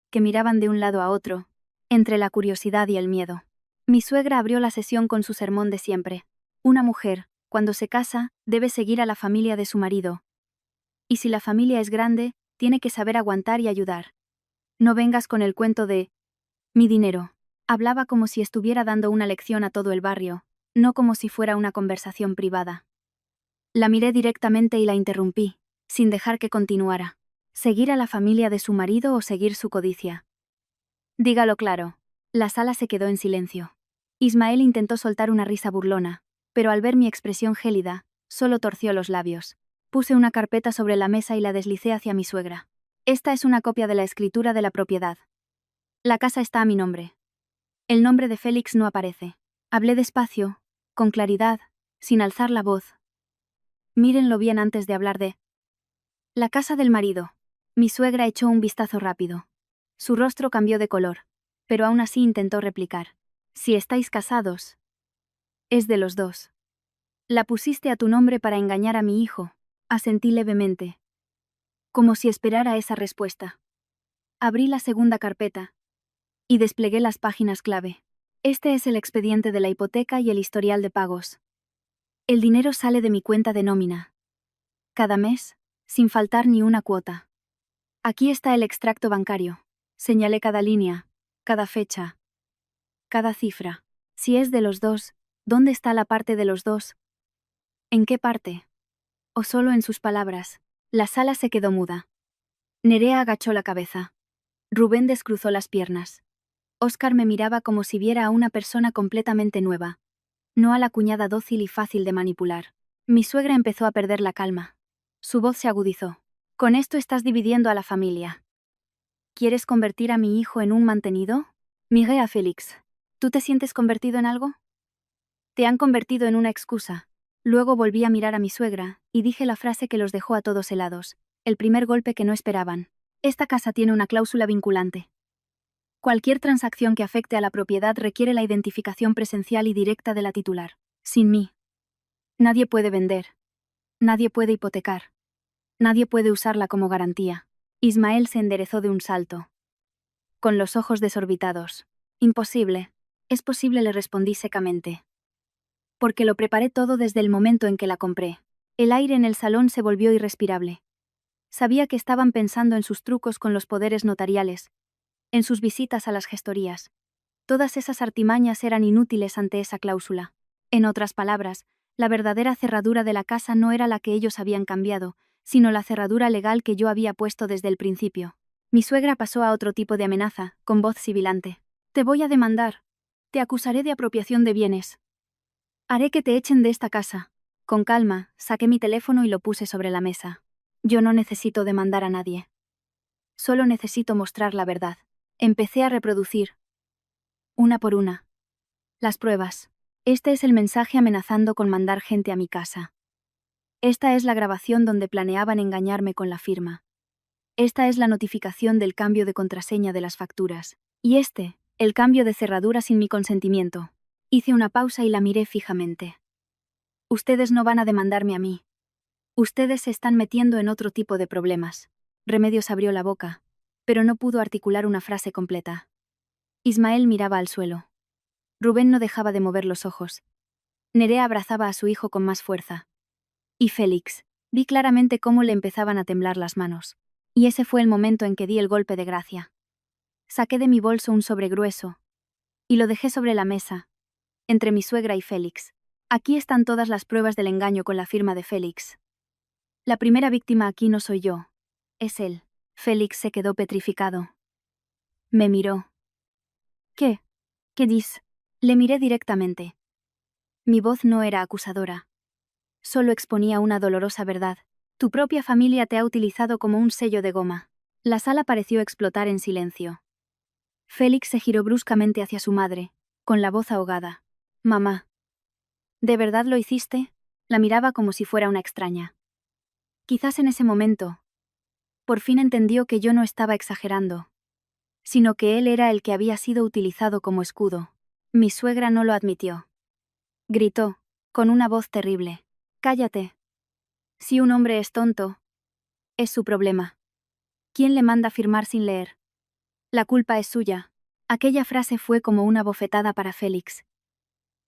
que miraban de un lado a otro, entre la curiosidad y el miedo. Mi suegra abrió la sesión con su sermón de siempre. Una mujer, cuando se casa, debe seguir a la familia de su marido. Y si la familia es grande, tiene que saber aguantar y ayudar. No vengas con el cuento de mi dinero. Hablaba como si estuviera dando una lección a todo el barrio, no como si fuera una conversación privada. La miré directamente y la interrumpí, sin dejar que continuara. ¿Seguir a la familia de su marido o seguir su codicia? Dígalo claro. La sala se quedó en silencio. Ismael intentó soltar una risa burlona, pero al ver mi expresión gélida, solo torció los labios. Puse una carpeta sobre la mesa y la deslicé hacia mi suegra. Esta es una copia de la escritura de la propiedad. La casa está a mi nombre. El nombre de Félix no aparece. Hablé despacio, con claridad, sin alzar la voz. Mírenlo bien antes de hablar de la casa del marido. Mi suegra echó un vistazo rápido. Su rostro cambió de color, pero aún así intentó replicar. Si estáis casados, es de los dos. La pusiste a tu nombre para engañar a mi hijo, asentí levemente, como si esperara esa respuesta. Abrí la segunda carpeta y desplegué las páginas clave. Este es el expediente de la hipoteca y el historial de pagos. El dinero sale de mi cuenta de nómina. Cada mes, sin faltar ni una cuota. Aquí está el extracto bancario. Señalé cada línea, cada fecha, cada cifra. Si es de los dos, ¿dónde está la parte de los dos? ¿En qué parte? ¿O solo en sus palabras? La sala se quedó muda. Nerea agachó la cabeza. Rubén descruzó las piernas. Óscar me miraba como si viera a una persona completamente nueva, no a la cuñada dócil y fácil de manipular. Mi suegra empezó a perder la calma. Su voz se agudizó. Con esto estás dividiendo a la familia. ¿Quieres convertir a mi hijo en un mantenido? Miré a Félix. ¿Tú te sientes convertido en algo? Te han convertido en una excusa. Luego volví a mirar a mi suegra, y dije la frase que los dejó a todos helados. El primer golpe que no esperaban. Esta casa tiene una cláusula vinculante. Cualquier transacción que afecte a la propiedad requiere la identificación presencial y directa de la titular. Sin mí, nadie puede vender. Nadie puede hipotecar. Nadie puede usarla como garantía. Ismael se enderezó de un salto, con los ojos desorbitados. Imposible. Es posible, le respondí secamente. Porque lo preparé todo desde el momento en que la compré. El aire en el salón se volvió irrespirable. Sabía que estaban pensando en sus trucos con los poderes notariales, en sus visitas a las gestorías. Todas esas artimañas eran inútiles ante esa cláusula. En otras palabras, la verdadera cerradura de la casa no era la que ellos habían cambiado, sino la cerradura legal que yo había puesto desde el principio. Mi suegra pasó a otro tipo de amenaza, con voz sibilante. Te voy a demandar. Te acusaré de apropiación de bienes. Haré que te echen de esta casa. Con calma, saqué mi teléfono y lo puse sobre la mesa. Yo no necesito demandar a nadie. Solo necesito mostrar la verdad. Empecé a reproducir, una por una, las pruebas. Este es el mensaje amenazando con mandar gente a mi casa. Esta es la grabación donde planeaban engañarme con la firma. Esta es la notificación del cambio de contraseña de las facturas. Y el cambio de cerradura sin mi consentimiento. Hice una pausa y la miré fijamente. Ustedes no van a demandarme a mí. Ustedes se están metiendo en otro tipo de problemas. Remedios abrió la boca, pero no pudo articular una frase completa. Ismael miraba al suelo. Rubén no dejaba de mover los ojos. Nerea abrazaba a su hijo con más fuerza. Y Félix, vi claramente cómo le empezaban a temblar las manos. Y ese fue el momento en que di el golpe de gracia. Saqué de mi bolso un sobre grueso y lo dejé sobre la mesa, entre mi suegra y Félix. Aquí están todas las pruebas del engaño con la firma de Félix. La primera víctima aquí no soy yo, es él. Félix se quedó petrificado. Me miró. ¿Qué? ¿Qué dices? Le miré directamente. Mi voz no era acusadora. Solo exponía una dolorosa verdad. Tu propia familia te ha utilizado como un sello de goma. La sala pareció explotar en silencio. Félix se giró bruscamente hacia su madre, con la voz ahogada. Mamá. ¿De verdad lo hiciste? La miraba como si fuera una extraña. Quizás en ese momento, por fin entendió que yo no estaba exagerando, sino que él era el que había sido utilizado como escudo. Mi suegra no lo admitió. Gritó, con una voz terrible. Cállate. Si un hombre es tonto, es su problema. ¿Quién le manda firmar sin leer? La culpa es suya. Aquella frase fue como una bofetada para Félix.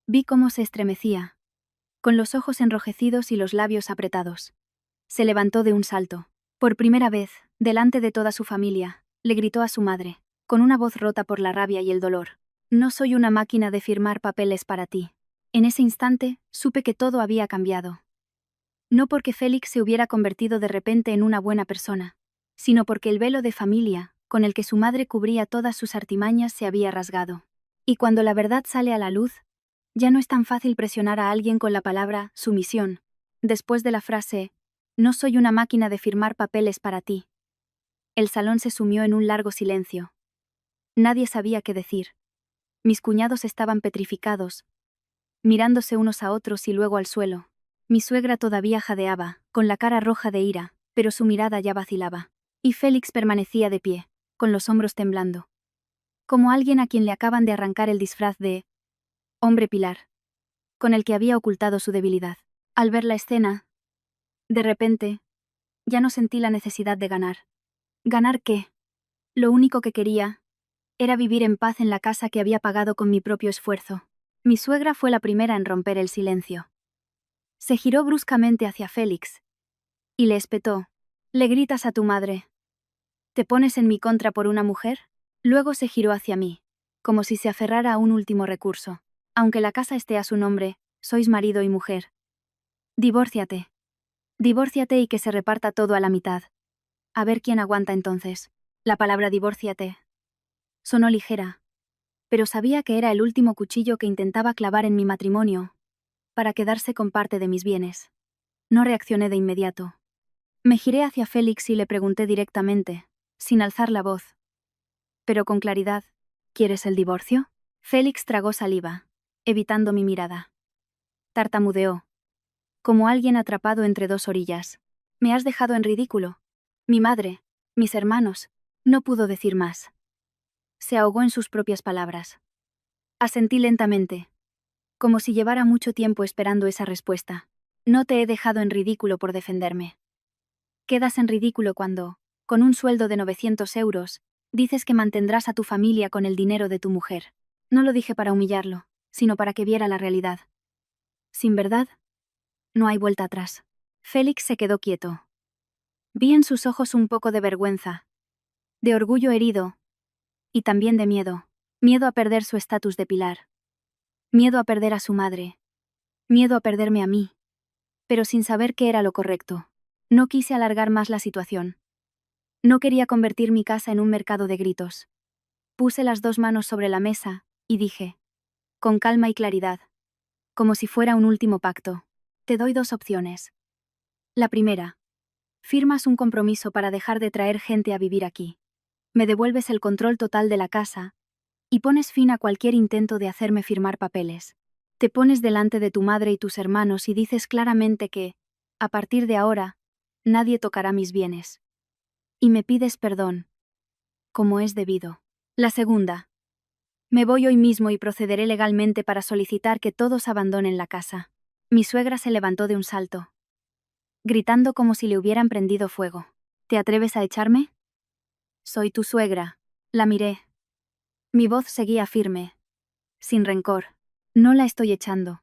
Vi cómo se estremecía, con los ojos enrojecidos y los labios apretados. Se levantó de un salto. Por primera vez, delante de toda su familia, le gritó a su madre, con una voz rota por la rabia y el dolor. No soy una máquina de firmar papeles para ti. En ese instante, supe que todo había cambiado. No porque Félix se hubiera convertido de repente en una buena persona, sino porque el velo de familia, con el que su madre cubría todas sus artimañas, se había rasgado. Y cuando la verdad sale a la luz, ya no es tan fácil presionar a alguien con la palabra sumisión. Después de la frase, no soy una máquina de firmar papeles para ti. El salón se sumió en un largo silencio. Nadie sabía qué decir. Mis cuñados estaban petrificados, mirándose unos a otros y luego al suelo. Mi suegra todavía jadeaba, con la cara roja de ira, pero su mirada ya vacilaba. Y Félix permanecía de pie, con los hombros temblando. Como alguien a quien le acaban de arrancar el disfraz de hombre pilar, con el que había ocultado su debilidad. Al ver la escena, de repente, ya no sentí la necesidad de ganar. ¿Ganar qué? Lo único que quería era vivir en paz en la casa que había pagado con mi propio esfuerzo. Mi suegra fue la primera en romper el silencio. Se giró bruscamente hacia Félix y le espetó. ¿Le gritas a tu madre? ¿Te pones en mi contra por una mujer? Luego se giró hacia mí, como si se aferrara a un último recurso. Aunque la casa esté a su nombre, sois marido y mujer. Divórciate. Divórciate y que se reparta todo a la mitad. A ver quién aguanta entonces. La palabra divórciate sonó ligera, pero sabía que era el último cuchillo que intentaba clavar en mi matrimonio, para quedarse con parte de mis bienes. No reaccioné de inmediato. Me giré hacia Félix y le pregunté directamente, sin alzar la voz, pero con claridad, ¿quieres el divorcio? Félix tragó saliva, evitando mi mirada. Tartamudeó, como alguien atrapado entre dos orillas. Me has dejado en ridículo. Mi madre, mis hermanos. No pudo decir más. Se ahogó en sus propias palabras. Asentí lentamente, como si llevara mucho tiempo esperando esa respuesta. No te he dejado en ridículo por defenderme. Quedas en ridículo cuando, con un sueldo de 900 euros, dices que mantendrás a tu familia con el dinero de tu mujer. No lo dije para humillarlo, sino para que viera la realidad. Sin verdad, no hay vuelta atrás. Félix se quedó quieto. Vi en sus ojos un poco de vergüenza, de orgullo herido, y también de miedo. Miedo a perder su estatus de pilar. Miedo a perder a su madre. Miedo a perderme a mí. Pero sin saber qué era lo correcto. No quise alargar más la situación. No quería convertir mi casa en un mercado de gritos. Puse las dos manos sobre la mesa, y dije, con calma y claridad, como si fuera un último pacto, te doy dos opciones. La primera, firmas un compromiso para dejar de traer gente a vivir aquí. Me devuelves el control total de la casa, y pones fin a cualquier intento de hacerme firmar papeles. Te pones delante de tu madre y tus hermanos y dices claramente que, a partir de ahora, nadie tocará mis bienes. Y me pides perdón, como es debido. La segunda. Me voy hoy mismo y procederé legalmente para solicitar que todos abandonen la casa. Mi suegra se levantó de un salto, gritando como si le hubieran prendido fuego. ¿Te atreves a echarme? Soy tu suegra. La miré. Mi voz seguía firme, sin rencor. No la estoy echando.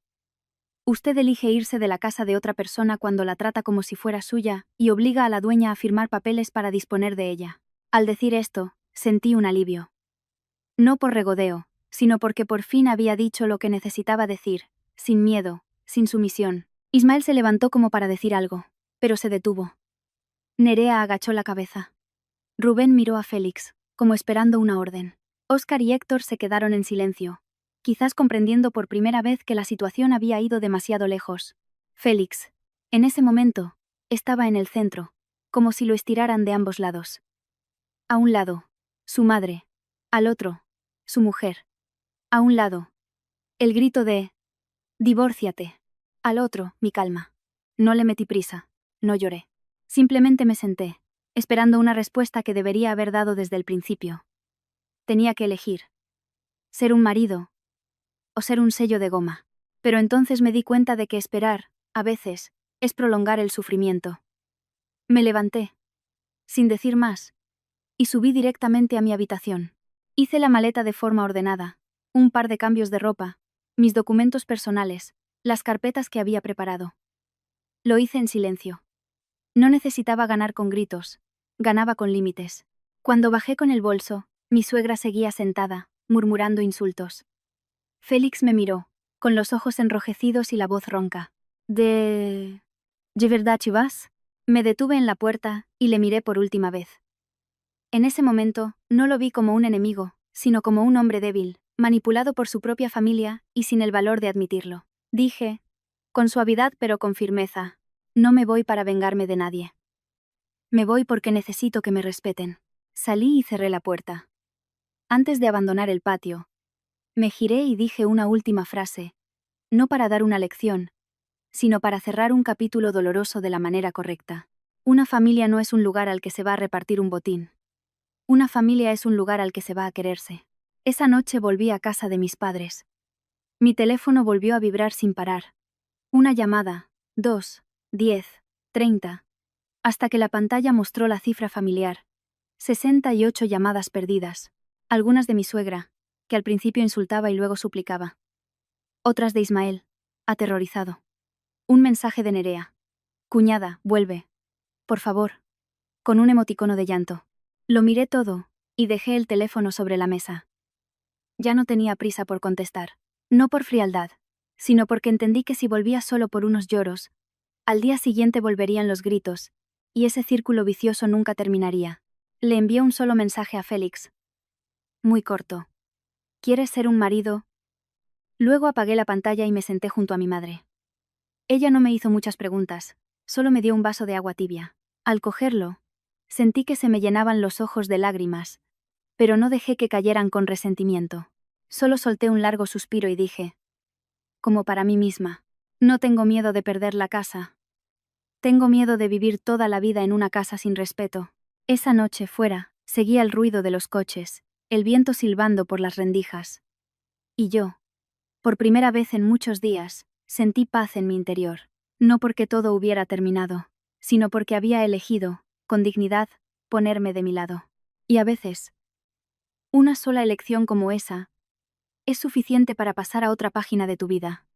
Usted elige irse de la casa de otra persona cuando la trata como si fuera suya y obliga a la dueña a firmar papeles para disponer de ella. Al decir esto, sentí un alivio. No por regodeo, sino porque por fin había dicho lo que necesitaba decir, sin miedo, sin sumisión. Ismael se levantó como para decir algo, pero se detuvo. Nerea agachó la cabeza. Rubén miró a Félix, como esperando una orden. Oscar y Héctor se quedaron en silencio, quizás comprendiendo por primera vez que la situación había ido demasiado lejos. Félix, en ese momento, estaba en el centro, como si lo estiraran de ambos lados. A un lado, su madre. Al otro, su mujer. A un lado, el grito de «divórciate». Al otro, mi calma. No le metí prisa, no lloré. Simplemente me senté, esperando una respuesta que debería haber dado desde el principio. Tenía que elegir. Ser un marido o ser un sello de goma. Pero entonces me di cuenta de que esperar, a veces, es prolongar el sufrimiento. Me levanté, sin decir más, y subí directamente a mi habitación. Hice la maleta de forma ordenada, un par de cambios de ropa, mis documentos personales, las carpetas que había preparado. Lo hice en silencio. No necesitaba ganar con gritos, ganaba con límites. Cuando bajé con el bolso, mi suegra seguía sentada, murmurando insultos. Félix me miró, con los ojos enrojecidos y la voz ronca. ¿De verdad, Chivas? Me detuve en la puerta y le miré por última vez. En ese momento, no lo vi como un enemigo, sino como un hombre débil, manipulado por su propia familia y sin el valor de admitirlo. Dije, con suavidad pero con firmeza, no me voy para vengarme de nadie. Me voy porque necesito que me respeten. Salí y cerré la puerta. Antes de abandonar el patio, me giré y dije una última frase, no para dar una lección, sino para cerrar un capítulo doloroso de la manera correcta. Una familia no es un lugar al que se va a repartir un botín. Una familia es un lugar al que se va a quererse. Esa noche volví a casa de mis padres. Mi teléfono volvió a vibrar sin parar. Una llamada, 2, 10, 30, hasta que la pantalla mostró la cifra familiar. 68 llamadas perdidas. Algunas de mi suegra, que al principio insultaba y luego suplicaba. Otras de Ismael, aterrorizado. Un mensaje de Nerea. Cuñada, vuelve. Por favor. Con un emoticono de llanto. Lo miré todo, y dejé el teléfono sobre la mesa. Ya no tenía prisa por contestar. No por frialdad, sino porque entendí que si volvía solo por unos lloros, al día siguiente volverían los gritos, y ese círculo vicioso nunca terminaría. Le envié un solo mensaje a Félix. Muy corto. ¿Quieres ser un marido? Luego apagué la pantalla y me senté junto a mi madre. Ella no me hizo muchas preguntas, solo me dio un vaso de agua tibia. Al cogerlo, sentí que se me llenaban los ojos de lágrimas, pero no dejé que cayeran con resentimiento. Solo solté un largo suspiro y dije, como para mí misma, no tengo miedo de perder la casa. Tengo miedo de vivir toda la vida en una casa sin respeto. Esa noche fuera, seguía el ruido de los coches, el viento silbando por las rendijas. Y yo, por primera vez en muchos días, sentí paz en mi interior. No porque todo hubiera terminado, sino porque había elegido, con dignidad, ponerme de mi lado. Y a veces, una sola elección como esa es suficiente para pasar a otra página de tu vida.